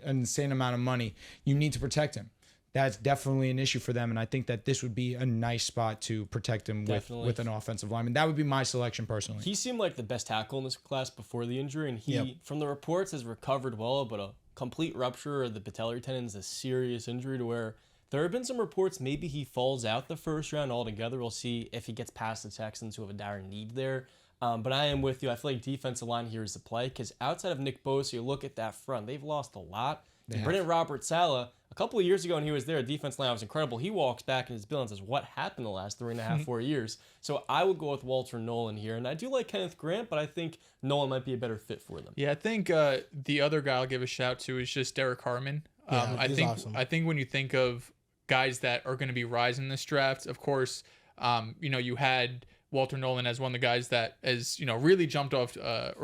Speaker 6: insane amount of money. You need to protect him. That's definitely an issue for them, and I think that this would be a nice spot to protect him
Speaker 4: Definitely.
Speaker 6: with an offensive lineman. That would be my selection personally.
Speaker 4: He seemed like the best tackle in this class before the injury, and he,
Speaker 1: Yep.
Speaker 4: from the reports, has recovered well, but a complete rupture of the patellar tendon is a serious injury to where there have been some reports maybe he falls out the first round altogether. We'll see if he gets past the Texans, who have a dire need there. But I am with you. I feel like defensive line here is the play because outside of Nick Bosa, you look at that front, they've lost a lot. Brendan Robert-Saleh, a couple of years ago when he was there, defense line was incredible. He walks back in his bill and says, what happened the last 3.5, 4 years? So I would go with Walter Nolan here. And I do like Kenneth Grant, but I think Nolan might be a better fit for them.
Speaker 5: Yeah, I think the other guy I'll give a shout to is just Derek Harmon.
Speaker 1: Yeah,
Speaker 5: I
Speaker 1: he's
Speaker 5: think
Speaker 1: awesome.
Speaker 5: I think when you think of guys that are going to be rising this draft, of course, you had Walter Nolan as one of the guys that has really jumped up draft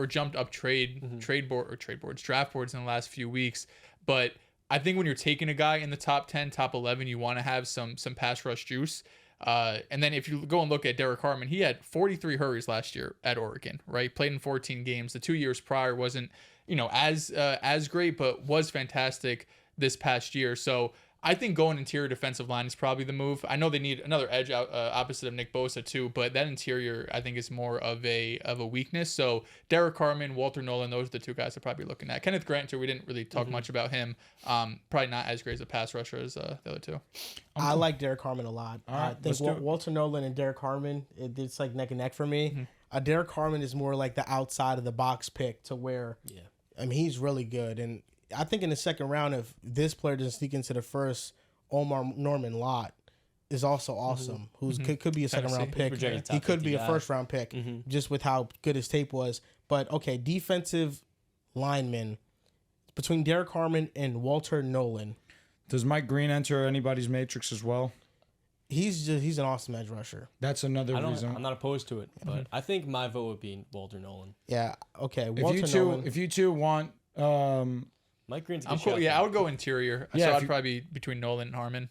Speaker 5: boards in the last few weeks. But I think when you're taking a guy in the top 10, top 11, you want to have some pass rush juice. And then if you go and look at Derek Harmon, he had 43 hurries last year at Oregon, right? Played in 14 games. The 2 years prior wasn't, as great, but was fantastic this past year. So I think going interior defensive line is probably the move. I know they need another edge out opposite of Nick Bosa too, but that interior I think is more of a weakness. So Derek Harmon, Walter Nolan, those are the two guys I'd probably be looking at. Kenneth Grant too, we didn't really talk much about him. Probably not as great as a pass rusher as the other two.
Speaker 1: I like Derek Harmon a lot.
Speaker 6: All
Speaker 1: I
Speaker 6: right,
Speaker 1: think
Speaker 6: let's do it.
Speaker 1: Walter Nolan and Derek Harmon, it's like neck and neck for me. Derek Harmon is more like the outside of the box pick to where, he's really good. And I think in the second round, if this player doesn't sneak into the first, Omar Norman Lott is also awesome. Who's could be a second round pick.
Speaker 4: Projected top
Speaker 1: He could
Speaker 4: 50
Speaker 1: be a
Speaker 4: guy.
Speaker 1: first round pick just with how good his tape was. But okay, defensive lineman between Derek Harmon and Walter Nolan.
Speaker 6: Does Mike Green enter anybody's matrix as well?
Speaker 1: He's an awesome edge rusher.
Speaker 6: That's another reason.
Speaker 4: I'm not opposed to it, but I think my vote would be Walter Nolan.
Speaker 1: Yeah. Okay.
Speaker 6: If
Speaker 1: Walter
Speaker 6: you two,
Speaker 1: Nolan.
Speaker 6: if you two want,
Speaker 4: Mike Green's a
Speaker 5: I'm
Speaker 4: good
Speaker 5: cool.
Speaker 4: shot,
Speaker 5: Yeah,
Speaker 4: though.
Speaker 5: I would go interior.
Speaker 6: Yeah,
Speaker 5: So
Speaker 6: if
Speaker 5: I'd
Speaker 6: you-
Speaker 5: probably be between Nolan and Harmon.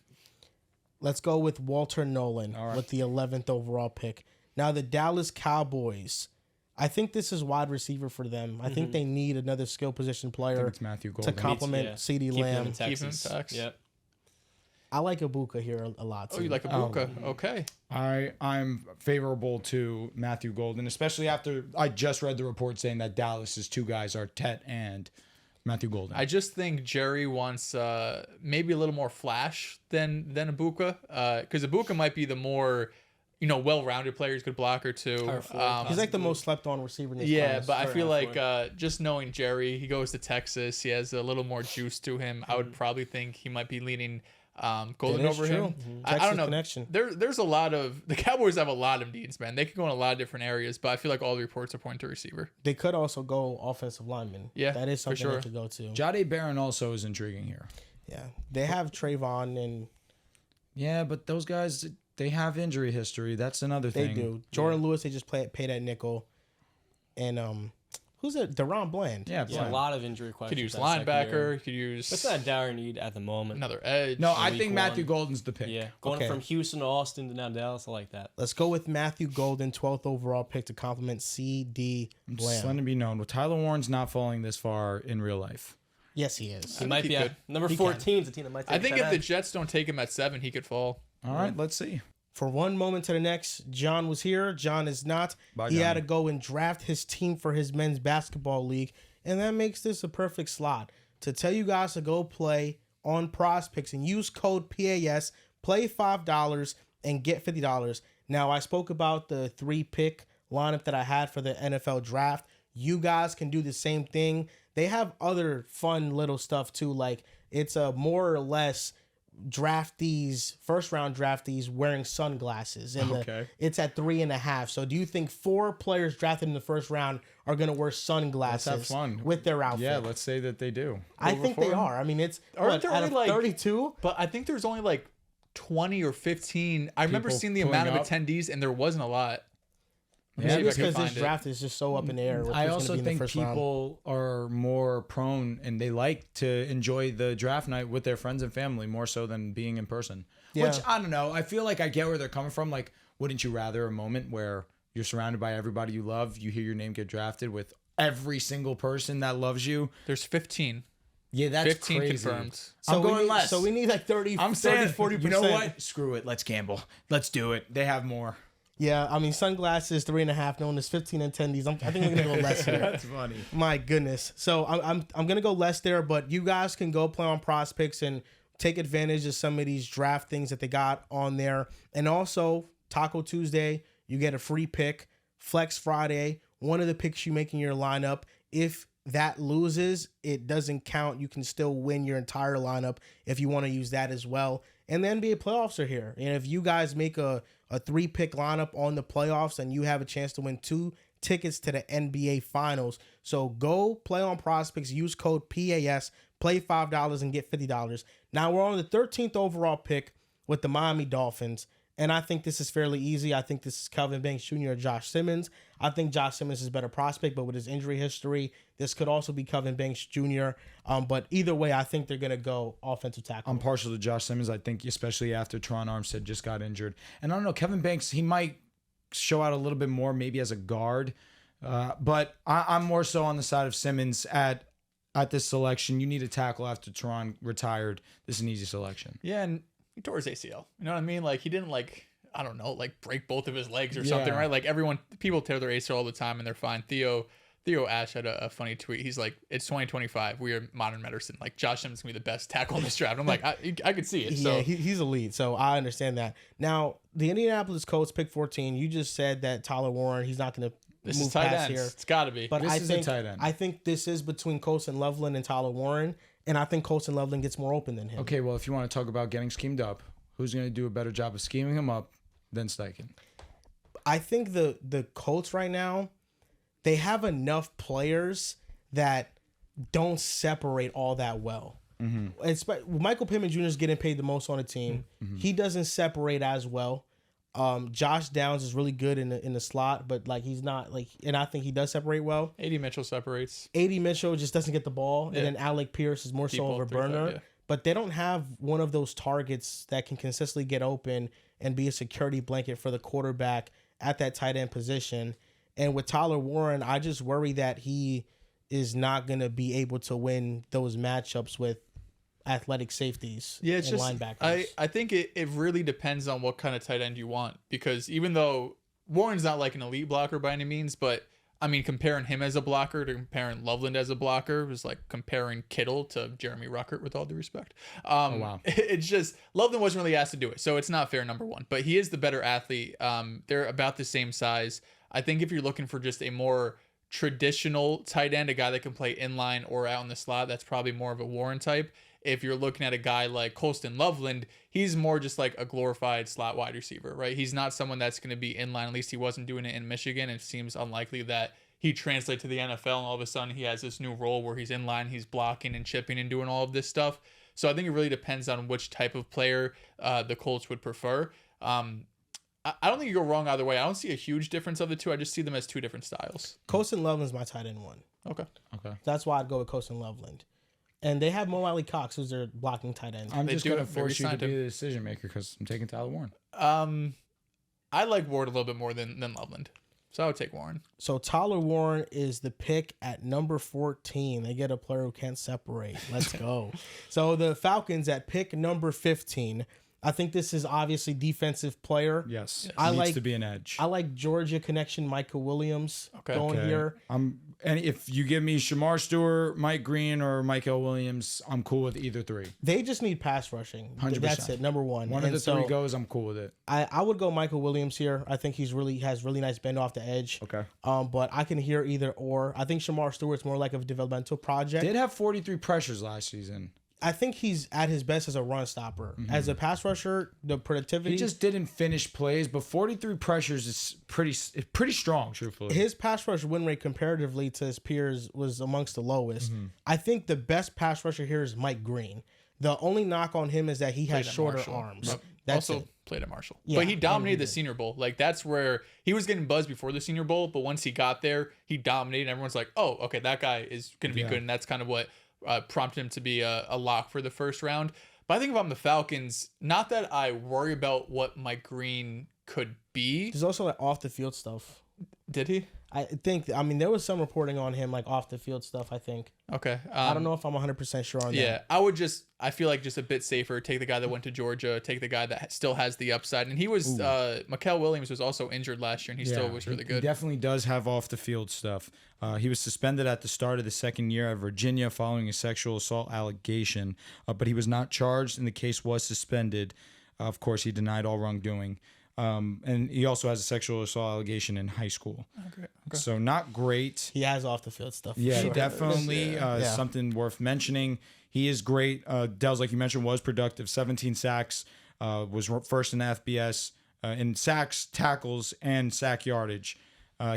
Speaker 1: Let's go with Walter Nolan
Speaker 6: All right.
Speaker 1: with the 11th overall pick. Now the Dallas Cowboys. I think this is wide receiver for them. I think they need another skill position
Speaker 6: I think
Speaker 1: player
Speaker 6: it's Matthew
Speaker 1: to
Speaker 6: Golden.
Speaker 1: complement
Speaker 4: Yeah.
Speaker 1: CeeDee
Speaker 4: Keep him
Speaker 1: Lamb.
Speaker 4: in Texas.
Speaker 5: Texas.
Speaker 4: Yep.
Speaker 1: I like Ibuka here a lot.
Speaker 5: Oh,
Speaker 1: Too.
Speaker 5: you like Ibuka? Okay.
Speaker 6: I'm favorable to Matthew Golden, especially after I just read the report saying that Dallas's two guys are Tet and Matthew Golden.
Speaker 5: I just think Jerry wants maybe a little more flash than Ibuka, because Ibuka might be the more well-rounded player. He's a good blocker too.
Speaker 4: Powerful.
Speaker 1: He's like the most slept on receiver in this
Speaker 5: Yeah,
Speaker 1: class.
Speaker 5: but I feel
Speaker 4: Fair
Speaker 5: like just knowing Jerry, he goes to Texas. He has a little more juice to him. I would probably think he might be leaning Golden
Speaker 1: That is
Speaker 5: over
Speaker 1: true.
Speaker 5: him. I
Speaker 1: Texas
Speaker 5: don't know.
Speaker 1: connection.
Speaker 5: There's a lot of the Cowboys have a lot of needs, man. They could go in a lot of different areas, but I feel like all the reports are pointing to receiver.
Speaker 1: They could also go offensive lineman.
Speaker 5: Yeah,
Speaker 1: that is
Speaker 5: for
Speaker 1: something
Speaker 5: sure.
Speaker 1: they could go to.
Speaker 6: Jade Barron also is intriguing here.
Speaker 1: Yeah, they have Trayvon and
Speaker 6: Yeah, but those guys, they have injury history. That's another
Speaker 1: They
Speaker 6: thing.
Speaker 1: do. Jordan Lewis, they just paid that nickel. And who's it? Deron Bland.
Speaker 6: Yeah,
Speaker 4: Yeah, a
Speaker 6: fine.
Speaker 4: lot of injury questions.
Speaker 5: Could use
Speaker 4: at secondary.
Speaker 5: linebacker. Could use
Speaker 4: That's not Darren Need at the moment.
Speaker 5: another edge.
Speaker 6: No, I
Speaker 4: Week
Speaker 6: think Matthew
Speaker 4: one.
Speaker 6: Golden's the pick.
Speaker 4: Yeah, going
Speaker 1: Okay.
Speaker 4: from Houston to Austin to now Dallas, I like that.
Speaker 1: Let's go with Matthew Golden, 12th overall pick to complement C.D.
Speaker 6: Just letting
Speaker 1: Lamb.
Speaker 6: it be known, Tyler Warren's not falling this far in real life.
Speaker 1: Yes, he is.
Speaker 4: He might
Speaker 5: he
Speaker 4: be
Speaker 5: could.
Speaker 4: at number
Speaker 1: He
Speaker 4: 14 is a team that might take
Speaker 5: I think
Speaker 4: that
Speaker 5: if the
Speaker 4: edge.
Speaker 5: Jets don't take him at 7, he could fall.
Speaker 6: All right, let's see.
Speaker 1: For one moment to the next, John was here. John is not.
Speaker 6: Bye,
Speaker 1: He had
Speaker 6: Johnny.
Speaker 1: to go and draft his team for his men's basketball league, and that makes this a perfect slot to tell you guys to go play on Prospects and use code PAS, play $5 and get $50. Now, I spoke about the 3-pick lineup that I had for the NFL draft. You guys can do the same thing. They have other fun little stuff too, like it's a more or less draftees, first round draftees wearing sunglasses, and
Speaker 6: Okay.
Speaker 1: it's at 3.5. So, do you think 4 players drafted in the first round are going to wear sunglasses
Speaker 6: Let's have fun
Speaker 1: with their outfit?
Speaker 6: Yeah, let's say that they do.
Speaker 1: I
Speaker 5: Over
Speaker 1: think they
Speaker 5: 4?
Speaker 1: are. I mean, it's
Speaker 3: Aren't
Speaker 1: what,
Speaker 3: there
Speaker 1: out
Speaker 3: only,
Speaker 1: of
Speaker 3: like-
Speaker 1: 32.
Speaker 5: But I think there's only like 20 or 15. I remember
Speaker 6: People
Speaker 5: seeing the
Speaker 6: pulling
Speaker 5: amount of
Speaker 6: up.
Speaker 5: attendees, and there wasn't a lot. Let me
Speaker 6: Yeah,
Speaker 5: see
Speaker 1: Maybe
Speaker 5: if
Speaker 1: it's
Speaker 5: I can
Speaker 1: because this
Speaker 5: find it.
Speaker 1: draft is just so up in the air. with
Speaker 6: I
Speaker 1: who's
Speaker 6: also
Speaker 1: gonna be in the
Speaker 6: think
Speaker 1: first round.
Speaker 6: people are more prone and they like to enjoy the draft night with their friends and family more so than being in person.
Speaker 1: Yeah.
Speaker 6: Which I don't know. I feel like I get where they're coming from. Like, wouldn't you rather a moment where you're surrounded by everybody you love, you hear your name get drafted with every single person that loves you?
Speaker 5: There's 15.
Speaker 6: Yeah, that's
Speaker 5: 15
Speaker 6: crazy.
Speaker 5: confirmed.
Speaker 1: So
Speaker 6: I'm
Speaker 1: we
Speaker 6: going
Speaker 1: need,
Speaker 6: less.
Speaker 1: So we need like 30,
Speaker 6: I'm saying,
Speaker 1: 40%.
Speaker 6: you know what? Screw it. Let's gamble. Let's do it. They have more.
Speaker 1: Yeah, I mean, sunglasses 3.5. Known as 15 attendees. I think we're gonna go less here.
Speaker 6: That's funny.
Speaker 1: My goodness. So I'm gonna go less there, but you guys can go play on Prospects and take advantage of some of these draft things that they got on there. And also Taco Tuesday, you get a free pick. Flex Friday, one of the picks you make in your lineup. If that loses, it doesn't count. You can still win your entire lineup if you want to use that as well. And the NBA playoffs are here. And if you guys make a 3-pick lineup on the playoffs, and you have a chance to win 2 tickets to the NBA Finals. So go play on Prospects, use code PAS, play $5 and get $50. Now we're on the 13th overall pick with the Miami Dolphins. And I think this is fairly easy. I think this is Kelvin Banks Jr. or Josh Simmons. I think Josh Simmons is a better prospect, but with his injury history, this could also be Kelvin Banks Jr. But either way, I think they're going to go offensive tackle.
Speaker 6: I'm partial to Josh Simmons. I think especially after Teron Armstead just got injured. And I don't know, Kevin Banks, he might show out a little bit more maybe as a guard. But I'm more so on the side of Simmons at this selection. You need a tackle after Teron retired. This is an easy selection.
Speaker 5: Yeah, and he tore his ACL. You know what I mean? Like, he didn't, like, I don't know, like break both of his legs or something,
Speaker 6: Yeah.
Speaker 5: right? Like, people tear their ACL all the time and they're fine. Theo Ash had a funny tweet. He's like, it's 2025. We are modern medicine. Like, Josh Simmons is going to be the best tackle in this draft. I'm like, I could see it. So.
Speaker 1: Yeah, he's a lead, so I understand that. Now, the Indianapolis Colts pick 14. You just said that Tyler Warren, he's not going to
Speaker 5: This
Speaker 1: move
Speaker 5: is tight
Speaker 1: past
Speaker 5: ends.
Speaker 1: here.
Speaker 5: It's got to be.
Speaker 1: But
Speaker 6: This
Speaker 1: I
Speaker 6: is a
Speaker 1: think
Speaker 6: tight end.
Speaker 1: I think this is between Colson Loveland and Tyler Warren, and I think Colson Loveland gets more open than him.
Speaker 6: Okay, well, if you want to talk about getting schemed up, who's going to do a better job of scheming him up than Steichen?
Speaker 1: I think the Colts right now, they have enough players that don't separate all that well. Michael Pittman Jr. is getting paid the most on the team. He doesn't separate as well. Josh Downs is really good in the slot, but like he's not like, and I think he does separate well.
Speaker 5: A.D. Mitchell separates.
Speaker 1: A.D. Mitchell just doesn't get the ball,
Speaker 5: Yeah.
Speaker 1: and then Alec Pierce is more
Speaker 5: Deep
Speaker 1: so
Speaker 5: ball,
Speaker 1: of a
Speaker 5: 35,
Speaker 1: burner.
Speaker 5: yeah.
Speaker 1: But they don't have one of those targets that can consistently get open and be a security blanket for the quarterback at that tight end position. And with Tyler Warren, I just worry that he is not going to be able to win those matchups with athletic safeties
Speaker 5: Yeah, it's
Speaker 1: and
Speaker 5: just
Speaker 1: linebackers.
Speaker 5: I think it really depends on what kind of tight end you want, because even though Warren's not like an elite blocker by any means, but I mean, comparing him as a blocker to comparing Loveland as a blocker was like comparing Kittle to Jeremy Ruckert, with all due respect.
Speaker 6: wow.
Speaker 5: It's just Loveland wasn't really asked to do it, so it's not fair, number one. But he is the better athlete. They're about the same size. I think if you're looking for just a more traditional tight end, a guy that can play inline or out in the slot, that's probably more of a Warren type. If you're looking at a guy like Colston Loveland, he's more just like a glorified slot wide receiver, right? He's not someone that's going to be inline. At least he wasn't doing it in Michigan. It seems unlikely that he translate to the NFL and all of a sudden he has this new role where he's inline, he's blocking and chipping and doing all of this stuff. So I think it really depends on which type of player the Colts would prefer. I don't think you go wrong either way. I don't see a huge difference of the two. I just see them as two different styles.
Speaker 1: Colston Loveland's my tight end one.
Speaker 5: Okay.
Speaker 1: That's why I'd go with Colston Loveland. And they have Mo Alley Cox, who's their blocking tight end.
Speaker 6: I'm
Speaker 5: They
Speaker 6: just
Speaker 5: do
Speaker 6: going to
Speaker 5: have- they
Speaker 6: force you to
Speaker 5: re-signed
Speaker 6: be
Speaker 5: him.
Speaker 6: the decision maker because I'm taking Tyler Warren.
Speaker 5: I like Ward a little bit more than Loveland. So I would take Warren.
Speaker 1: So Tyler Warren is the pick at number 14. They get a player who can't separate. Let's go. So the Falcons at pick number 15. I think this is obviously defensive player.
Speaker 6: Yes.
Speaker 1: I
Speaker 6: Needs
Speaker 1: like-
Speaker 6: to be an edge.
Speaker 1: I like Georgia connection, Michael Williams going here.
Speaker 6: And if you give me Shamar Stewart, Mike Green, or Michael Williams, I'm cool with either three.
Speaker 1: They just need pass rushing.
Speaker 6: 100%.
Speaker 1: That's it. Number one.
Speaker 6: One of
Speaker 1: And
Speaker 6: the
Speaker 1: so
Speaker 6: three goes, I'm cool with it.
Speaker 1: I would go Michael Williams here. I think has really nice bend off the edge.
Speaker 6: Okay.
Speaker 1: But I can hear either or. I think Shamar Stewart's more like a developmental project.
Speaker 6: Did have 43 pressures last season.
Speaker 1: I think he's at his best as a run stopper. As a pass rusher, the productivity.
Speaker 6: He just didn't finish plays, but 43 pressures is pretty strong, truthfully.
Speaker 1: his pass rush win rate comparatively to his peers was amongst the lowest. I think the best pass rusher here is Mike Green. The only knock on him is that he has
Speaker 5: Played at
Speaker 1: shorter
Speaker 5: Marshall.
Speaker 1: arms.
Speaker 5: Yep.
Speaker 1: That's
Speaker 5: also
Speaker 1: it.
Speaker 5: played at Marshall.
Speaker 1: Yeah,
Speaker 5: but he
Speaker 1: and
Speaker 5: dominated
Speaker 1: he
Speaker 5: the Senior Bowl. Like, that's where he was getting buzzed before the Senior Bowl, but once he got there, he dominated. And everyone's like, oh, okay, that guy is going to be good. And that's kind of what prompted him to be a lock for the first round. But I think if I'm the Falcons, not that I worry about what Mike Green could be.
Speaker 1: There's also like off the field stuff.
Speaker 5: Did he?
Speaker 1: I mean, there was some reporting on him, like off the field stuff, I think.
Speaker 5: Okay.
Speaker 1: I don't know if I'm 100% sure on
Speaker 5: Yeah,
Speaker 1: that.
Speaker 5: I feel like just a bit safer. Take the guy that went to Georgia, take the guy that still has the upside. And he was, Mikael Williams was also injured last year, and he still was really
Speaker 6: He
Speaker 5: good.
Speaker 6: definitely does have off the field stuff. He was suspended at the start of the second year at Virginia following a sexual assault allegation, but he was not charged, and the case was suspended. Of course, he denied all wrongdoing. And he also has a sexual assault allegation in high school.
Speaker 5: Okay.
Speaker 6: So not great.
Speaker 1: He has off the field stuff. for
Speaker 6: Yeah,
Speaker 1: sure.
Speaker 6: definitely
Speaker 1: Yeah.
Speaker 6: something worth mentioning. He is great. Dells, like you mentioned, was productive. 17 sacks, was first in the FBS in sacks, tackles, and sack yardage.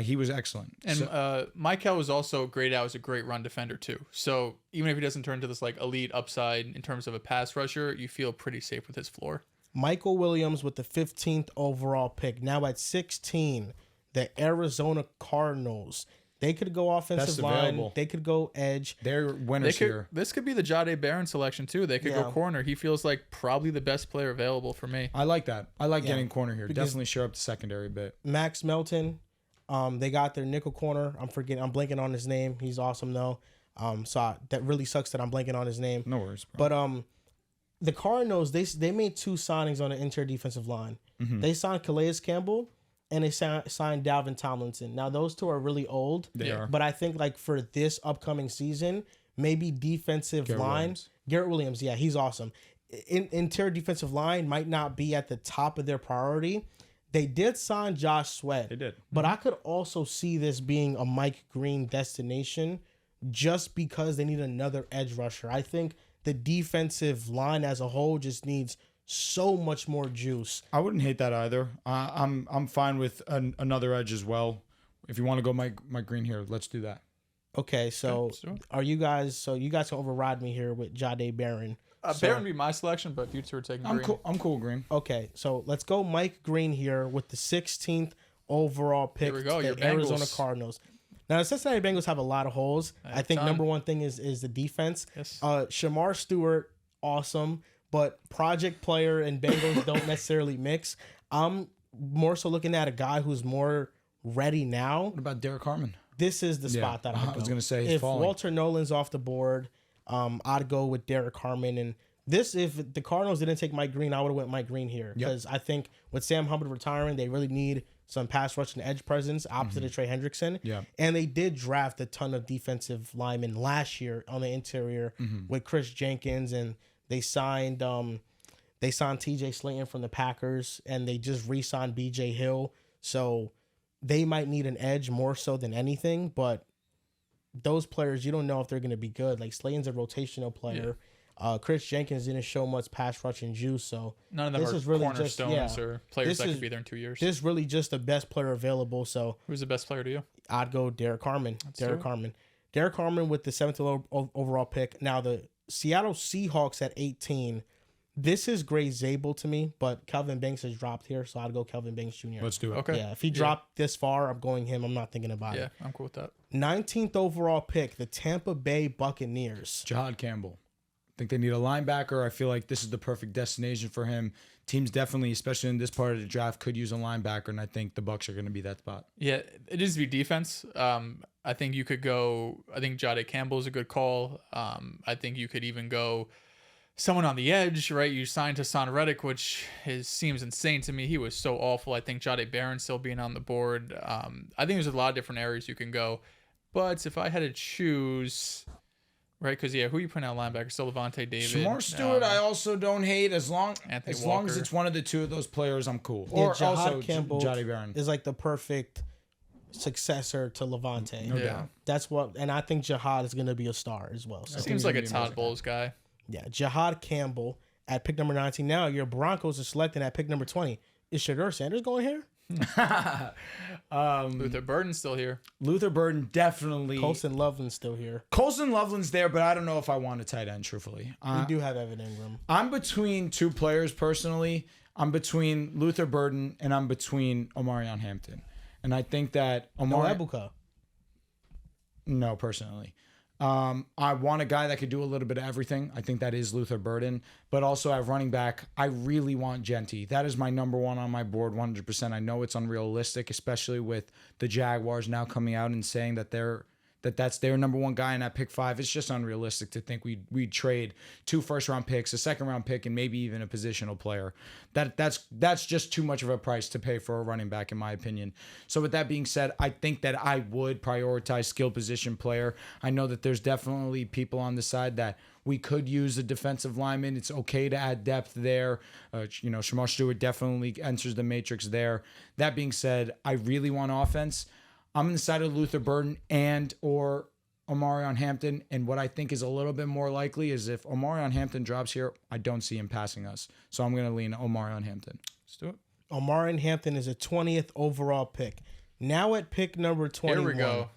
Speaker 6: He was excellent.
Speaker 5: And Michael was also great out as a great run defender too. So even if he doesn't turn to this like elite upside in terms of a pass rusher, you feel pretty safe with his floor.
Speaker 1: Michael Williams with the 15th overall pick. Now at 16, the Arizona Cardinals. They could go offensive
Speaker 6: Best
Speaker 1: line.
Speaker 6: available.
Speaker 1: They could go edge.
Speaker 6: They're winners here.
Speaker 5: This could be the Jahdae Barron selection too. They could
Speaker 1: Yeah.
Speaker 5: go corner. He feels like probably the best player available for me.
Speaker 6: I like that. I like
Speaker 1: Yeah.
Speaker 6: getting corner here.
Speaker 1: Because-
Speaker 6: Definitely share up the secondary a bit.
Speaker 1: Max Melton. They got their nickel corner. I'm blanking on his name. He's awesome though. That really sucks that I'm blanking on his name.
Speaker 6: No worries, bro.
Speaker 1: But the Cardinals, they made two signings on the interior defensive line. They signed Calais Campbell and they signed Dalvin Tomlinson. Now those two are really old.
Speaker 6: They are.
Speaker 1: But I think like for this upcoming season, maybe defensive
Speaker 6: Garrett
Speaker 1: line.
Speaker 6: Williams.
Speaker 1: Garrett Williams, yeah, he's awesome. Interior defensive line might not be at the top of their priority. They did sign Josh Sweat.
Speaker 6: They did.
Speaker 1: But I could also see this being a Mike Green destination just because they need another edge rusher. I think the defensive line as a whole just needs so much more juice.
Speaker 6: I wouldn't hate that either. I'm fine with another edge as well. If you want to go Mike Green here, let's do that.
Speaker 1: Okay, so
Speaker 5: sure.
Speaker 1: you guys can override me here with Jahdae Barron.
Speaker 5: Barron would be my selection, but if you two are taking
Speaker 6: I'm
Speaker 5: Green,
Speaker 6: cool. I'm cool with Green.
Speaker 1: Okay, so let's go Mike Green here with the 16th overall pick
Speaker 5: Here we go,
Speaker 1: to
Speaker 5: your
Speaker 1: the Arizona
Speaker 5: Bengals.
Speaker 1: Cardinals. Now, the Cincinnati Bengals have a lot of holes. I think
Speaker 5: ton.
Speaker 1: number one thing is the defense.
Speaker 5: Yes.
Speaker 1: Shamar Stewart, awesome, but project player and Bengals don't necessarily mix. I'm more so looking at a guy who's more ready now.
Speaker 6: What about Derek Harmon?
Speaker 1: This is the spot that
Speaker 6: I was gonna say he's
Speaker 1: if
Speaker 6: falling.
Speaker 1: Walter Nolan's off the board, I'd go with Derek Harmon. And this, if the Cardinals didn't take Mike Green, I would have went Mike Green here because I think with Sam Hubbard retiring, they really need some pass rush and edge presence opposite of Trey Hendrickson.
Speaker 6: Yeah.
Speaker 1: And they did draft a ton of defensive linemen last year on the interior with Chris Jenkins, and they signed TJ Slayton from the Packers, and they just re-signed BJ Hill. So they might need an edge more so than anything, but those players, you don't know if they're going to be good. Like Slayton's a rotational player. Chris Jenkins didn't show much pass rushing juice, so
Speaker 5: none of them
Speaker 1: this
Speaker 5: are
Speaker 1: is really just-
Speaker 5: cornerstones
Speaker 1: yeah.
Speaker 5: or players
Speaker 1: This
Speaker 5: that
Speaker 1: is-
Speaker 5: could be there in 2 years.
Speaker 1: this is really just the best player available. So
Speaker 5: Who's the best player to you?
Speaker 1: I'd go Derek Harmon.
Speaker 5: do it.
Speaker 1: Derek Harmon with the 7th overall pick. Now the Seattle Seahawks at 18. This is Gray Zabel to me, but Kelvin Banks has dropped here, so I'd go Kelvin Banks Jr.
Speaker 6: Let's do it.
Speaker 5: Okay.
Speaker 1: Yeah, if he dropped this far, I'm going him. I'm not thinking about
Speaker 5: Yeah,
Speaker 1: it.
Speaker 5: I'm cool with that.
Speaker 1: 19th overall pick, the Tampa Bay Buccaneers.
Speaker 6: Jahad Campbell. I think they need a linebacker. I feel like this is the perfect destination for him. Teams definitely, especially in this part of the draft, could use a linebacker, and I think the Bucs are going to be that spot.
Speaker 5: Yeah, it needs to be defense. I think you could go. I think Jahdae Campbell is a good call. I think you could even go someone on the edge, right? You signed Hassan Reddick, which seems insane to me. He was so awful. I think Jahdae Barron still being on the board. I think there's a lot of different areas you can go. But if I had to choose, right? Because who you putting out linebacker? Still Levante David.
Speaker 6: Shamar Stewart, I also don't hate as long
Speaker 5: Anthony
Speaker 6: long as
Speaker 5: Walker.
Speaker 6: it's one of the two of those players. I'm cool.
Speaker 1: Yeah,
Speaker 6: Or
Speaker 1: Jahad
Speaker 6: also
Speaker 1: Campbell
Speaker 6: Jahdae Barron.
Speaker 1: is like the perfect successor to Levante.
Speaker 6: No
Speaker 5: Yeah.
Speaker 6: doubt.
Speaker 1: That's what, and I think Jahad is going to be a star as well. So
Speaker 5: Seems
Speaker 6: he's
Speaker 5: like
Speaker 6: gonna
Speaker 5: a
Speaker 6: be
Speaker 5: Todd
Speaker 6: amazing.
Speaker 5: Bowles guy.
Speaker 1: yeah, Jahad Campbell at pick number 19. Now your Broncos are selecting at pick number 20. Is Shedeur Sanders going here?
Speaker 5: Luther Burden's still here.
Speaker 6: Luther Burden definitely.
Speaker 1: Colson Loveland's still here.
Speaker 6: Colson Loveland's there, but I don't know if I want a tight end, truthfully.
Speaker 1: We do have Evan Ingram.
Speaker 6: I'm between two players personally. I'm between Luther Burden and I'm between Omarion Hampton. And I think that
Speaker 1: No Ebuka.
Speaker 6: No, personally. I want a guy that could do a little bit of everything. I think that is Luther Burden. But also at running back, I really want Genty. That is my number one on my board, 100%. I know it's unrealistic, especially with the Jaguars now coming out and saying that that's their number one guy in that pick 5. It's just unrealistic to think we'd trade 2 first-round picks, a second-round pick, and maybe even a positional player. That's just too much of a price to pay for a running back, in my opinion. So with that being said, I think that I would prioritize skill position player. I know that there's definitely people on the side that we could use a defensive lineman. It's okay to add depth there. Shamar Stewart definitely enters the matrix there. That being said, I really want offense. I'm on the side of Luther Burden and or Omarion Hampton. And what I think is a little bit more likely is if Omarion Hampton drops here, I don't see him passing us. So I'm going to lean Omarion Hampton.
Speaker 5: Let's do it.
Speaker 1: Omarion Hampton is a 20th overall pick. Now at pick number 21.
Speaker 5: Here we go.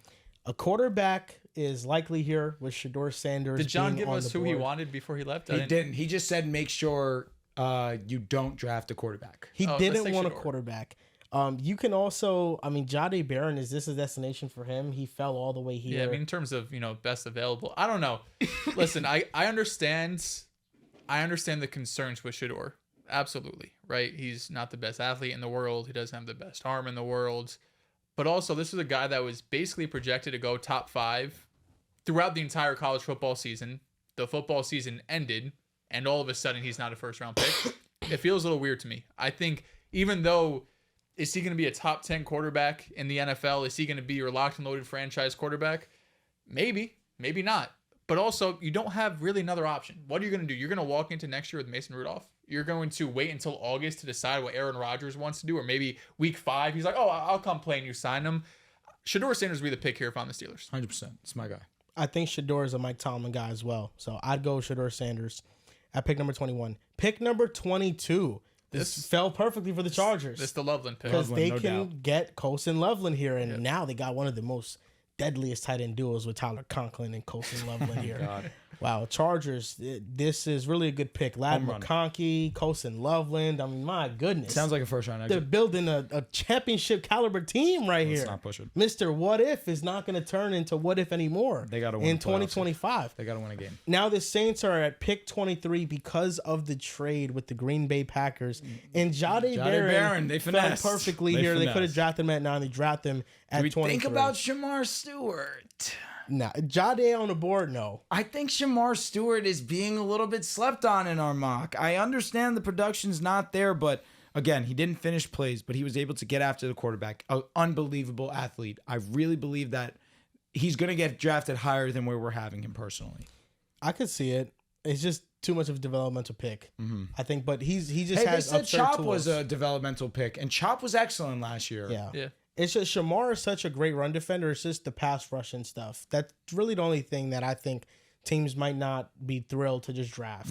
Speaker 1: A quarterback is likely here with Shedeur Sanders.
Speaker 5: Did John
Speaker 1: being
Speaker 5: give
Speaker 1: on
Speaker 5: us
Speaker 1: the
Speaker 5: who he
Speaker 1: board.
Speaker 5: wanted before he left?
Speaker 6: He didn't. He just said make sure you don't draft a quarterback.
Speaker 1: He
Speaker 5: let's
Speaker 1: didn't
Speaker 5: take
Speaker 1: want a
Speaker 5: Shedeur.
Speaker 1: quarterback. You can also, Jahdae Barron, is this a destination for him? He fell all the way here.
Speaker 5: Yeah, I mean, in terms of best available, I don't know. Listen, I understand the concerns with Shedeur. Absolutely, right? He's not the best athlete in the world. He doesn't have the best arm in the world. But also, this was a guy that was basically projected to go top 5 throughout the entire college football season. The football season ended, and all of a sudden, he's not a first-round pick. It feels a little weird to me. I think even though, is he going to be a top 10 quarterback in the NFL? Is he going to be your locked and loaded franchise quarterback? Maybe, maybe not. But also, you don't have really another option. What are you going to do? You're going to walk into next year with Mason Rudolph? You're going to wait until August to decide what Aaron Rodgers wants to do? Or maybe week 5, he's like, oh, I'll come play and you sign him. Shedeur Sanders will be the pick here if I'm the Steelers.
Speaker 6: 100%. It's my guy.
Speaker 1: I think Shedeur is a Mike Tomlin guy as well. So I'd go Shedeur Sanders at pick number 21. Pick number 22. This fell perfectly for the Chargers.
Speaker 5: This is the Loveland pick.
Speaker 1: because they
Speaker 6: no
Speaker 1: can
Speaker 6: doubt.
Speaker 1: get Colson Loveland here, and now they got one of the most deadliest tight end duos with Tyler Conklin and Colson Loveland here. Wow, Chargers, this is really a good pick. Lad
Speaker 6: Home run.
Speaker 1: McConkey, Colson Loveland. I mean, my goodness.
Speaker 6: Sounds like a first round
Speaker 1: they're
Speaker 6: exit.
Speaker 1: building a championship caliber team right
Speaker 6: Let's
Speaker 1: here.
Speaker 6: not push it.
Speaker 1: Mr. What If is not going to turn into What If anymore.
Speaker 6: They gotta win
Speaker 1: in
Speaker 6: the playoffs.
Speaker 1: 2025.
Speaker 6: They got to win a game.
Speaker 1: Now the Saints are at pick 23 because of the trade with the Green Bay Packers. And Jahdae Barron,
Speaker 6: they
Speaker 1: fell
Speaker 6: finessed.
Speaker 1: perfectly
Speaker 6: They
Speaker 1: here. They could have
Speaker 6: finessed.
Speaker 1: drafted him at 9. They drafted him at
Speaker 6: Do we
Speaker 1: 23.
Speaker 6: think about Shamar Stewart?
Speaker 1: Nah, Jahdae on the board, no.
Speaker 6: I think Shamar Stewart is being a little bit slept on in our mock. I understand the production's not there, but again, he didn't finish plays, but he was able to get after the quarterback. An unbelievable athlete. I really believe that he's going to get drafted higher than where we're having him personally.
Speaker 1: I could see it. It's just too much of a developmental pick. I think, but he just
Speaker 6: Hey, they
Speaker 1: has
Speaker 6: said
Speaker 1: absurd
Speaker 6: Chop
Speaker 1: tools.
Speaker 6: was a developmental pick, and Chop was excellent last year.
Speaker 1: Yeah.
Speaker 5: Yeah.
Speaker 1: It's just Shamar is such a great run defender. It's just the pass rush and stuff. That's really the only thing that I think teams might not be thrilled to just draft.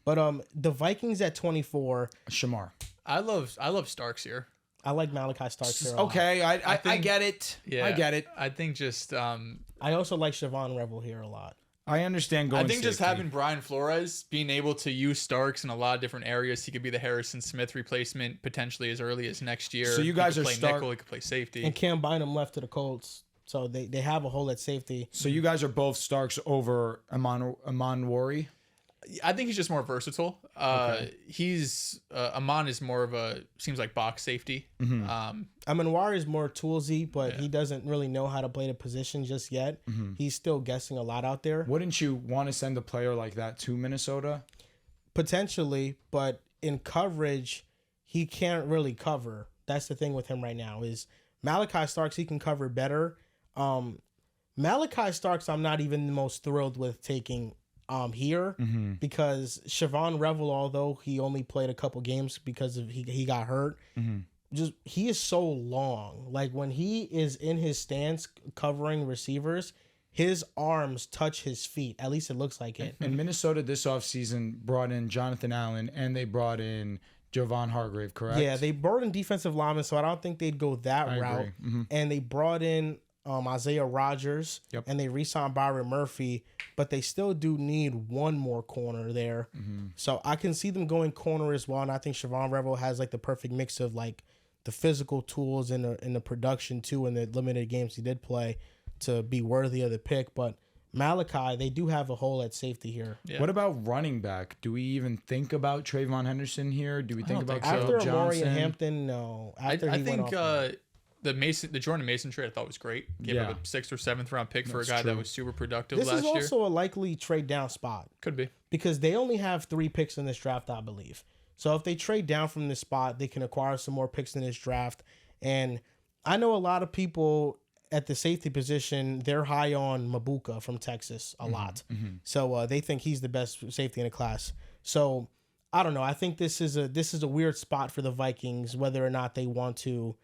Speaker 1: But the Vikings at 24,
Speaker 6: Shamar.
Speaker 5: I love Starks here.
Speaker 1: I like Malachi Starks here a lot.
Speaker 6: Okay, I
Speaker 5: think-
Speaker 6: get it.
Speaker 5: Yeah.
Speaker 6: I get it.
Speaker 5: I think just
Speaker 1: I also like Siobhan Revel here a lot.
Speaker 6: I understand going
Speaker 5: I think just
Speaker 6: safety.
Speaker 5: having Brian Flores being able to use Starks in a lot of different areas, he could be the Harrison Smith replacement potentially as early as next year.
Speaker 6: So you guys
Speaker 5: he
Speaker 6: are
Speaker 5: could play
Speaker 6: Stark-
Speaker 5: nickel, he could play safety.
Speaker 1: And Cam Bynum left to the Colts, so they have a hole at safety.
Speaker 6: So you guys are both Starks over Amon Wari.
Speaker 5: I think he's just more versatile. He's Amon is more of a seems like box safety.
Speaker 1: Wari is more toolsy, but he doesn't really know how to play the position just yet. He's still guessing a lot out there.
Speaker 6: Wouldn't you want to send a player like that to Minnesota?
Speaker 1: Potentially, but in coverage, he can't really cover. That's the thing with him right now is Malachi Starks, he can cover better. Malachi Starks, I'm not even the most thrilled with taking here because Siobhan Revel, although he only played a couple games because of he got hurt, just he is so long. Like when he is in his stance covering receivers, his arms touch his feet. At least it looks like it.
Speaker 6: And Minnesota this offseason brought in Jonathan Allen and they brought in Javon Hargrave, correct?
Speaker 1: Yeah, they brought in defensive linemen, so I don't think they'd go that
Speaker 6: I
Speaker 1: route.
Speaker 6: agree.
Speaker 1: And they brought in Isaiah Rogers, and they re-signed Byron Murphy, but they still do need one more corner there. So I can see them going corner as well, and I think Siobhan Revel has like the perfect mix of like the physical tools and the production too, in the limited games he did play to be worthy of the pick. But Malachi, they do have a hole at safety here.
Speaker 5: Yeah.
Speaker 6: What about running back? Do we even think about Trayvon Henderson here? Do we think
Speaker 5: don't
Speaker 6: about
Speaker 5: think so.
Speaker 6: Caleb
Speaker 1: After Amari
Speaker 6: Johnson?
Speaker 1: and Hampton, no. After
Speaker 5: I
Speaker 1: he went
Speaker 5: think
Speaker 1: off,
Speaker 5: the Jordan Mason trade I thought was great. Gave up a 6th or 7th round pick for a
Speaker 6: That's
Speaker 5: guy that
Speaker 6: true.
Speaker 5: was super productive
Speaker 1: this
Speaker 5: last
Speaker 1: is
Speaker 5: year.
Speaker 1: also a likely trade down spot.
Speaker 5: Could be.
Speaker 1: Because they only have 3 picks in this draft, I believe. So if they trade down from this spot, they can acquire some more picks in this draft. And I know a lot of people at the safety position, they're high on Mabuka from Texas a lot. So they think he's the best safety in the class. So I don't know. I think this is a weird spot for the Vikings, whether or not they want to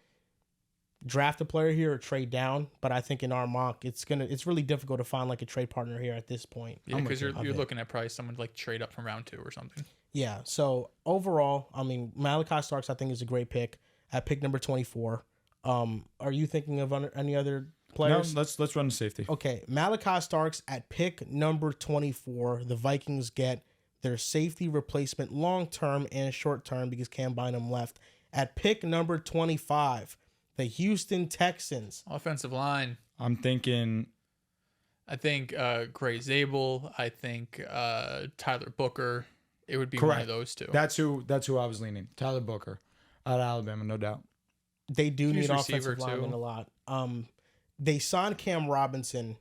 Speaker 1: draft a player here or trade down. But I think in our mock, it's really difficult to find like a trade partner here at this point.
Speaker 5: Yeah, because you're looking at probably someone like trade up from round 2 or something.
Speaker 1: Yeah. So overall, I mean, Malachi Starks, I think, is a great pick at pick number 24. Are you thinking of any other players?
Speaker 6: No, let's run to safety.
Speaker 1: Okay, Malachi Starks at pick number 24. The Vikings get their safety replacement long term and short term because Cam Bynum left. At pick number 25, the Houston Texans.
Speaker 5: Offensive line.
Speaker 6: I'm thinking
Speaker 5: I think Gray Zabel. I think Tyler Booker. It would be one
Speaker 6: correct.
Speaker 5: of those two.
Speaker 6: That's who I was leaning. Tyler Booker out of Alabama, no doubt.
Speaker 1: They do
Speaker 5: He's
Speaker 1: need
Speaker 5: receiver,
Speaker 1: offensive linemen
Speaker 5: too.
Speaker 1: a lot. They signed Cam Robinson,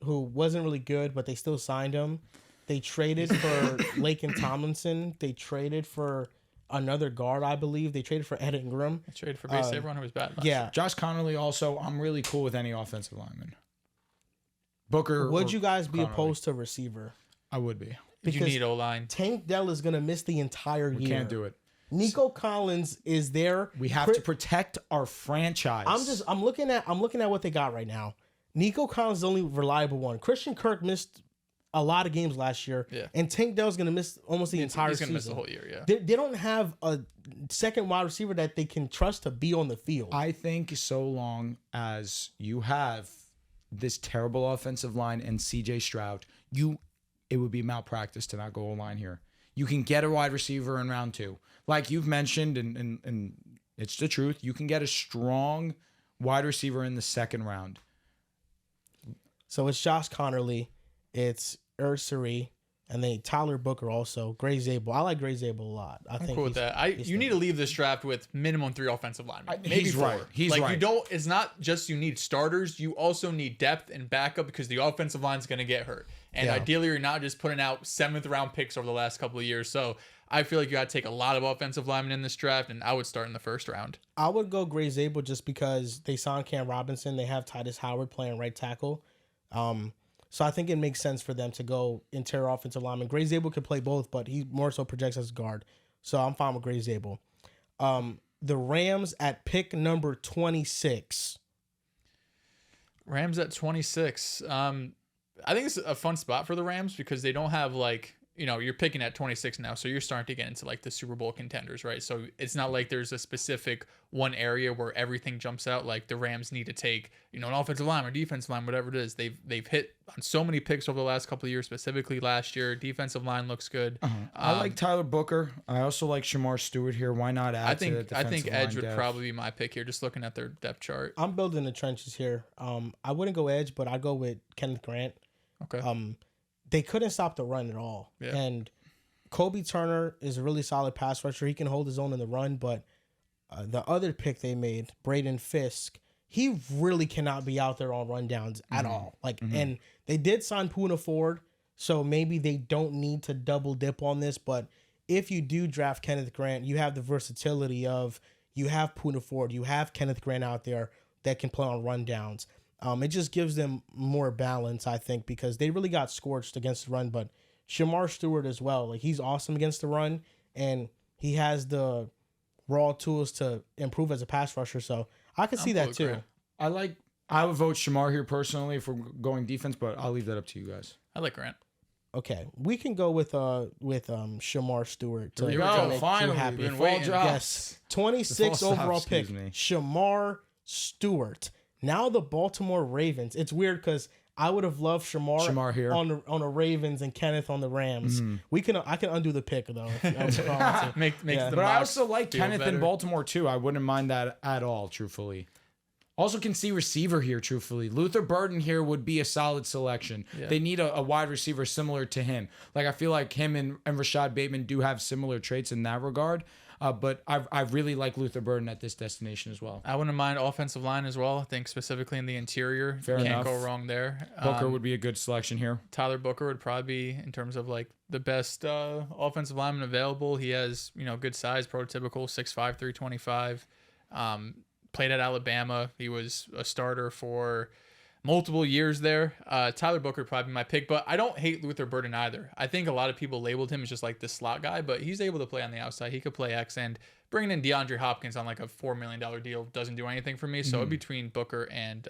Speaker 1: who wasn't really good, but they still signed him. They traded for Laken Tomlinson. They traded for another guard, I believe. They traded for Ed Ingram.
Speaker 5: I traded for basically everyone who was bad. Last
Speaker 1: Yeah.
Speaker 5: year.
Speaker 6: Josh Connolly also, I'm really cool with any offensive lineman. Booker.
Speaker 1: Would
Speaker 6: or
Speaker 1: you guys be
Speaker 6: Connolly.
Speaker 1: opposed to receiver?
Speaker 6: I would be.
Speaker 5: You
Speaker 1: Because
Speaker 5: need O-line.
Speaker 1: Tank Dell is going to miss the entire
Speaker 6: We
Speaker 1: year.
Speaker 6: can't do it.
Speaker 1: Nico Collins is there.
Speaker 6: We have to protect our franchise.
Speaker 1: I'm looking at what they got right now. Nico Collins is the only reliable one. Christian Kirk missed a lot of games last year.
Speaker 5: Yeah.
Speaker 1: And Tank Dell's going to miss almost the entire
Speaker 5: He's going
Speaker 1: season.
Speaker 5: to miss the whole year, yeah.
Speaker 1: They don't have a second wide receiver that they can trust to be on the field.
Speaker 6: I think so long as you have this terrible offensive line and CJ Stroud, it would be malpractice to not go O-line here. You can get a wide receiver in round 2. Like you've mentioned, and it's the truth, you can get a strong wide receiver in the second round.
Speaker 1: So it's Josh Connerly, it's Ursary, and then Tyler Booker also. Gray Zabel. I like Gray Zabel a lot. I
Speaker 5: I'm
Speaker 1: think
Speaker 5: cool with that. You need to leave this draft with minimum 3 offensive linemen. Maybe
Speaker 6: He's
Speaker 5: 4.
Speaker 6: right. He's
Speaker 5: like
Speaker 6: right.
Speaker 5: you don't. It's not just you need starters. You also need depth and backup because the offensive line is going to get hurt. And
Speaker 1: Yeah.
Speaker 5: ideally, you're not just putting out 7th round picks over the last couple of years. So I feel like you got to take a lot of offensive linemen in this draft, and I would start in the 1st round.
Speaker 1: I would go Gray Zabel just because they signed Cam Robinson. They have Titus Howard playing right tackle. So I think it makes sense for them to go interior offensive lineman. Gray Zabel could play both, but he more so projects as a guard. So I'm fine with Gray Zabel. The Rams at pick number 26.
Speaker 5: Rams at 26. I think it's a fun spot for the Rams because they don't have like you're picking at 26 now, so you're starting to get into like the Super Bowl contenders, right? So it's not like there's a specific one area where everything jumps out. Like the Rams need to take, an offensive line or defensive line, whatever it is. They've hit on so many picks over the last couple of years, specifically last year. Defensive line looks good.
Speaker 6: I like Tyler Booker. I also like Shamar Stewart here. Why not add to the
Speaker 5: I think
Speaker 6: defensive
Speaker 5: edge
Speaker 6: line
Speaker 5: would
Speaker 6: depth?
Speaker 5: probably be my pick here, just looking at their depth chart.
Speaker 1: I'm building the trenches here. I wouldn't go edge, but I'd go with Kenneth Grant.
Speaker 5: Okay.
Speaker 1: They couldn't stop the run at all.
Speaker 5: Yeah.
Speaker 1: And Kobe Turner is a really solid pass rusher. He can hold his own in the run, but the other pick they made, Braden Fisk, he really cannot be out there on rundowns at all. And they did sign Poona Ford, so maybe they don't need to double dip on this. But if you do draft Kenneth Grant, you have the versatility of you have Poona Ford, you have Kenneth Grant out there that can play on rundowns. It just gives them more balance, I think, because they really got scorched against the run. But Shamar Stewart as well, like he's awesome against the run, and he has the raw tools to improve as a pass rusher. So I can see that too.
Speaker 5: Grant.
Speaker 6: I would vote Shamar here personally if we're going defense, but I'll leave that up to you guys.
Speaker 5: I like Grant.
Speaker 1: Okay, we can go with Shamar Stewart to
Speaker 5: Here we
Speaker 1: to
Speaker 5: go.
Speaker 1: make
Speaker 6: Finally,
Speaker 1: you happy.
Speaker 5: been
Speaker 6: before
Speaker 5: waiting.
Speaker 6: drops.
Speaker 1: Yes, 26
Speaker 6: Full stop,
Speaker 1: overall pick,
Speaker 6: excuse me.
Speaker 1: Shamar Stewart. Now the Baltimore Ravens. It's weird because I would have loved
Speaker 6: Shamar here.
Speaker 1: on the Ravens and Kenneth on the Rams. I can undo the pick though. If I want to.
Speaker 5: Makes
Speaker 1: Yeah.
Speaker 5: the
Speaker 6: But I
Speaker 5: mock
Speaker 6: also like
Speaker 5: feel
Speaker 6: Kenneth
Speaker 5: better.
Speaker 6: in Baltimore too. I wouldn't mind that at all, truthfully. Also can see receiver here, truthfully. Luther Burden here would be a solid selection.
Speaker 5: Yeah.
Speaker 6: They need a wide receiver similar to him. Like I feel like him and Rashad Bateman do have similar traits in that regard. But I really like Luther Burden at this destination as well.
Speaker 5: I wouldn't mind offensive line as well. I think specifically in the interior.
Speaker 6: Fair
Speaker 5: Can't
Speaker 6: enough.
Speaker 5: go wrong there.
Speaker 6: Booker would be a good selection here.
Speaker 5: Tyler Booker would probably be, in terms of like the best offensive lineman available. He has, good size, prototypical, 6'5", 325. Played at Alabama. He was a starter for multiple years there. Tyler Booker would probably be my pick, but I don't hate Luther Burden either. I think a lot of people labeled him as just like the slot guy, but he's able to play on the outside. He could play X end. Bringing in DeAndre Hopkins on like a $4 million deal doesn't do anything for me. So between Booker and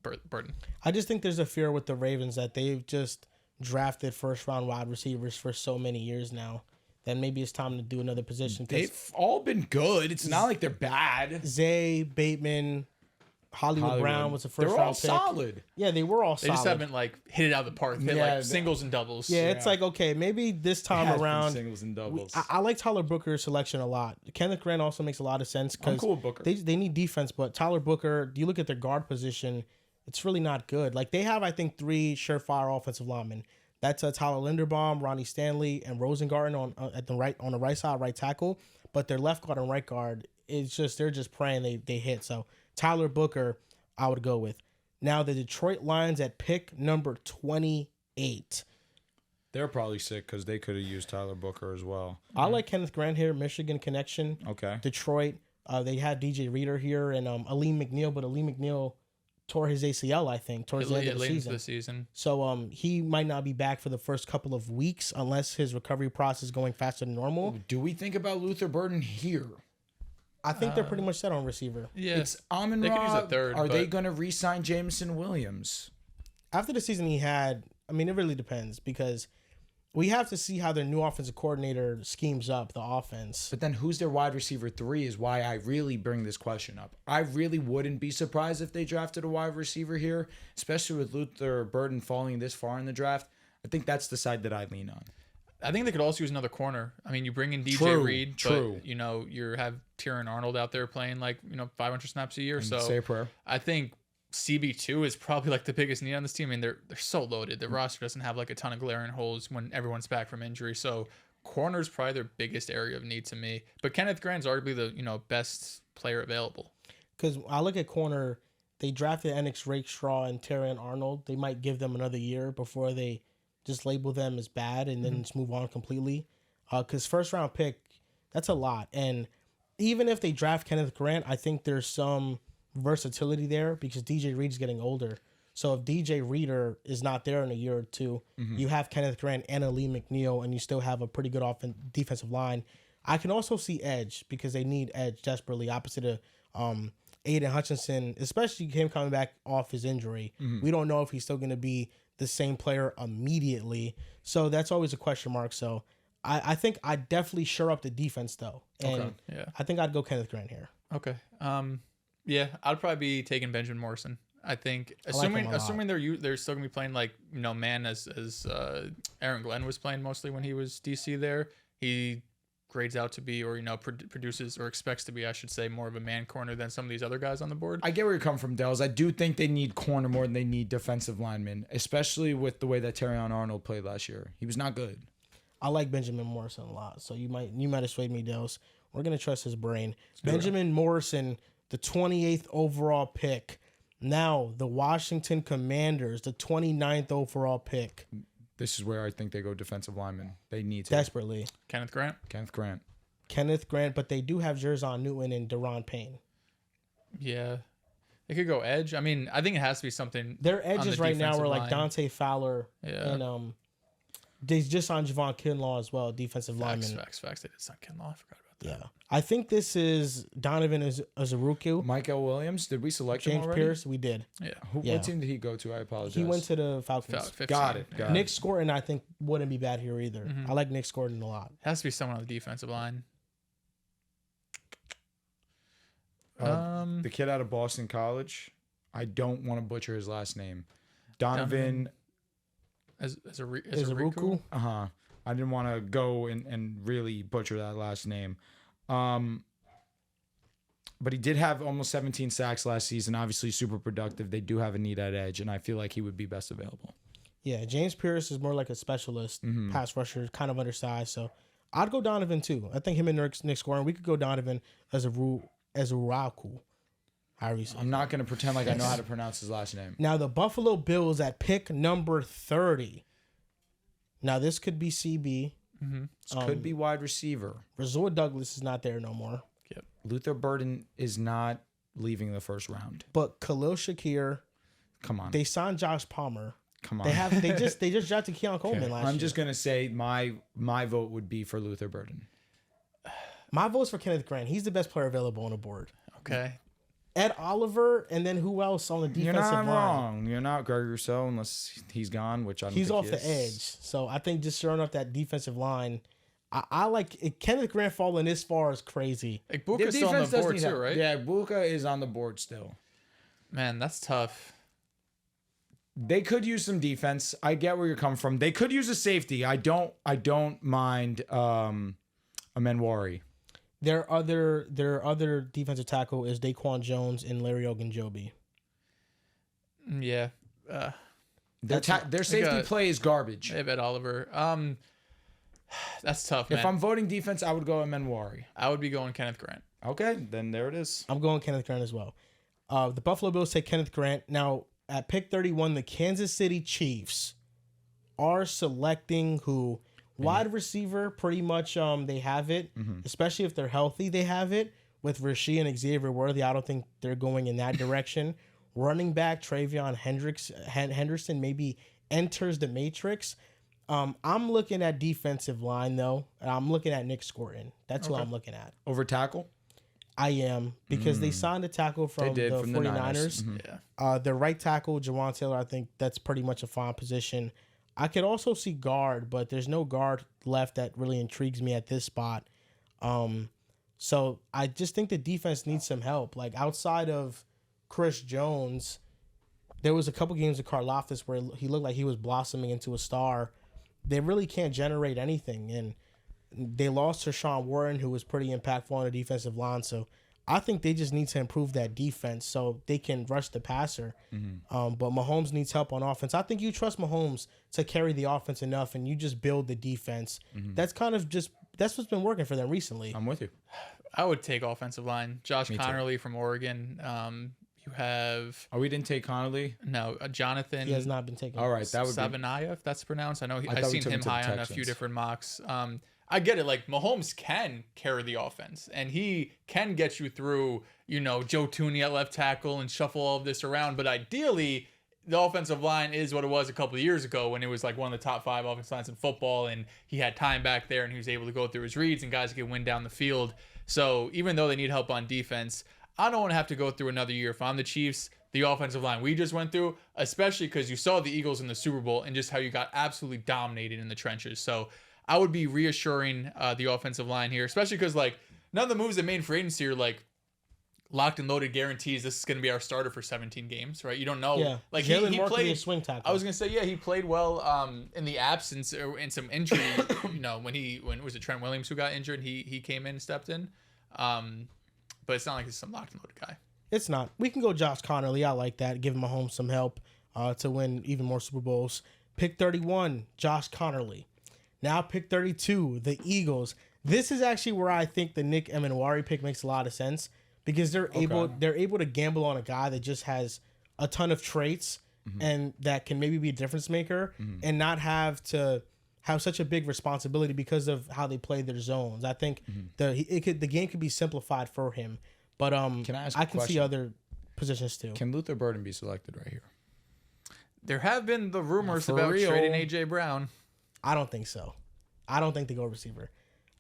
Speaker 5: Burden.
Speaker 1: I just think there's a fear with the Ravens that they've just drafted first round wide receivers for so many years now. Then maybe it's time to do another position.
Speaker 6: They've all been good. It's not like they're bad.
Speaker 1: Zay, Bateman, Hollywood Brown was the first
Speaker 6: They're
Speaker 1: round
Speaker 6: all
Speaker 1: pick.
Speaker 6: solid.
Speaker 1: Yeah, they were all
Speaker 5: They
Speaker 1: solid.
Speaker 5: just haven't like hit it out of the park. Hit
Speaker 6: Yeah,
Speaker 5: like singles and doubles.
Speaker 1: Yeah, it's like, okay, maybe this time
Speaker 6: Has been
Speaker 1: around.
Speaker 6: singles and doubles.
Speaker 1: I like Tyler Booker's selection a lot. Kenneth Grant also makes a lot of sense
Speaker 6: I'm
Speaker 1: because
Speaker 6: cool with Booker.
Speaker 1: they need defense, but Tyler Booker, you look at their guard position, it's really not good. Like they have, I think, 3 surefire offensive linemen. That's Tyler Linderbaum, Ronnie Stanley, and Rosengarten on the right side, right tackle. But their left guard and right guard is just they're just praying they hit. So Tyler Booker, I would go with. Now the Detroit Lions at pick number 28.
Speaker 6: They're probably sick because they could have used Tyler Booker as well.
Speaker 1: I like Kenneth Grant here, Michigan connection.
Speaker 6: Okay.
Speaker 1: Detroit. They had DJ Reader here and Aleem McNeil, but Aleem McNeil tore his ACL, I think, towards the end of the
Speaker 5: late into
Speaker 1: season.
Speaker 5: the season.
Speaker 1: So he might not be back for the first couple of weeks unless his recovery process is going faster than normal.
Speaker 6: Do we think about Luther Burden here?
Speaker 1: I think they're pretty much set on receiver.
Speaker 5: Yeah,
Speaker 6: It's Amon
Speaker 5: They could use a
Speaker 6: Ra.
Speaker 5: third,
Speaker 6: Are they
Speaker 5: but-
Speaker 6: going to re-sign Jameson Williams?
Speaker 1: After the season he had, I mean, it really depends because we have to see how their new offensive coordinator schemes up the offense.
Speaker 6: But then who's their wide receiver 3 is why I really bring this question up. I really wouldn't be surprised if they drafted a wide receiver here, especially with Luther Burden falling this far in the draft. I think that's the side that I lean on.
Speaker 5: I think they could also use another corner. I mean, you bring in DJ
Speaker 6: True,
Speaker 5: Reed,
Speaker 6: true.
Speaker 5: but you have Tyron Arnold out there playing like 500 snaps a year. So
Speaker 6: Say a prayer.
Speaker 5: I think CB2 is probably like the biggest need on this team. I mean, they're so loaded. The roster doesn't have like a ton of glaring holes when everyone's back from injury. So corner's probably their biggest area of need to me. But Kenneth Grant's arguably the best player available.
Speaker 1: Because I look at corner, they drafted Enix Rakestraw and Tyron Arnold. They might give them another year before they just label them as bad and then just move on completely. Because first round pick, that's a lot. And even if they draft Kenneth Grant, I think there's some versatility there because DJ Reed's getting older. So if DJ Reader is not there in a year or two, you have Kenneth Grant and Aleem McNeil, and you still have a pretty good defensive line. I can also see edge because they need edge desperately, opposite of Aiden Hutchinson, especially him coming back off his injury, we don't know if he's still going to be the same player immediately. So that's always a question mark. So I think I'd definitely shore up the defense, though. And
Speaker 5: Yeah.
Speaker 1: I think I'd go Kenneth Grant here.
Speaker 5: Okay. Yeah, I'd probably be taking Benjamin Morrison. I think
Speaker 1: like him a lot.
Speaker 5: assuming they're still gonna be playing like man as Aaron Glenn was playing mostly when he was DC there. He grades out to be, or produces or expects to be, I should say, more of a man corner than some of these other guys on the board.
Speaker 6: I get where you're coming from, Dells. I do think they need corner more than they need defensive linemen, especially with the way that Terrion Arnold played last year. He was not good.
Speaker 1: I like Benjamin Morrison a lot, so you might have swayed me, Dels. We're gonna trust his brain. Benjamin Morrison, the 28th overall pick. Now the Washington Commanders, the 29th overall pick.
Speaker 6: This is where I think they go defensive linemen. They need to.
Speaker 1: Desperately.
Speaker 5: Kenneth Grant.
Speaker 6: Kenneth Grant.
Speaker 1: But they do have Jerzon Newton and Deron Payne.
Speaker 5: Yeah, they could go edge. I mean, I think it has to be something.
Speaker 1: Their
Speaker 5: on
Speaker 1: edges
Speaker 5: the
Speaker 1: right now
Speaker 5: defensive
Speaker 1: are like
Speaker 5: line.
Speaker 1: Dante Fowler and they just on Javon Kinlaw as well, defensive lineman.
Speaker 5: Facts. They did sign Kinlaw. I forgot about that.
Speaker 1: Yeah. I think this is Donovan Azuruku.
Speaker 6: Michael Williams. Did we select him
Speaker 1: James
Speaker 6: already?
Speaker 1: Pierce, we did.
Speaker 5: Yeah.
Speaker 1: Yeah.
Speaker 6: What team did he go to? I apologize.
Speaker 1: He went to the Falcons.
Speaker 5: 15.
Speaker 6: Got it.
Speaker 1: Nick Scorton, I think, wouldn't be bad here either. I like Nick Scorton a lot.
Speaker 5: Has to be someone on the defensive line.
Speaker 6: The kid out of Boston College. I don't want to butcher his last name. Donovan.
Speaker 1: Azuruku.
Speaker 6: I didn't want to go and really butcher that last name. But he did have almost 17 sacks last season. Obviously, super productive. They do have a need at edge, and I feel like he would be best available.
Speaker 1: Yeah, James Pierce is more like a specialist pass rusher, kind of undersized. So I'd go Donovan too. I think him and Nick Scoring. We could go Donovan as a Raku. However you say
Speaker 6: I'm not going to pretend like I know how to pronounce his last name.
Speaker 1: Now the Buffalo Bills at pick number 30. Now this could be CB.
Speaker 6: This could be wide receiver.
Speaker 1: Razor Douglas is not there no more.
Speaker 5: Yep.
Speaker 6: Luther Burden is not leaving the first round.
Speaker 1: But Khalil Shakir,
Speaker 6: Come on.
Speaker 1: they signed Josh Palmer.
Speaker 6: Come on.
Speaker 1: They just drafted Keon Coleman last year.
Speaker 6: I'm just going to say my vote would be for Luther Burden.
Speaker 1: My vote's for Kenneth Grant. He's the best player available on the board.
Speaker 5: Okay.
Speaker 1: Ed Oliver, and then who else on the defensive
Speaker 6: You're not
Speaker 1: line?
Speaker 6: wrong. You're not Greg Rousseau unless he's gone, which I don't
Speaker 1: He's
Speaker 6: think
Speaker 1: off
Speaker 6: he
Speaker 1: the
Speaker 6: is.
Speaker 1: edge. So I think just showing up that defensive line, I like it. Kenneth Grant falling this far is crazy.
Speaker 5: Like
Speaker 6: The
Speaker 5: Buka's still on the
Speaker 6: defense does
Speaker 5: board
Speaker 6: need
Speaker 5: too,
Speaker 6: help.
Speaker 5: right?
Speaker 6: Yeah, Buka is on the board still.
Speaker 5: Man, that's tough.
Speaker 6: They could use some defense. I get where you're coming from. They could use a safety. I don't mind Amenwari.
Speaker 1: Their other defensive tackle is Daquan Jones and Larry Ogunjobi.
Speaker 5: Yeah.
Speaker 6: Their safety play is garbage.
Speaker 5: They have Ed Oliver. That's tough, man.
Speaker 6: If I'm voting defense, I would go Amenwari.
Speaker 5: I would be going Kenneth Grant.
Speaker 6: Okay, then there it is.
Speaker 1: I'm going Kenneth Grant as well. The Buffalo Bills take Kenneth Grant. Now at pick 31, the Kansas City Chiefs are selecting who? Wide receiver, pretty much they have it, especially if they're healthy, they have it. With Rasheed and Xavier Worthy, I don't think they're going in that direction. Running back, Travion Henderson maybe enters the matrix. I'm looking at defensive line, though. I'm looking at Nick Scorton. That's who I'm looking at.
Speaker 6: Over tackle?
Speaker 1: I am, because they signed a tackle from the 49ers.
Speaker 5: Yeah.
Speaker 1: Their right tackle, Jawan Taylor, I think that's pretty much a fine position. I could also see guard, but there's no guard left that really intrigues me at this spot. So I just think the defense needs some help. Like outside of Chris Jones, there was a couple games of Karlaftis where he looked like he was blossoming into a star. They really can't generate anything, and they lost to Sean Warren, who was pretty impactful on the defensive line. So I think they just need to improve that defense so they can rush the passer. But Mahomes needs help on offense. I think you trust Mahomes to carry the offense enough, and you just build the defense. That's kind of that's what's been working for them recently.
Speaker 6: I'm with you.
Speaker 5: I would take offensive line. Josh Connerly from Oregon. You have...
Speaker 6: Oh, we didn't take Connolly?
Speaker 5: No, Jonathan...
Speaker 1: He has not been taken.
Speaker 6: All right, that would be...
Speaker 5: Savanaya, if that's pronounced. I know
Speaker 6: I
Speaker 5: I've
Speaker 6: thought we
Speaker 5: seen
Speaker 6: took
Speaker 5: him
Speaker 6: him to the
Speaker 5: high on a
Speaker 6: Texans.
Speaker 5: few different mocks. I get it. Like, Mahomes can carry the offense, and he can get you through, Joe Tooney at left tackle and shuffle all of this around. But ideally, the offensive line is what it was a couple of years ago when it was like one of the top 5 offensive lines in football, and he had time back there, and he was able to go through his reads, and guys could win down the field. So even though they need help on defense, I don't want to have to go through another year if I'm the Chiefs. The offensive line we just went through, especially because you saw the Eagles in the Super Bowl and just how you got absolutely dominated in the trenches. So I would be reassuring the offensive line here, especially because like none of the moves they made for agency are like locked and loaded guarantees. This is going to be our starter for 17 games, right? You don't know.
Speaker 1: Yeah,
Speaker 5: Like
Speaker 1: Jalen
Speaker 5: he
Speaker 1: Moore could be
Speaker 5: played
Speaker 1: a swing tackle.
Speaker 5: I was gonna say, yeah, he played well in the absence or in some injury. When was it Trent Williams who got injured? He came in and stepped in. But it's not like he's some locked and loaded guy.
Speaker 1: It's not. We can go Josh Connerly. I like that. Give Mahomes some help to win even more Super Bowls. Pick 31, Josh Connerly. Now pick 32, the Eagles. This is actually where I think the Nick Emenwari pick makes a lot of sense because they're able to gamble on a guy that just has a ton of traits and that can maybe be a difference maker and not have to have such a big responsibility because of how they play their zones. I think the game could be simplified for him. But
Speaker 6: Can I ask
Speaker 1: I
Speaker 6: a
Speaker 1: can see
Speaker 6: question?
Speaker 1: other positions too.
Speaker 6: Can Luther Burden be selected right here?
Speaker 5: There have been the rumors
Speaker 6: For
Speaker 5: about
Speaker 6: real.
Speaker 5: trading AJ Brown.
Speaker 1: I don't think so. I don't think they go receiver.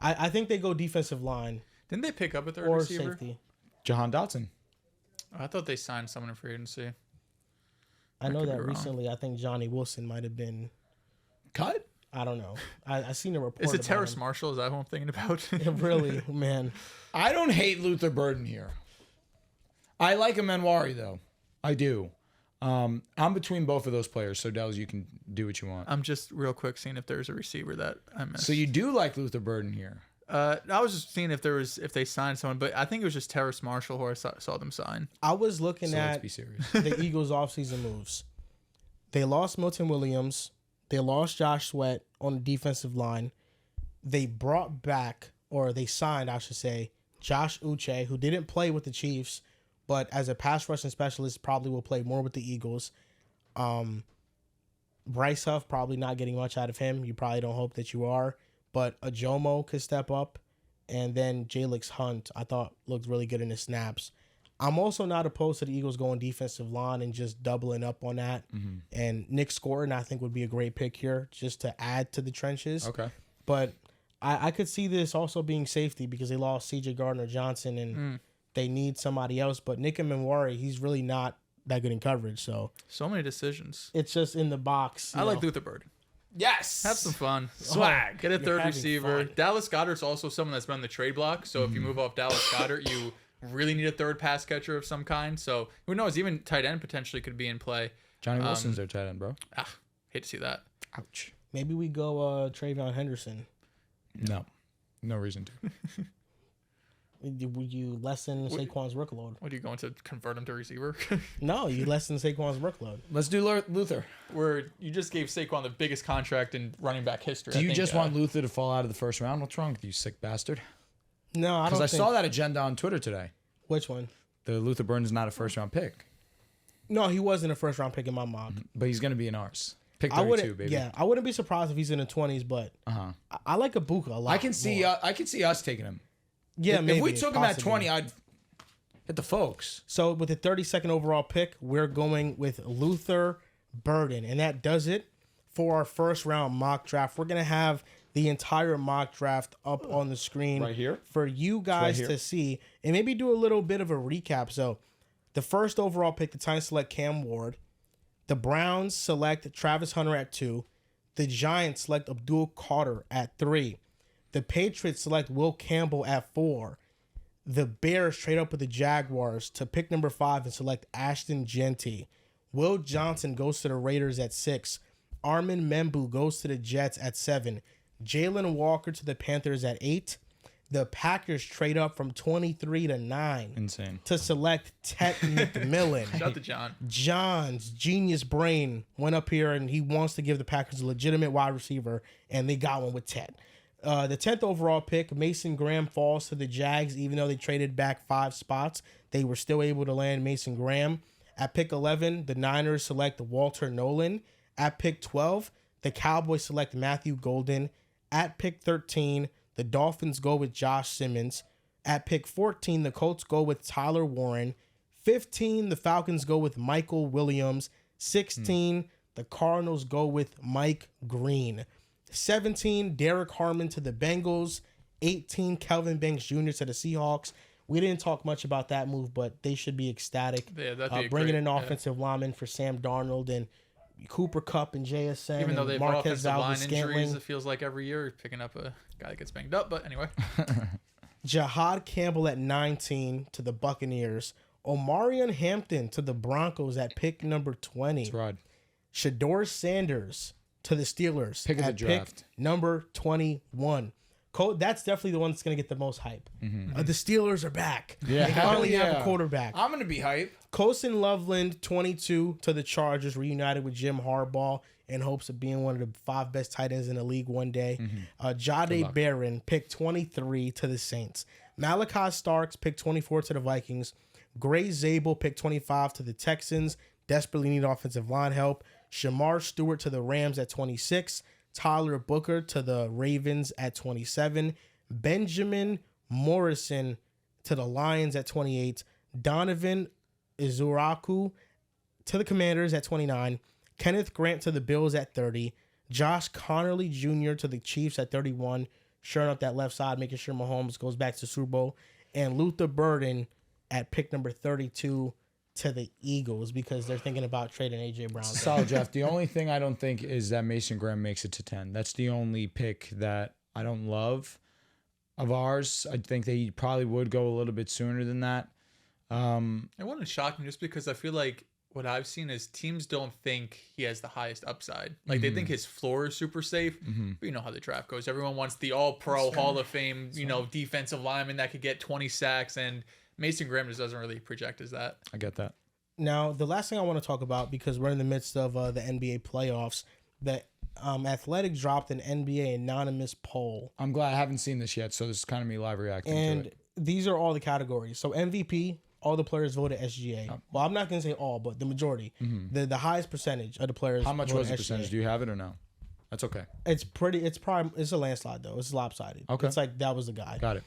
Speaker 1: I think they go defensive line
Speaker 5: Didn't they pick up a third
Speaker 1: or
Speaker 5: receiver?
Speaker 1: safety.
Speaker 6: Jahan Dotson.
Speaker 5: I thought they signed someone in free agency.
Speaker 1: I know
Speaker 5: could be
Speaker 1: that
Speaker 5: wrong.
Speaker 1: recently. I think Johnny Wilson might have been.
Speaker 6: Cut?
Speaker 1: I don't know. I seen a report.
Speaker 5: Is it
Speaker 1: about
Speaker 5: Terrace
Speaker 1: him.
Speaker 5: Marshall? Is that who I'm thinking about?
Speaker 1: Really, man.
Speaker 6: I don't hate Luther Burden here. I like Emenwari, though. I do. I'm between both of those players, so Dells, you can do what you want.
Speaker 5: I'm just real quick seeing if there's a receiver that I missed.
Speaker 6: So you do like Luther Burden here.
Speaker 5: I was just seeing if they signed someone, but I think it was just Terrace Marshall who I saw them sign.
Speaker 1: I was looking
Speaker 6: So let's
Speaker 1: at
Speaker 6: be serious.
Speaker 1: the Eagles' offseason moves. They lost Milton Williams. They lost Josh Sweat on the defensive line. They brought back, or they signed, I should say, Josh Uche, who didn't play with the Chiefs, but as a pass rushing specialist, probably will play more with the Eagles. Bryce Huff, probably not getting much out of him. You probably don't hope that you are. But Ajomo could step up. And then Jalix Hunt, I thought, looked really good in his snaps. I'm also not opposed to the Eagles going defensive line and just doubling up on that. And Nick Scourton, I think, would be a great pick here just to add to the trenches.
Speaker 6: Okay.
Speaker 1: But I could see this also being safety because they lost C.J. Gardner-Johnson and they need somebody else. But Nick Emenwari, he's really not that good in coverage. So
Speaker 5: many decisions.
Speaker 1: it's just in the box.
Speaker 5: I like Luther Burden.
Speaker 6: Yes.
Speaker 5: Have some fun.
Speaker 6: Swag.
Speaker 5: Get a third
Speaker 1: having
Speaker 5: receiver.
Speaker 1: fun.
Speaker 5: Dallas Goedert's also someone that's been on the trade block. So if you move off Dallas Goedert, you really need a third pass catcher of some kind. So who knows? Even tight end potentially could be in play.
Speaker 6: Johnny Wilson's their tight end, bro.
Speaker 5: Hate to see that.
Speaker 6: Ouch.
Speaker 1: Maybe we go Travion Henderson.
Speaker 6: No. No reason to.
Speaker 1: Would you lessen Saquon's workload?
Speaker 5: What are you going to convert him to receiver?
Speaker 1: No, you lessen Saquon's workload.
Speaker 6: Let's do Luther.
Speaker 5: Where you just gave Saquon the biggest contract in running back history.
Speaker 6: Do
Speaker 5: I
Speaker 6: you
Speaker 5: think,
Speaker 6: just want Luther to fall out of the first round? What's wrong with you, sick bastard?
Speaker 1: No, I don't
Speaker 6: Because I
Speaker 1: think.
Speaker 6: saw that agenda on Twitter today.
Speaker 1: Which one?
Speaker 6: The Luther Burden is not a first round pick,
Speaker 1: No, he wasn't a first round pick in my mock.
Speaker 6: but he's going to be in ours. Pick
Speaker 1: I
Speaker 6: 32,
Speaker 1: wouldn't.
Speaker 6: baby.
Speaker 1: Yeah, I wouldn't be surprised if he's in the 20s, but I like Ibuka a lot.
Speaker 6: I can see.
Speaker 1: more.
Speaker 6: I can see us taking him.
Speaker 1: Yeah,
Speaker 6: if
Speaker 1: maybe
Speaker 6: we took him at
Speaker 1: possibly.
Speaker 6: 20, I'd hit the folks.
Speaker 1: So with the 32nd overall pick, we're going with Luther Burden, and that does it for our first round mock draft. We're gonna have the entire mock draft up on the screen
Speaker 6: Right here?
Speaker 1: for you guys
Speaker 6: here.
Speaker 1: to see, and maybe do a little bit of a recap. So, the first overall pick, the Titans select Cam Ward. The Browns select Travis Hunter at 2. The Giants select Abdul Carter at 3. The Patriots select Will Campbell at 4. The Bears trade up with the Jaguars to pick number 5 and select Ashton Genty. Will Johnson goes to the Raiders at 6. Armin Membu goes to the Jets at 7. Jalen Walker to the Panthers at 8. The Packers trade up from 23 to 9
Speaker 6: Insane.
Speaker 1: to select Ted McMillan.
Speaker 5: Shout out to John.
Speaker 1: John's genius brain went up here and he wants to give the Packers a legitimate wide receiver, and they got one with Ted. The 10th overall pick, Mason Graham falls to the Jags. Even though they traded back 5 spots, they were still able to land Mason Graham. At pick 11, the Niners select Walter Nolan. At pick 12, the Cowboys select Matthew Golden. At pick 13, the Dolphins go with Josh Simmons. At pick 14, the Colts go with Tyler Warren. 15, the Falcons go with Michael Williams. 16, the Cardinals go with Mike Green. 17, Derek Harmon to the Bengals. 18, Kelvin Banks Jr. to the Seahawks. We didn't talk much about that move, but they should be ecstatic.
Speaker 5: Yeah, that'd be
Speaker 1: Bringing
Speaker 5: great,
Speaker 1: an
Speaker 5: yeah.
Speaker 1: offensive lineman for Sam Darnold and Cooper Kupp and JSN.
Speaker 5: Even though
Speaker 1: and
Speaker 5: they've
Speaker 1: Marquez
Speaker 5: offensive line
Speaker 1: Valdes-Scantling.
Speaker 5: injuries, it feels like every year picking up a guy that gets banged up. But anyway,
Speaker 1: Jahad Campbell at 19 to the Buccaneers. Omarion Hampton to the Broncos at pick number 20.
Speaker 6: That's right.
Speaker 1: Shador Sanders to the Steelers
Speaker 6: Pick of the
Speaker 1: at
Speaker 6: draft.
Speaker 1: pick number 21. That's definitely the one that's going to get the most hype. The Steelers are back.
Speaker 6: Yeah,
Speaker 1: They finally
Speaker 6: hell
Speaker 1: have a
Speaker 6: yeah.
Speaker 1: quarterback.
Speaker 6: I'm gonna be hype.
Speaker 1: Colson Loveland, 22 to the Chargers, reunited with Jim Harbaugh in hopes of being one of the 5 best tight ends in the league one day. Jahdae Barron, pick 23 to the Saints. Malachi Starks, pick 24 to the Vikings. Gray Zabel, pick 25 to the Texans. Desperately need offensive line help. Shamar Stewart to the Rams at 26. Tyler Booker to the Ravens at 27. Benjamin Morrison to the Lions at 28. Donovan Izuraku to the Commanders at 29. Kenneth Grant to the Bills at 30. Josh Connerly Jr. to the Chiefs at 31. Showing up that left side, making sure Mahomes goes back to Super Bowl. And Luther Burden at pick number 32 to the Eagles because they're thinking about trading A.J. Brown.
Speaker 6: Solid draft. The only thing I don't think is that Mason Graham makes it to 10. That's the only pick that I don't love of ours. I think that he probably would go a little bit sooner than that.
Speaker 5: it wouldn't shock me just because I feel like what I've seen is teams don't think he has the highest upside. Like they think his floor is super safe, but you know how the draft goes. Everyone wants the all-pro Hall of Fame, defensive lineman that could get 20 sacks, and Mason Graham just doesn't really project as that.
Speaker 6: I get that.
Speaker 1: Now, the last thing I want to talk about, because we're in the midst of the NBA playoffs, that Athletic dropped an NBA anonymous poll.
Speaker 6: I'm glad I haven't seen this yet, so this is kind of me live reacting to
Speaker 1: And
Speaker 6: it.
Speaker 1: these are all the categories. So MVP, all the players voted SGA.
Speaker 6: Oh.
Speaker 1: Well, I'm not going to say all, but the majority. The highest percentage of the players
Speaker 6: How much
Speaker 1: voted
Speaker 6: was the
Speaker 1: SGA.
Speaker 6: percentage? Do you have it or no? That's okay.
Speaker 1: It's a landslide, though. It's lopsided.
Speaker 6: Okay.
Speaker 1: It's like that was the guy.
Speaker 6: Got it.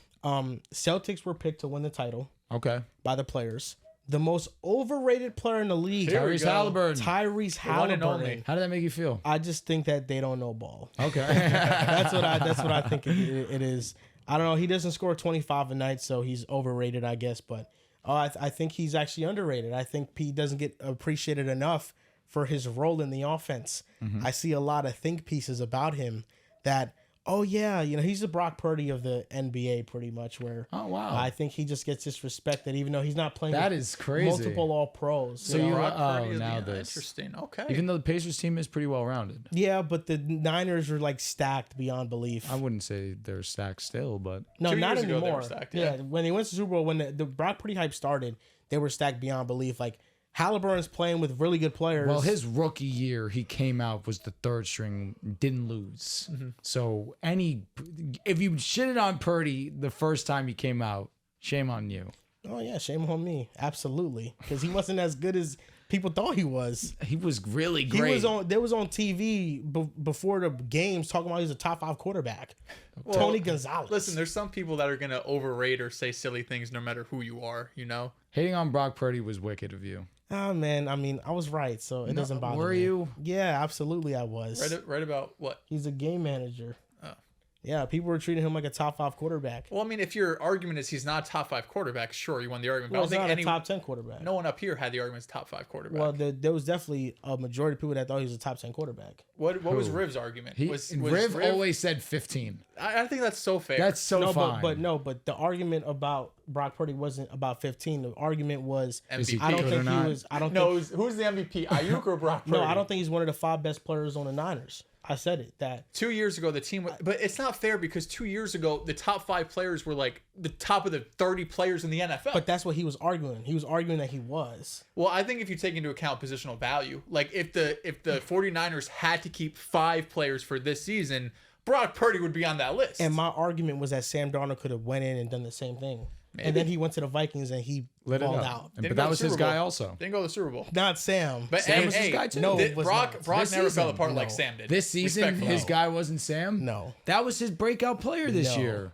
Speaker 1: Celtics were picked to win the title
Speaker 6: Okay.
Speaker 1: by the players. The most overrated player in the league,
Speaker 5: Here we
Speaker 6: Tyrese
Speaker 5: go.
Speaker 6: Halliburton.
Speaker 1: Tyrese
Speaker 5: One and only.
Speaker 1: Halliburton.
Speaker 6: How did that make you feel?
Speaker 1: I just think that they don't know ball.
Speaker 6: Okay.
Speaker 1: That's what I think it is. I don't know. He doesn't score 25 a night, so he's overrated, I guess. But I think he's actually underrated. I think he doesn't get appreciated enough for his role in the offense. I see a lot of think pieces about him that, oh yeah, he's the Brock Purdy of the NBA pretty much. Where
Speaker 6: Oh, wow.
Speaker 1: I think he just gets disrespected, even though he's not playing.
Speaker 6: That
Speaker 1: with
Speaker 6: is crazy.
Speaker 1: multiple All Pros.
Speaker 6: So
Speaker 1: you know?
Speaker 6: you-
Speaker 5: Brock Purdy
Speaker 6: oh,
Speaker 5: is
Speaker 6: now
Speaker 5: being
Speaker 6: this.
Speaker 5: interesting. Okay.
Speaker 6: Even though the Pacers team is pretty well rounded.
Speaker 1: Yeah, but the Niners are like stacked beyond belief.
Speaker 6: I wouldn't say they're stacked still, but
Speaker 1: No,
Speaker 5: 2
Speaker 1: not
Speaker 5: years ago, they were
Speaker 1: anymore.
Speaker 5: stacked,
Speaker 1: yeah.
Speaker 5: yeah.
Speaker 1: When they went to Super Bowl, when the Brock Purdy hype started, they were stacked beyond belief. Like Halliburton's playing with really good players.
Speaker 6: well, his rookie year, he came out, was the third string, didn't lose. So if you shitted on Purdy the first time he came out, shame on you.
Speaker 1: Oh yeah, shame on me. Absolutely, because he wasn't as good as people thought he was.
Speaker 6: He was really
Speaker 1: He
Speaker 6: great.
Speaker 1: was on. There was on TV before the games talking about he's a top 5 quarterback.
Speaker 5: Well,
Speaker 1: Tony Gonzalez.
Speaker 5: Listen, there's some people that are going to overrate or say silly things no matter who you are,
Speaker 6: Hating on Brock Purdy was wicked of you.
Speaker 1: Oh man, I mean, I was right, so it doesn't bother me.
Speaker 6: Were you?
Speaker 1: Yeah, absolutely, I was.
Speaker 5: Right about what?
Speaker 1: He's a game manager.
Speaker 5: Oh.
Speaker 1: Yeah, people were treating him like a top 5 quarterback.
Speaker 5: Well, I mean, if your argument is he's not a top 5 quarterback, sure, you won the argument. But
Speaker 1: Well,
Speaker 5: I
Speaker 1: he's
Speaker 5: don't
Speaker 1: not
Speaker 5: think
Speaker 1: a top 10 quarterback.
Speaker 5: no one up here had the argument as top 5 quarterback.
Speaker 1: Well, there was definitely a majority of people that thought he was a top 10 quarterback.
Speaker 5: what was Riv's argument? Was
Speaker 6: Riv always said 15.
Speaker 5: I think that's so fair.
Speaker 6: That's so fine.
Speaker 1: But the argument about Brock Purdy wasn't about 15. The argument was
Speaker 5: MVP.
Speaker 1: I don't
Speaker 6: Good or
Speaker 1: think he
Speaker 6: not?
Speaker 1: was. I don't
Speaker 5: No,
Speaker 1: think.
Speaker 5: who's the MVP? Ayuk or Brock Purdy?
Speaker 1: No, I don't think he's one of the 5 best players on the Niners. I said it that
Speaker 5: 2 years ago, the team, but it's not fair because 2 years ago, the top 5 players were like the top of the 30 players in the NFL.
Speaker 1: but that's what he was arguing. He was arguing that he was.
Speaker 5: Well, I think if you take into account positional value, like if the 49ers had to keep 5 players for this season, Brock Purdy would be on that list.
Speaker 1: And my argument was that Sam Darnold could have went in and done the same thing. And then he went to the Vikings and he
Speaker 6: Lit it
Speaker 1: balled
Speaker 6: up.
Speaker 1: out.
Speaker 6: But
Speaker 5: Didn't go
Speaker 6: that
Speaker 5: to
Speaker 6: was his
Speaker 5: Super Bowl.
Speaker 6: guy also.
Speaker 5: Didn't go to the Super Bowl.
Speaker 1: Not Sam.
Speaker 5: But
Speaker 6: Sam
Speaker 5: hey,
Speaker 6: was his
Speaker 5: hey,
Speaker 6: guy too.
Speaker 1: No,
Speaker 5: did-
Speaker 1: was
Speaker 5: Brock
Speaker 1: not.
Speaker 5: Brock
Speaker 6: This
Speaker 5: never fell
Speaker 1: season,
Speaker 5: apart
Speaker 1: no.
Speaker 5: like Sam did.
Speaker 6: This season,
Speaker 5: Respectfully.
Speaker 6: his guy wasn't Sam?
Speaker 1: No.
Speaker 6: That was his breakout player this
Speaker 1: No.
Speaker 6: year.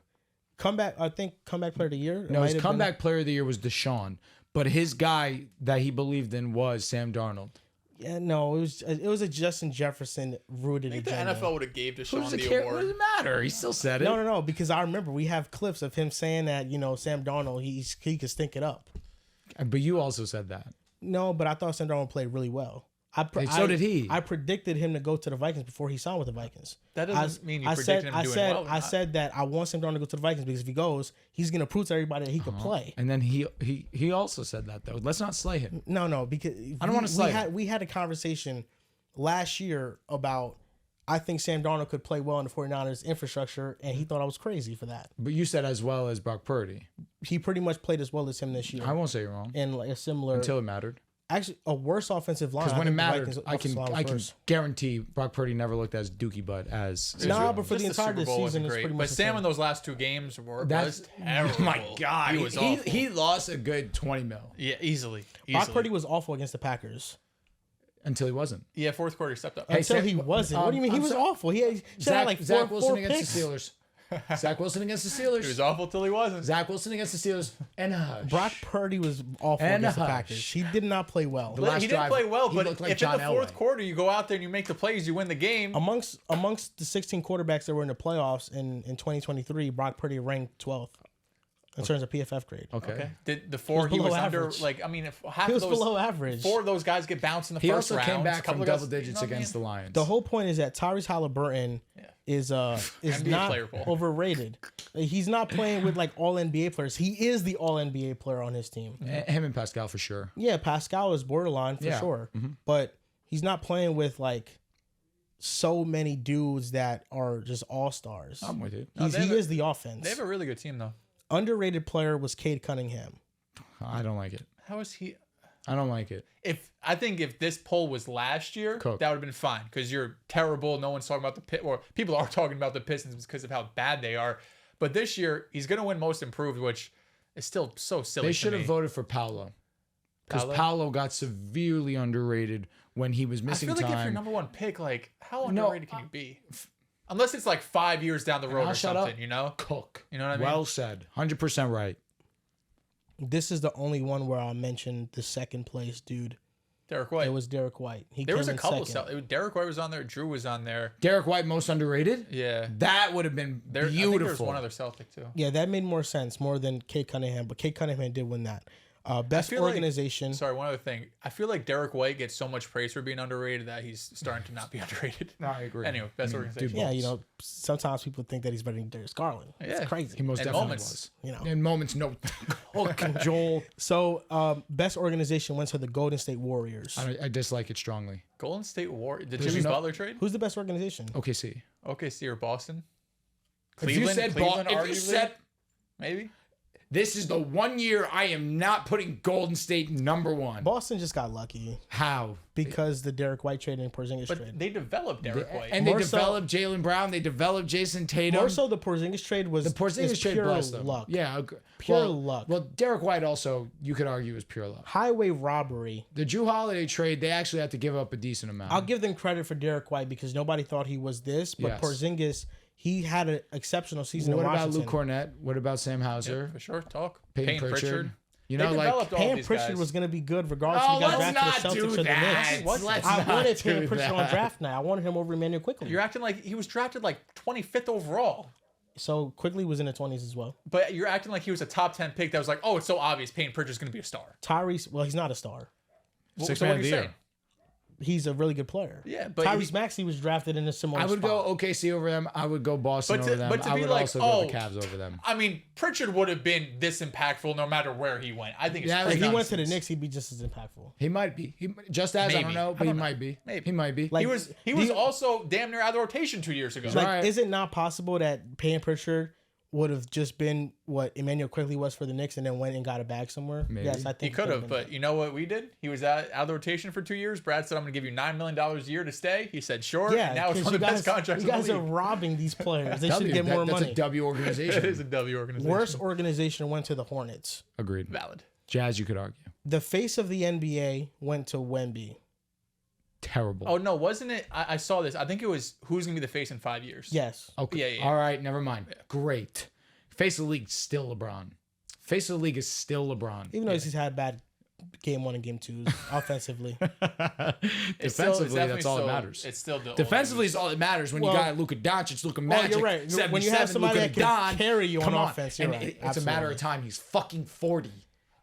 Speaker 1: Comeback player of the year. It
Speaker 6: No,
Speaker 1: might
Speaker 6: his
Speaker 1: have been-
Speaker 6: comeback player of the year was Deshaun. But his guy that he believed in was Sam Darnold.
Speaker 1: Yeah, no, it was a Justin Jefferson rooted
Speaker 5: I think the
Speaker 1: agenda.
Speaker 5: NFL would have gave
Speaker 6: Who
Speaker 5: Deshaun
Speaker 6: does it
Speaker 5: the
Speaker 6: care? What
Speaker 5: award.
Speaker 6: does it matter? He still said it.
Speaker 1: No, because I remember we have clips of him saying that Sam Darnold he could stink it up.
Speaker 6: But you also said that.
Speaker 1: No, but I thought Sam Darnold played really well.
Speaker 6: So did he.
Speaker 1: I predicted him to go to the Vikings before he signed with the Vikings.
Speaker 5: That doesn't mean you predicted him doing well.
Speaker 1: I said that I want Sam Darnold to go to the Vikings because if he goes, he's going to prove to everybody that he could play.
Speaker 6: And then he also said that though. Let's not slay him.
Speaker 1: No, because
Speaker 6: I don't want to slay him.
Speaker 1: we had a conversation last year about I think Sam Darnold could play well in the 49ers infrastructure, and he thought I was crazy for that.
Speaker 6: But you said as well as Brock Purdy.
Speaker 1: He pretty much played as well as him this year.
Speaker 6: I won't say you're wrong.
Speaker 1: in like a similar,
Speaker 6: Until it mattered.
Speaker 1: actually a worse offensive line.
Speaker 6: Because when it mattered,
Speaker 1: Vikings
Speaker 6: I
Speaker 1: offensive line was
Speaker 6: can
Speaker 1: worse.
Speaker 6: guarantee Brock Purdy never looked as dookie butt as.
Speaker 1: Nah, but for
Speaker 5: Just
Speaker 1: the entire
Speaker 5: Super Bowl
Speaker 1: season,
Speaker 5: wasn't
Speaker 1: it's
Speaker 5: great.
Speaker 1: pretty
Speaker 5: But
Speaker 1: much the
Speaker 5: Sam
Speaker 1: same.
Speaker 5: in those last two games was terrible.
Speaker 6: Oh my God,
Speaker 5: he was awful.
Speaker 6: he lost a good 20 mil
Speaker 5: Yeah, easily.
Speaker 1: Brock Purdy was awful against the Packers.
Speaker 6: until he wasn't.
Speaker 5: Yeah, fourth quarter he stepped up.
Speaker 6: Hey,
Speaker 1: Until
Speaker 6: Sam-
Speaker 1: he wasn't. What do you mean? He
Speaker 6: I'm
Speaker 1: was
Speaker 6: sorry.
Speaker 1: awful. He had
Speaker 6: Zach,
Speaker 1: like
Speaker 6: Zach
Speaker 1: four
Speaker 6: Wilson
Speaker 1: picks.
Speaker 6: against the Steelers. Zach Wilson against the Steelers.
Speaker 5: He was awful till he wasn't.
Speaker 6: Zach Wilson against the Steelers. And a hush.
Speaker 1: Brock Purdy was awful
Speaker 6: And
Speaker 1: against the
Speaker 6: hush.
Speaker 1: Packers. He did not play well.
Speaker 6: The last
Speaker 5: He didn't
Speaker 6: drive,
Speaker 5: play well,
Speaker 6: he
Speaker 5: but
Speaker 6: looked like
Speaker 5: if
Speaker 6: John
Speaker 5: in the fourth
Speaker 6: Elway.
Speaker 5: quarter you go out there and you make the plays, you win the game.
Speaker 1: Amongst the 16 quarterbacks that were in the playoffs in 2023, Brock Purdy ranked 12th in terms of PFF grade.
Speaker 6: Okay.
Speaker 5: Did the four
Speaker 1: was
Speaker 5: he was
Speaker 1: below
Speaker 5: under?
Speaker 1: average.
Speaker 5: Like I mean, if half
Speaker 1: He
Speaker 5: of
Speaker 1: was
Speaker 5: those
Speaker 1: below average.
Speaker 5: four of those guys get bounced in the
Speaker 6: He
Speaker 5: first
Speaker 6: also
Speaker 5: round.
Speaker 6: came back
Speaker 5: couple
Speaker 6: from
Speaker 5: of guys-
Speaker 6: double digits
Speaker 5: you know what I
Speaker 6: against
Speaker 5: mean?
Speaker 6: the Lions.
Speaker 1: The whole point is that Tyrese Halliburton is
Speaker 5: NBA
Speaker 1: not
Speaker 5: player pool.
Speaker 1: overrated. He's not playing with like all NBA players. He is the all NBA player on his team.
Speaker 6: Him and Pascal for sure.
Speaker 1: Yeah, Pascal is borderline for
Speaker 6: Yeah.
Speaker 1: sure, but he's not playing with like so many dudes that are just all stars.
Speaker 6: I'm with you.
Speaker 5: they
Speaker 1: He
Speaker 5: have a-
Speaker 1: is the offense.
Speaker 5: They have a really good team though.
Speaker 1: Underrated player was Cade Cunningham.
Speaker 6: I don't like it.
Speaker 5: How is he?
Speaker 6: I don't like it.
Speaker 5: I think if this poll was last year,
Speaker 6: Cook.
Speaker 5: that would have been fine because you're terrible. No one's talking about or people are talking about the Pistons because of how bad they are. But this year, he's going to win Most Improved, which is still so silly.
Speaker 6: They
Speaker 5: to
Speaker 6: should have
Speaker 5: me.
Speaker 6: voted for Paolo. Because
Speaker 5: Paolo?
Speaker 6: Paolo got severely underrated when he was
Speaker 5: I
Speaker 6: missing
Speaker 5: feel like if
Speaker 6: time.
Speaker 5: you're number one pick, like how
Speaker 6: No,
Speaker 5: underrated can you be? Unless it's like 5 years down the road
Speaker 6: I'll
Speaker 5: or
Speaker 6: shut
Speaker 5: something,
Speaker 6: up.
Speaker 5: you know?
Speaker 6: Cook.
Speaker 5: You know what I mean?
Speaker 6: Well said. 100% right.
Speaker 1: This is the only one where I'll mention the second place dude.
Speaker 5: Derek White.
Speaker 1: It was Derek White.
Speaker 5: There was a
Speaker 1: came in
Speaker 5: couple.
Speaker 1: second.
Speaker 5: Derek White was on there. Drew was on there.
Speaker 6: Derek White, most underrated?
Speaker 5: Yeah.
Speaker 6: That would have been
Speaker 5: I think
Speaker 6: beautiful.
Speaker 5: there was one other Celtic too.
Speaker 1: Yeah, that made more sense more than Cade Cunningham, but Cade Cunningham did win that. Best
Speaker 5: feel like-
Speaker 1: organization.
Speaker 5: Sorry, one other thing. I feel like Derek White gets so much praise for being underrated that he's starting to not be underrated.
Speaker 6: No, I agree.
Speaker 5: Anyway, best organization.
Speaker 1: Yeah, sometimes people think that he's better than Darius Garland.
Speaker 5: Yeah.
Speaker 1: It's crazy.
Speaker 6: He most
Speaker 5: In
Speaker 6: definitely
Speaker 5: moments.
Speaker 6: was. In moments, no.
Speaker 1: Hook and Joel. So, best organization went to the Golden State Warriors.
Speaker 6: I dislike it strongly.
Speaker 5: Golden State War. Did
Speaker 6: There's
Speaker 5: Jimmy
Speaker 6: no-
Speaker 5: Butler trade?
Speaker 1: Who's the best organization?
Speaker 6: OKC.
Speaker 5: OKC or Boston?
Speaker 6: If you said
Speaker 5: Cleveland,
Speaker 6: if you
Speaker 5: arguably?
Speaker 6: said
Speaker 5: Maybe.
Speaker 6: this is the 1 year I am not putting Golden State number one.
Speaker 1: Boston just got lucky
Speaker 6: How?
Speaker 1: because the Derek White trade and Porzingis
Speaker 5: But
Speaker 1: trade.
Speaker 5: they developed Derek White.
Speaker 6: And they
Speaker 1: More so-
Speaker 6: developed Jalen Brown. They developed Jason Tatum.
Speaker 1: More so, the Porzingis trade was
Speaker 6: the Porzingis
Speaker 1: is
Speaker 6: trade
Speaker 1: pure
Speaker 6: blessed them.
Speaker 1: luck.
Speaker 6: Yeah, okay.
Speaker 1: Pure
Speaker 6: Well-
Speaker 1: luck.
Speaker 6: Well, Derek White also, you could argue, is pure luck.
Speaker 1: Highway robbery.
Speaker 6: The Drew Holiday trade, they actually had to give up a decent amount.
Speaker 1: I'll give them credit for Derek White because nobody thought he was this, but
Speaker 6: Yes.
Speaker 1: Porzingis, he had an exceptional season
Speaker 6: What
Speaker 1: in
Speaker 6: about
Speaker 1: Washington.
Speaker 6: Luke Cornett? What about Sam Hauser?
Speaker 5: For sure. Talk.
Speaker 6: Peyton
Speaker 5: Payne
Speaker 6: Pritchard? You
Speaker 5: They
Speaker 6: know, like,
Speaker 5: developed all
Speaker 1: Payne
Speaker 5: these
Speaker 1: Pritchard
Speaker 5: guys.
Speaker 1: was going to be good regardless
Speaker 6: oh,
Speaker 1: if he got
Speaker 6: let's
Speaker 1: drafted
Speaker 6: not
Speaker 1: to the Celtics
Speaker 6: do
Speaker 1: or the
Speaker 6: that.
Speaker 1: Knicks.
Speaker 6: Let's
Speaker 1: I
Speaker 6: not
Speaker 1: wanted
Speaker 6: do
Speaker 1: Payne Pritchard on
Speaker 6: that.
Speaker 1: draft night. I wanted him over Emmanuel Quickly.
Speaker 5: You're acting like he was drafted like 25th overall.
Speaker 1: So Quickly was in the 20s as well.
Speaker 5: But you're acting like he was a top 10 pick that was like, oh, it's so obvious Payne Pritchard's going to be a star.
Speaker 1: Tyrese, well, he's not a star.
Speaker 6: Sixth
Speaker 5: So
Speaker 6: man
Speaker 5: what
Speaker 6: of
Speaker 5: are
Speaker 6: the
Speaker 5: you
Speaker 6: year.
Speaker 5: saying?
Speaker 1: He's a really good player.
Speaker 5: Yeah, but
Speaker 1: Tyrese Maxey was drafted in a similar
Speaker 6: I would
Speaker 1: spot.
Speaker 6: go OKC over them. I would go Boston
Speaker 5: But
Speaker 6: over
Speaker 5: to-
Speaker 6: them.
Speaker 5: but to
Speaker 6: I
Speaker 5: be
Speaker 6: would
Speaker 5: like,
Speaker 6: also go the
Speaker 5: oh,
Speaker 6: Cavs over them.
Speaker 5: I mean, Pritchard would have been this impactful no matter where he went. I think it's
Speaker 6: Yeah,
Speaker 1: If
Speaker 5: crazy.
Speaker 1: he went to the
Speaker 6: nonsense.
Speaker 1: Knicks, he'd be just as impactful.
Speaker 6: He might be. Just as I
Speaker 5: Maybe.
Speaker 6: don't know,
Speaker 5: I
Speaker 6: but he
Speaker 5: don't know.
Speaker 6: might be.
Speaker 5: Maybe.
Speaker 6: He might be.
Speaker 1: Like,
Speaker 5: He was also damn near out of the rotation 2 years ago.
Speaker 1: Like,
Speaker 6: Right.
Speaker 1: is it not possible that Payne Pritchard would have just been what Emmanuel Quickly was for the Knicks and then went and got a bag somewhere?
Speaker 6: Maybe.
Speaker 1: Yes, I
Speaker 5: He
Speaker 1: think
Speaker 5: could
Speaker 1: could've
Speaker 5: have,
Speaker 1: been
Speaker 5: but you know what we did? He was out of the rotation for 2 years. Brad said, I'm going to give you $9 million a year to stay. He said, sure.
Speaker 1: that. Yeah,
Speaker 5: and now it's
Speaker 1: 'cause
Speaker 5: one of the best contracts
Speaker 1: you
Speaker 5: in
Speaker 1: guys
Speaker 5: the
Speaker 1: are
Speaker 5: league.
Speaker 1: robbing these players. They should
Speaker 6: W.
Speaker 1: get more
Speaker 6: That's
Speaker 1: money.
Speaker 6: a W
Speaker 5: It
Speaker 6: organization.
Speaker 5: is a W organization.
Speaker 1: Worst organization went to the Hornets.
Speaker 6: Agreed.
Speaker 5: Valid.
Speaker 6: Jazz, you could argue.
Speaker 1: The face of the NBA went to Wemby.
Speaker 6: Terrible.
Speaker 5: Oh, no, wasn't it? I saw this. I think it was who's going to be the face in 5 years.
Speaker 1: Yes.
Speaker 6: Okay.
Speaker 5: Yeah.
Speaker 6: All right. Never mind. Great. Face of the league still LeBron. Face of the league is still LeBron.
Speaker 1: Even though he's had bad game 1 and game 2 offensively.
Speaker 6: Defensively, that's all that matters.
Speaker 5: It's still the
Speaker 6: Defensively is all that matters when
Speaker 1: Well-
Speaker 6: you got Luka Doncic, Luka
Speaker 1: Well,
Speaker 6: Magic,
Speaker 1: you're right. When you
Speaker 6: 77,
Speaker 1: have somebody
Speaker 6: Luka
Speaker 1: that can
Speaker 6: Don.
Speaker 1: carry you on
Speaker 6: Come
Speaker 1: offense, you're
Speaker 6: and
Speaker 1: right.
Speaker 6: it's a matter
Speaker 1: Absolutely.
Speaker 6: of time. He's fucking 40.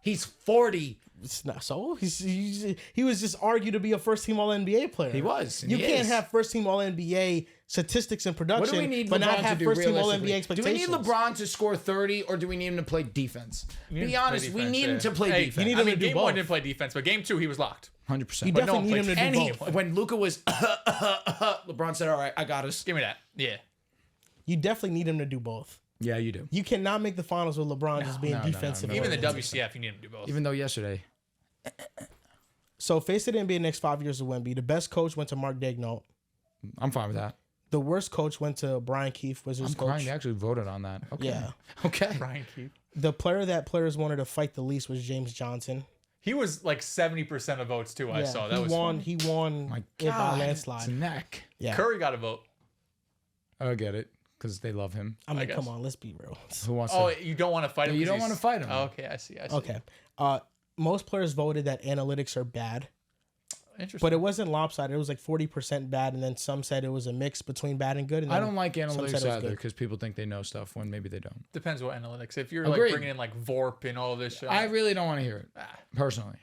Speaker 6: He's 40.
Speaker 1: It's not so. He was just argued to be a first team All NBA player.
Speaker 6: He was. and
Speaker 1: You
Speaker 6: he
Speaker 1: can't
Speaker 6: is.
Speaker 1: have first team All NBA statistics and production,
Speaker 6: What do we need
Speaker 1: but
Speaker 6: LeBron
Speaker 1: not have
Speaker 6: to do
Speaker 1: first team All
Speaker 6: realistically?
Speaker 1: NBA expectations.
Speaker 6: Do we need LeBron to score 30 or do we need him to play defense?
Speaker 5: need him
Speaker 6: Be
Speaker 5: to play
Speaker 6: honest, we
Speaker 5: defense,
Speaker 6: need him
Speaker 5: yeah.
Speaker 6: to play
Speaker 5: Hey,
Speaker 6: defense.
Speaker 1: you need
Speaker 5: I
Speaker 1: him
Speaker 5: mean,
Speaker 1: to do
Speaker 5: game 1
Speaker 1: both.
Speaker 5: didn't play defense, but game 2 he was locked.
Speaker 6: 100%.
Speaker 1: You
Speaker 5: But no
Speaker 1: definitely
Speaker 5: one
Speaker 1: need him to
Speaker 5: played
Speaker 1: do
Speaker 5: any
Speaker 1: both.
Speaker 5: of it.
Speaker 6: When Luka was, LeBron said, all right, I got us.
Speaker 5: Give me that. Yeah.
Speaker 1: You definitely need him to do both.
Speaker 6: Yeah, you do.
Speaker 1: You cannot make the finals with LeBron just being
Speaker 6: no,
Speaker 1: defensive.
Speaker 6: no.
Speaker 5: Even the
Speaker 1: oriented.
Speaker 5: WCF, you need him to do both.
Speaker 6: Even though yesterday,
Speaker 1: So face of the NBA next 5 years of Wemby. The best coach went to Mark Daigneault.
Speaker 6: I'm fine with that.
Speaker 1: The worst coach went to Brian Keefe, Wizards
Speaker 6: I'm
Speaker 1: coach.
Speaker 6: crying. They actually voted on that. Okay.
Speaker 1: Yeah.
Speaker 6: Okay.
Speaker 5: Brian Keith.
Speaker 1: The player that players wanted to fight the least was James Johnson.
Speaker 5: He was like 70% of votes too. I saw that
Speaker 1: he
Speaker 5: was
Speaker 1: won.
Speaker 5: funny.
Speaker 1: He won
Speaker 6: My
Speaker 1: it by
Speaker 6: God.
Speaker 1: landslide.
Speaker 6: It's neck.
Speaker 1: Yeah.
Speaker 5: Curry got a vote.
Speaker 6: I get it because they love him.
Speaker 1: I mean,
Speaker 5: guess.
Speaker 1: come on, let's be real.
Speaker 6: Who wants
Speaker 5: Oh,
Speaker 6: to?
Speaker 5: you don't want to fight him.
Speaker 6: You
Speaker 5: 'cause
Speaker 6: don't
Speaker 5: he's-
Speaker 6: want to fight him.
Speaker 5: Oh, okay, I see.
Speaker 1: Okay. Most players voted that analytics are bad,
Speaker 5: Interesting.
Speaker 1: but it wasn't lopsided. It was like 40% bad, and then some said it was a mix between bad and good. And
Speaker 6: I
Speaker 1: then
Speaker 6: don't like
Speaker 1: some said
Speaker 6: analytics
Speaker 1: it was
Speaker 6: either
Speaker 1: good.
Speaker 6: because people think they know stuff when maybe they don't.
Speaker 5: Depends what analytics. If you're
Speaker 6: Agreed.
Speaker 5: like bringing in like VORP and all this shit.
Speaker 6: I really don't want to hear it
Speaker 5: Ah.
Speaker 6: personally.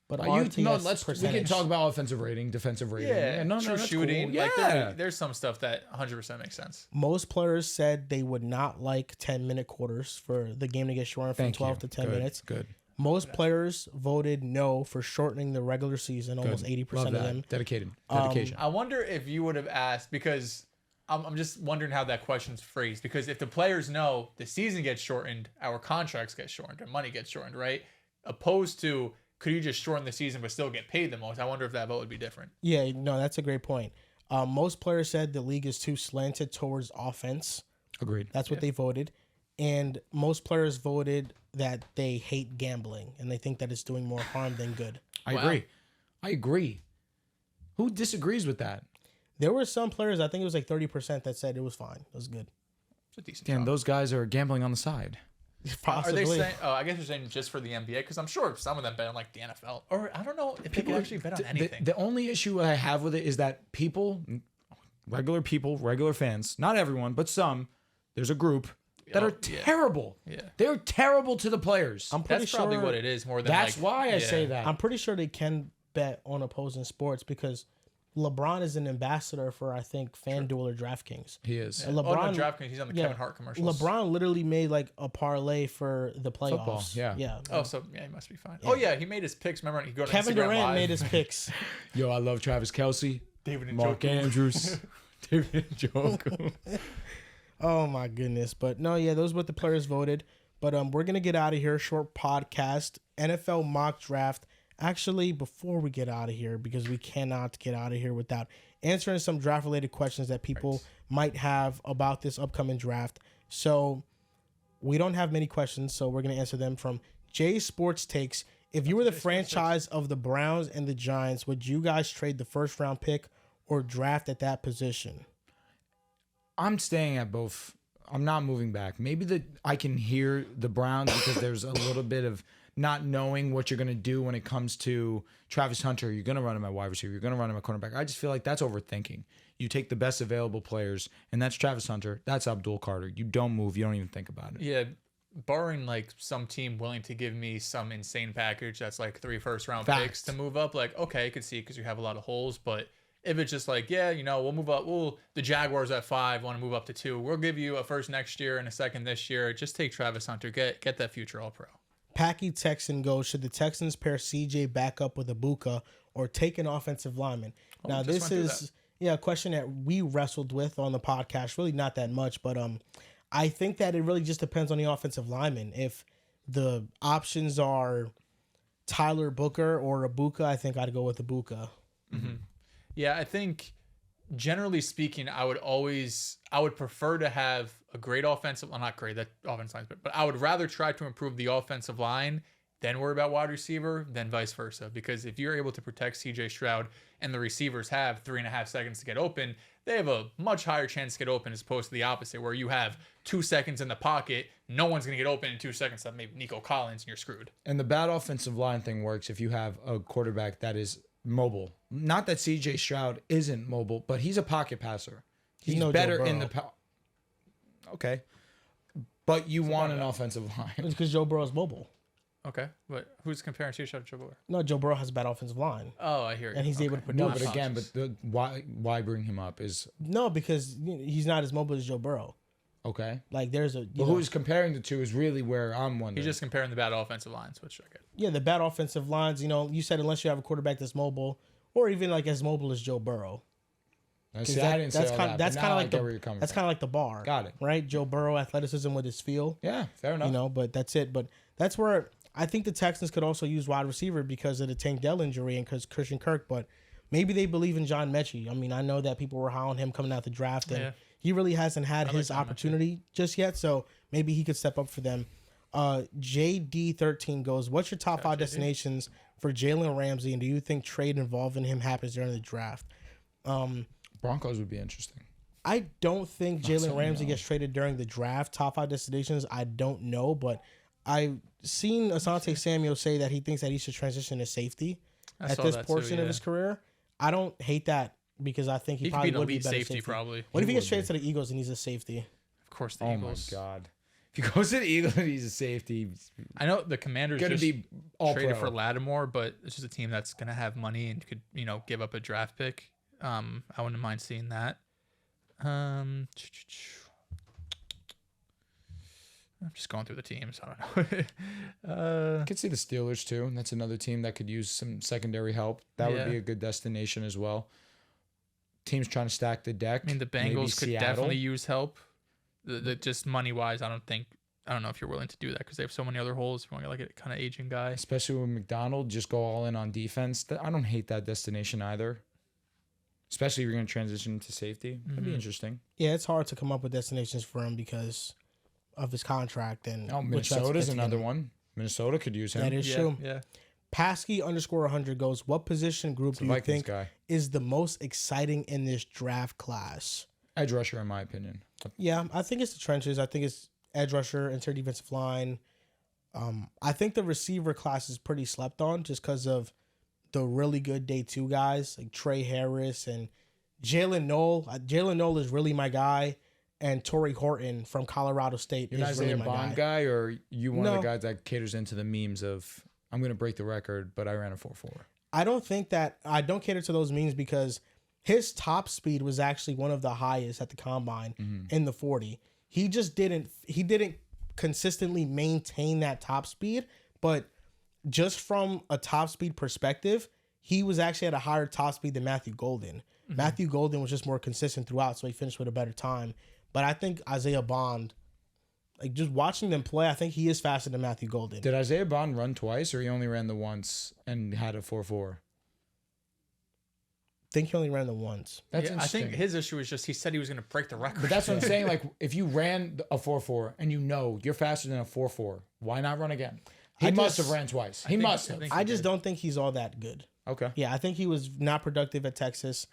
Speaker 1: But
Speaker 6: You,
Speaker 1: RTS
Speaker 6: no, we can
Speaker 1: percentage.
Speaker 6: talk about offensive rating, defensive rating.
Speaker 5: yeah,
Speaker 6: no,
Speaker 5: true
Speaker 6: that's
Speaker 5: shooting.
Speaker 6: Cool.
Speaker 5: Like
Speaker 6: Yeah.
Speaker 5: there's some stuff that 100% makes sense.
Speaker 1: Most players said they would not like 10-minute quarters for the game to get shortened from
Speaker 6: Thank
Speaker 1: 12
Speaker 6: you.
Speaker 1: to 10
Speaker 6: Good,
Speaker 1: minutes.
Speaker 6: Good.
Speaker 1: Most players voted no for shortening the regular season. Almost
Speaker 6: Good.
Speaker 1: 80%
Speaker 6: Love
Speaker 1: of
Speaker 6: that.
Speaker 1: them.
Speaker 6: Dedicated. Dedication.
Speaker 5: I wonder if you would have asked because I'm just wondering how that question's phrased. Because if the players know the season gets shortened, our contracts get shortened, our money gets shortened, right? Opposed to could you just shorten the season but still get paid the most? I wonder if that vote would be different.
Speaker 1: Yeah, no, that's a great point. Most players said the league is too slanted towards offense.
Speaker 6: Agreed.
Speaker 1: That's what they voted. And most players voted that they hate gambling and they think that it's doing more harm than good.
Speaker 6: I
Speaker 5: Wow.
Speaker 6: agree. I agree. Who disagrees with that?
Speaker 1: There were some players, I think it was like 30%, that said it was fine. It was good.
Speaker 5: It's a decent
Speaker 6: Damn,
Speaker 5: job.
Speaker 6: those guys are gambling on the side.
Speaker 1: Possibly.
Speaker 5: Are they saying? Oh, I guess you're saying just for the NBA because I'm sure some of them bet on like the NFL, or I don't know if people actually bet on anything.
Speaker 6: The only issue I have with it is that people, regular fans, not everyone, but some, there's a group that
Speaker 5: Oh,
Speaker 6: are
Speaker 5: yeah.
Speaker 6: terrible.
Speaker 5: Yeah.
Speaker 6: They're terrible to the players.
Speaker 1: I'm pretty
Speaker 5: That's
Speaker 1: sure
Speaker 5: probably what it is more than.
Speaker 6: That's
Speaker 5: like,
Speaker 6: why I
Speaker 5: yeah.
Speaker 6: say that.
Speaker 1: I'm pretty sure they can bet on opposing sports because LeBron is an ambassador for, I think, FanDuel or DraftKings.
Speaker 6: He is.
Speaker 1: And
Speaker 5: Oh no,
Speaker 1: LeBron,
Speaker 5: DraftKings. He's on the
Speaker 1: yeah,
Speaker 5: Kevin Hart commercials.
Speaker 1: LeBron literally made like a parlay for the playoffs.
Speaker 6: Football, yeah.
Speaker 1: Yeah.
Speaker 5: Oh, so yeah, he must be fine. Oh yeah, he made his picks. Remember, he go to
Speaker 1: Kevin
Speaker 5: Instagram
Speaker 1: Durant
Speaker 5: Live.
Speaker 1: made his picks.
Speaker 6: Yo, I love Travis Kelsey,
Speaker 5: David and
Speaker 6: Mark
Speaker 5: Joker.
Speaker 6: Andrews, David Njoku.
Speaker 1: Oh my goodness. But no, yeah, those were what the players voted. But we're gonna get out of here. Short podcast. NFL mock draft. Actually, before we get out of here, because we cannot get out of here without answering some draft related questions that people might have about this upcoming draft. So we don't have many questions, so we're gonna answer them from Jay Sports Takes. If you were the franchise of the Browns and the Giants, would you guys trade the first round pick or draft at that position?
Speaker 6: I'm staying at both. I'm not moving back. Maybe I can hear the Browns because there's a little bit of not knowing what you're going to do when it comes to Travis Hunter. You're going to run him at wide receiver. You're going to run him at cornerback. I just feel like that's overthinking. You take the best available players, and that's Travis Hunter. That's Abdul Carter. You don't move. You don't even think about it.
Speaker 5: Yeah, barring like some team willing to give me some insane package that's like 3 first-round
Speaker 6: Facts.
Speaker 5: picks to move up, like okay, I could see because you have a lot of holes. But if it's just like yeah, we'll move up. The Jaguars at 5 want to move up to 2. We'll give you a first next year and a second this year. Just take Travis Hunter. Get that future All-Pro.
Speaker 1: Packy Texan goes, should the Texans pair CJ back up with Ibuka or take an offensive lineman? Now,
Speaker 5: just
Speaker 1: this
Speaker 5: went through
Speaker 1: is a question that we wrestled with on the podcast. Really not that much, but I think that it really just depends on the offensive lineman. If the options are Tyler Booker or Ibuka, I think I'd go with Ibuka.
Speaker 5: Yeah, I think generally speaking, I would prefer to have a great offensive, well, not great, that offensive line, but I would rather try to improve the offensive line then worry about wide receiver, then vice versa. Because if you're able to protect CJ Stroud and the receivers have 3.5 seconds to get open, they have a much higher chance to get open as opposed to the opposite, where you have 2 seconds in the pocket, no one's going to get open in 2 seconds, that maybe Nico Collins, and you're screwed.
Speaker 6: And the bad offensive line thing works if you have a quarterback that is mobile. Not that CJ Stroud isn't mobile, but he's a pocket passer. He's
Speaker 1: no
Speaker 6: better
Speaker 1: Joe
Speaker 6: in
Speaker 1: Burrow.
Speaker 6: the okay. But you want an offensive line.
Speaker 1: It's because Joe Burrow's mobile.
Speaker 5: Okay, but who's comparing CJ Stroud to Joe Burrow?
Speaker 1: No, Joe Burrow has a bad offensive line,
Speaker 5: Oh, I hear you.
Speaker 1: and he's able to produce.
Speaker 6: No, but again, why bring him up is
Speaker 1: No, because he's not as mobile as Joe Burrow.
Speaker 6: okay.
Speaker 1: Like there's a
Speaker 6: But who's comparing the two is really where I'm wondering.
Speaker 5: He's just comparing the bad offensive lines, which I get.
Speaker 1: the bad offensive lines. You said unless you have a quarterback that's mobile, or even like as mobile as Joe Burrow.
Speaker 6: See, I didn't say all that.
Speaker 1: That's kind of like
Speaker 6: where you're coming
Speaker 1: that's
Speaker 6: from.
Speaker 1: kind of like the bar.
Speaker 6: Got it.
Speaker 1: Right, Joe Burrow athleticism with his feel.
Speaker 6: Yeah, fair enough.
Speaker 1: But that's it. But that's where I think the Texans could also use wide receiver because of the Tank Dell injury and because Christian Kirk. But maybe they believe in John Mechie. I mean, I know that people were high on him coming out the draft, and he really hasn't had his
Speaker 5: John
Speaker 1: opportunity just yet. So maybe he could step up for them. JD13 goes, what's your top 5 destinations for Jalen Ramsey, and do you think trade involving him happens during the draft?
Speaker 6: Broncos would be interesting.
Speaker 1: I don't think Jalen Ramsey gets traded during the draft. Top 5 destinations, I don't know, but I've seen Asante Samuel say that he thinks that he should transition to safety at this portion of his career. I don't hate that because I think he
Speaker 5: could
Speaker 1: probably
Speaker 5: be an
Speaker 1: would be
Speaker 5: elite
Speaker 1: better
Speaker 5: safety, probably.
Speaker 1: What if he gets traded to the Eagles and he's a safety?
Speaker 5: Of course, the
Speaker 6: Oh
Speaker 5: Eagles.
Speaker 6: my god! If he goes to the Eagles, he's a safety.
Speaker 5: I know the Commanders
Speaker 6: Gonna
Speaker 5: just
Speaker 6: be all
Speaker 5: traded
Speaker 6: pro.
Speaker 5: for Lattimore, but it's just a team that's gonna have money and could give up a draft pick. I wouldn't mind seeing that. I'm just going through the teams. I don't know.
Speaker 6: I could see the Steelers too, and that's another team that could use some secondary help. That would be a good destination as well. Teams trying to stack the deck.
Speaker 5: I mean, the
Speaker 6: Maybe
Speaker 5: Bengals could
Speaker 6: Seattle.
Speaker 5: definitely use help. The just money wise, I don't know if you're willing to do that because they have so many other holes. If you want to get like a kind of aging guy,
Speaker 6: Especially with McDonald, just go all in on defense. I don't hate that destination either. Especially if you're going to transition to safety. That'd be interesting.
Speaker 1: Yeah, it's hard to come up with destinations for him because of his contract. And
Speaker 6: Minnesota's another one. Minnesota could use him.
Speaker 1: That is true.
Speaker 5: Yeah.
Speaker 1: Pasky_100 goes, what position group do you
Speaker 6: Vikings
Speaker 1: think
Speaker 6: guy.
Speaker 1: is the most exciting in this draft class?
Speaker 6: Edge rusher, in my opinion.
Speaker 1: Yeah, I think it's the trenches. I think it's edge rusher, interior defensive line. I think the receiver class is pretty slept on just because of the really good day 2 guys like Trey Harris and Jalen Noel. Jalen Noel is really my guy, and Torrey Horton from Colorado State
Speaker 6: You're an
Speaker 1: is really
Speaker 6: Isaiah
Speaker 1: my
Speaker 6: Bond
Speaker 1: guy.
Speaker 6: guy, or you one of
Speaker 1: No.
Speaker 6: the guys that caters into the memes of, I'm going to break the record, but I ran a 4.4.
Speaker 1: I don't cater to those memes because his top speed was actually one of the highest at the combine in the 40. He didn't consistently maintain that top speed, but just from a top speed perspective, he was actually at a higher top speed than Matthew Golden. Matthew Golden was just more consistent throughout, so he finished with a better time. But I think Isaiah Bond, like just watching them play, I think he is faster than Matthew Golden.
Speaker 6: Did Isaiah Bond run twice, or he only ran the once and had a 4.4?
Speaker 1: I think he only ran the once.
Speaker 6: That's
Speaker 5: I
Speaker 6: interesting.
Speaker 5: think his issue is just he said he was going to break the record.
Speaker 6: But that's what I'm saying. Like, if you ran a 4.4 and you're faster than a 4.4, why not run again? He must have ran twice. He must have.
Speaker 1: I just don't think he's all that good.
Speaker 6: Okay.
Speaker 1: Yeah, I think he was not productive at Texas.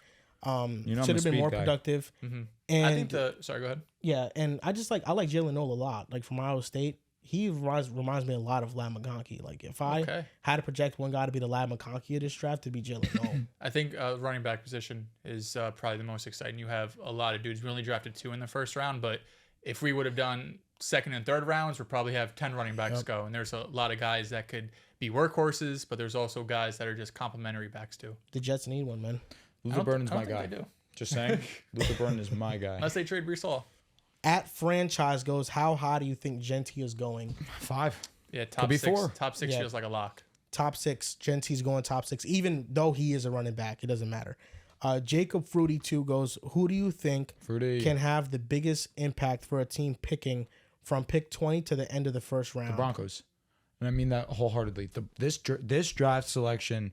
Speaker 6: I'm
Speaker 1: Should
Speaker 6: a
Speaker 1: have been
Speaker 6: speed
Speaker 1: more
Speaker 6: guy.
Speaker 1: productive.
Speaker 5: Mhm.
Speaker 1: And
Speaker 5: I think sorry, go ahead.
Speaker 1: yeah, and I like Jalen Noel a lot. Like from Iowa State, he reminds me a lot of Lad McConkey. Like if I had to project one guy to be the Lad McConkey of this draft, it'd be Jalen Noel.
Speaker 5: I think running back position is probably the most exciting. You have a lot of dudes. We only drafted 2 in the first round, but if we would have done second and third rounds, we'll probably have 10 running backs go. And there's a lot of guys that could be workhorses, but there's also guys that are just complementary backs too.
Speaker 1: The Jets need one, man.
Speaker 6: Luther Burden's
Speaker 5: I don't
Speaker 6: my
Speaker 5: think
Speaker 6: guy.
Speaker 5: they do.
Speaker 6: Just saying. Luther Burden is my guy.
Speaker 5: Unless they trade Brees Hall.
Speaker 1: At franchise goes, how high do you think Genti is going?
Speaker 6: 5.
Speaker 5: Yeah, top
Speaker 6: be
Speaker 5: 6.
Speaker 6: 4.
Speaker 5: Top 6
Speaker 1: Yeah.
Speaker 5: feels like a lock.
Speaker 1: Top 6. Genti's going top 6, even though he is a running back. It doesn't matter. Jacob Fruity 2 goes, who do you think
Speaker 6: Fruity.
Speaker 1: can have the biggest impact for a team picking from pick 20 to the end of the first round?
Speaker 6: The Broncos. And I mean that wholeheartedly. This draft selection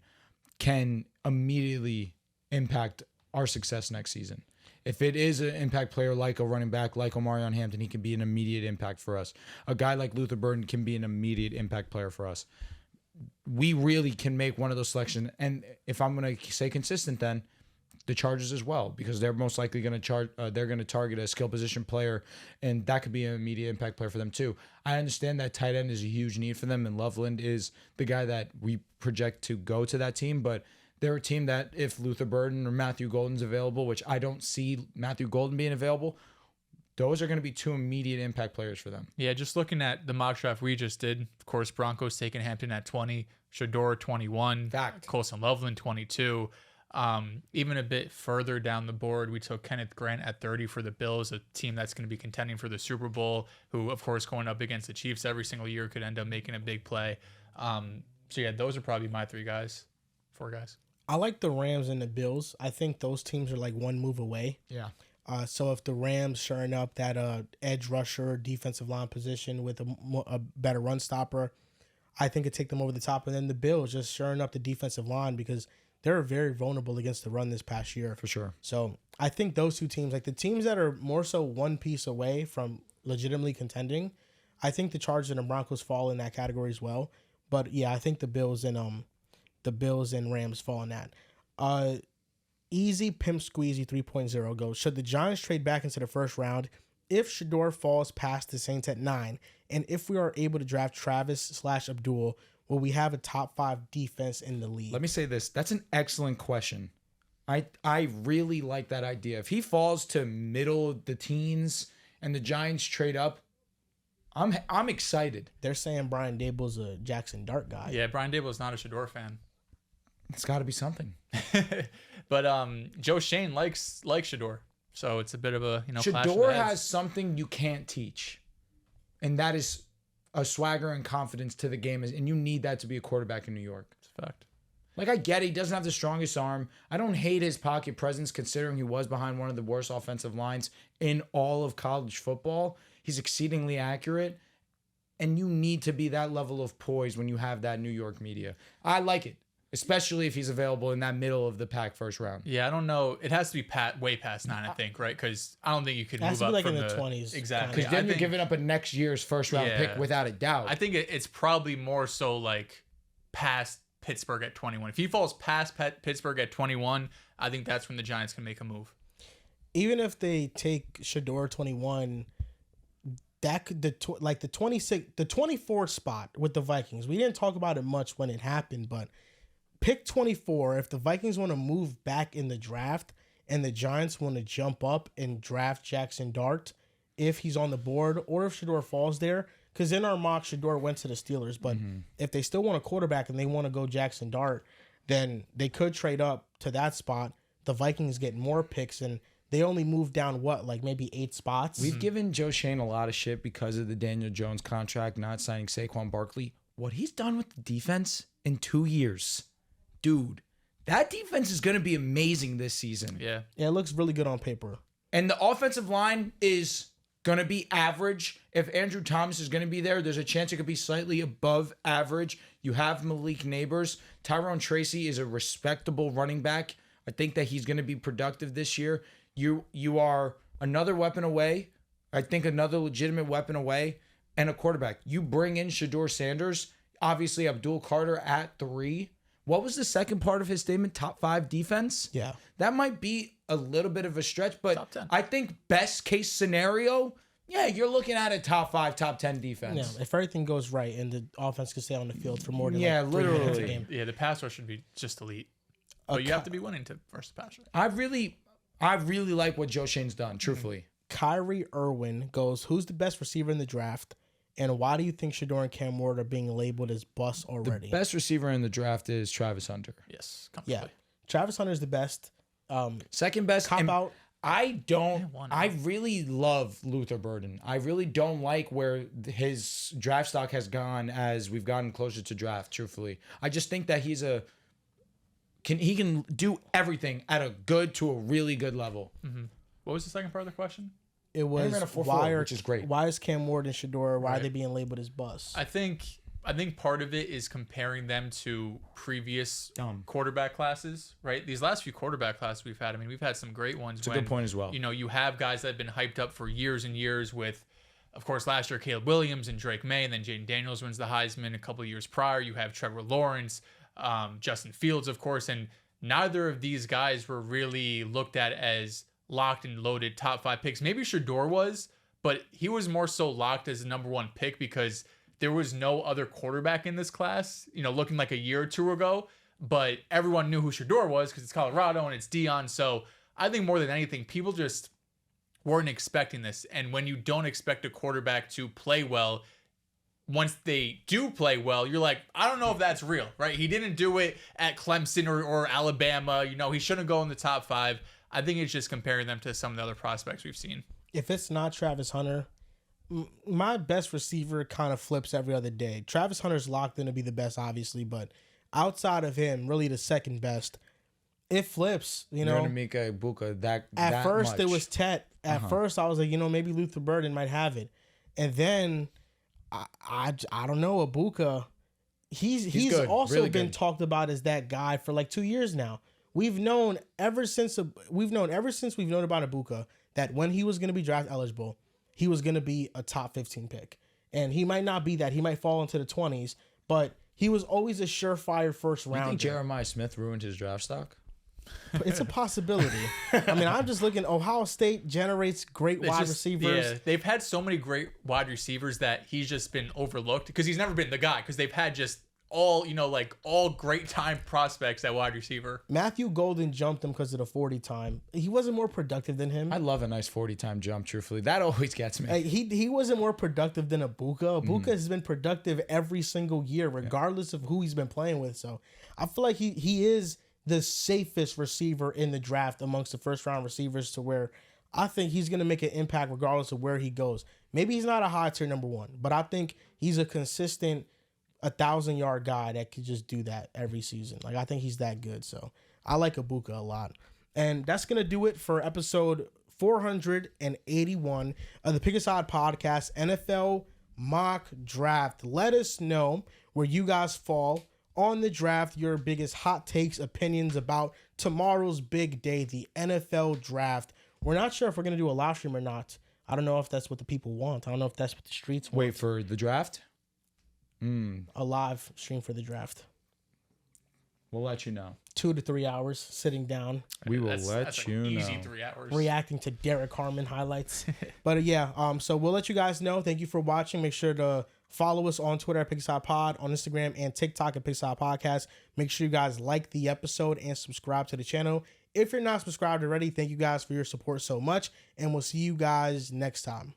Speaker 6: can immediately impact our success next season. If it is an impact player like a running back, like Omarion Hampton, he can be an immediate impact for us. A guy like Luther Burden can be an immediate impact player for us. we really can make one of those selections. And if I'm going to say consistent, then the Chargers as well, because they're most likely going to they're going to target a skill position player, and that could be an immediate impact player for them too. I understand that tight end is a huge need for them, and Loveland is the guy that we project to go to that team, but they're a team that if Luther Burden or Matthew Golden's available, which I don't see Matthew Golden being available, those are going to be two immediate impact players for them.
Speaker 5: Yeah, just looking at the mock draft we just did, of course, Broncos taking Hampton at 20, Shador 21,
Speaker 6: Fact.
Speaker 5: Colson Loveland 22. Even a bit further down the board, we took Kenneth Grant at 30 for the Bills, a team that's going to be contending for the Super Bowl, who, of course, going up against the Chiefs every single year could end up making a big play. So, yeah, those are probably my four guys.
Speaker 1: I like the Rams and the Bills. I think those teams are like one move away.
Speaker 6: Yeah.
Speaker 1: So if the Rams shoring up that edge rusher, defensive line position with a better run stopper, I think it'd take them over the top. And then the Bills just shoring up the defensive line because they're very vulnerable against the run this past year.
Speaker 6: For sure.
Speaker 1: So I think those two teams, like the teams that are more so one piece away from legitimately contending, I think the Chargers and the Broncos fall in that category as well. But yeah, I think the Bills and Rams fall in that. Easy Pimp Squeezy 3.0 goes, should the Giants trade back into the first round if Shador falls past the Saints at 9? And if we are able to draft Travis/Abdul, will we have a top 5 defense in the league?
Speaker 6: Let me say this. That's an excellent question. I really like that idea. If he falls to middle of the teens and the Giants trade up, I'm excited.
Speaker 1: They're saying Brian Dable's a Jackson Dart guy.
Speaker 5: Yeah, Brian Dable is not a Shador fan.
Speaker 6: It's got to be something.
Speaker 5: But Joe Shane likes Shador. So it's a bit of a, clash of the
Speaker 6: Shador
Speaker 5: heads.
Speaker 6: has something you can't teach. And that is a swagger and confidence to the game. And you need that to be a quarterback in New York.
Speaker 5: It's a fact.
Speaker 6: Like, I get it. He doesn't have the strongest arm. I don't hate his pocket presence considering he was behind one of the worst offensive lines in all of college football. He's exceedingly accurate. And you need to be that level of poise when you have that New York media. I like it. Especially if he's available in that middle of the pack first round.
Speaker 5: Yeah, I don't know. It has to be way past 9, I think, right? Because I don't think you could
Speaker 1: It has
Speaker 5: move
Speaker 1: to be
Speaker 5: up
Speaker 1: like
Speaker 5: from
Speaker 1: in the 20s,
Speaker 5: Exactly.
Speaker 6: Because then you're giving up a next year's first round pick without a doubt.
Speaker 5: I think it's probably more so like past Pittsburgh at 21. If he falls past Pittsburgh at 21, I think that's when the Giants can make a move.
Speaker 1: Even if they take Shador 21, that could the 24 spot with the Vikings. We didn't talk about it much when it happened, but pick 24. If the Vikings want to move back in the draft and the Giants want to jump up and draft Jackson Dart, if he's on the board or if Shador falls there, because in our mock, Shador went to the Steelers. But if they still want a quarterback and they want to go Jackson Dart, then they could trade up to that spot. The Vikings get more picks and they only move down maybe 8 spots.
Speaker 6: We've given Joe Shane a lot of shit because of the Daniel Jones contract, not signing Saquon Barkley. What he's done with the defense in 2 years, dude, that defense is going to be amazing this season.
Speaker 5: Yeah.
Speaker 1: Yeah, it looks really good on paper.
Speaker 6: And the offensive line is going to be average. If Andrew Thomas is going to be there, there's a chance it could be slightly above average. You have Malik Neighbors. Tyrone Tracy is a respectable running back. I think that he's going to be productive this year. You are another weapon away. I think another legitimate weapon away and a quarterback. You bring in Shador Sanders, obviously Abdul Carter at 3. What was the second part of his statement? Top 5 defense?
Speaker 1: Yeah.
Speaker 6: That might be a little bit of a stretch, but
Speaker 5: Top 10.
Speaker 6: I think best case scenario, yeah, you're looking at a top 5, top 10 defense.
Speaker 1: Yeah, if everything goes right and the offense can stay on the field for more than 3 minutes a
Speaker 6: literally.
Speaker 1: game.
Speaker 5: Yeah, the pass rush should be just elite. But you have to be winning to versus the pass rush.
Speaker 6: I really like what Joe Shane's done, truthfully.
Speaker 1: Kyrie Irwin goes, who's the best receiver in the draft? And why do you think Shador and Cam Ward are being labeled as bust already?
Speaker 6: Best receiver in the draft is Travis Hunter.
Speaker 5: Yes,
Speaker 1: Yeah.
Speaker 5: comfortably.
Speaker 1: Travis Hunter's the best.
Speaker 6: Second best.
Speaker 1: Cop
Speaker 6: and
Speaker 1: out.
Speaker 6: I really love Luther Burden. I really don't like where his draft stock has gone as we've gotten closer to draft, truthfully. I just think that he can do everything at a good to a really good level.
Speaker 5: Mm-hmm. What was the second part of the question?
Speaker 1: It was
Speaker 6: ran a 4.4,
Speaker 1: why
Speaker 6: which is great.
Speaker 1: Why is Cam Ward and Shador? Why are
Speaker 5: Right.
Speaker 1: they being labeled as bust?
Speaker 5: I think part of it is comparing them to previous quarterback classes, right? These last few quarterback classes we've had, I mean, we've had some great ones.
Speaker 6: It's a good point as well.
Speaker 5: You have guys that have been hyped up for years and years with Of course, last year, Caleb Williams and Drake May, and then Jaden Daniels wins the Heisman. A couple of years prior, you have Trevor Lawrence, Justin Fields, of course, and neither of these guys were really looked at as locked and loaded top 5 picks. Maybe Shador was, but he was more so locked as the number 1 pick because there was no other quarterback in this class, looking like a year or two ago. But everyone knew who Shador was because it's Colorado and it's Dion. So I think more than anything, people just weren't expecting this. And when you don't expect a quarterback to play well, once they do play well, you're like, I don't know if that's real, right? He didn't do it at Clemson or Alabama. He shouldn't go in the top 5. I think it's just comparing them to some of the other prospects we've seen.
Speaker 1: If it's not Travis Hunter, my best receiver kind of flips every other day. Travis Hunter's locked in to be the best, obviously, but outside of him, really the second best, it flips.
Speaker 6: Mika Ibuka,
Speaker 1: at first
Speaker 6: much.
Speaker 1: it was Tet. At first I was like, maybe Luther Burden might have it, and then I don't know, Ibuka. He's
Speaker 6: good,
Speaker 1: also
Speaker 6: really
Speaker 1: been
Speaker 6: good.
Speaker 1: talked about as that guy for like 2 years now. We've known ever since we've known about Ibuka that when he was going to be draft eligible, he was going to be a top 15 pick, and he might not be that. He might fall into the 20s, but he was always a surefire first round.
Speaker 6: You think Jeremiah Smith ruined his draft stock?
Speaker 1: It's a possibility. I mean, I'm just looking. Ohio State generates great wide receivers.
Speaker 5: Yeah, they've had so many great wide receivers that he's just been overlooked because he's never been the guy because they've had just all great time prospects at wide receiver.
Speaker 1: Matthew Golden jumped him because of the 40 time. He wasn't more productive than him.
Speaker 6: I love a nice 40 time jump, truthfully. That always gets me.
Speaker 1: He wasn't more productive than Ibuka. Ibuka has been productive every single year, regardless of who he's been playing with. So I feel like he is the safest receiver in the draft amongst the first round receivers, to where I think he's going to make an impact regardless of where he goes. Maybe he's not a high tier number 1, but I think he's a consistent 1,000-yard guy that could just do that every season. Like, I think he's that good. So I like Ibuka a lot. And that's going to do it for episode 481 of the Pick a Side podcast, NFL mock draft. Let us know where you guys fall on the draft, your biggest hot takes, opinions about tomorrow's big day, the NFL draft. We're not sure if we're going to do a live stream or not. I don't know if that's what the people want. I don't know if that's what the streets want.
Speaker 6: Wait for the draft?
Speaker 1: A live stream for the draft.
Speaker 6: We'll let you know.
Speaker 1: 2 to 3 hours sitting down.
Speaker 6: We will
Speaker 5: That's
Speaker 6: let you know.
Speaker 5: Easy 3 hours.
Speaker 1: Reacting to Derek Harmon highlights. But so we'll let you guys know. Thank you for watching. Make sure to follow us on Twitter at Pigside Pod, on Instagram and TikTok at Pigside Podcast. Make sure you guys like the episode and subscribe to the channel. If you're not subscribed already, thank you guys for your support so much, and we'll see you guys next time.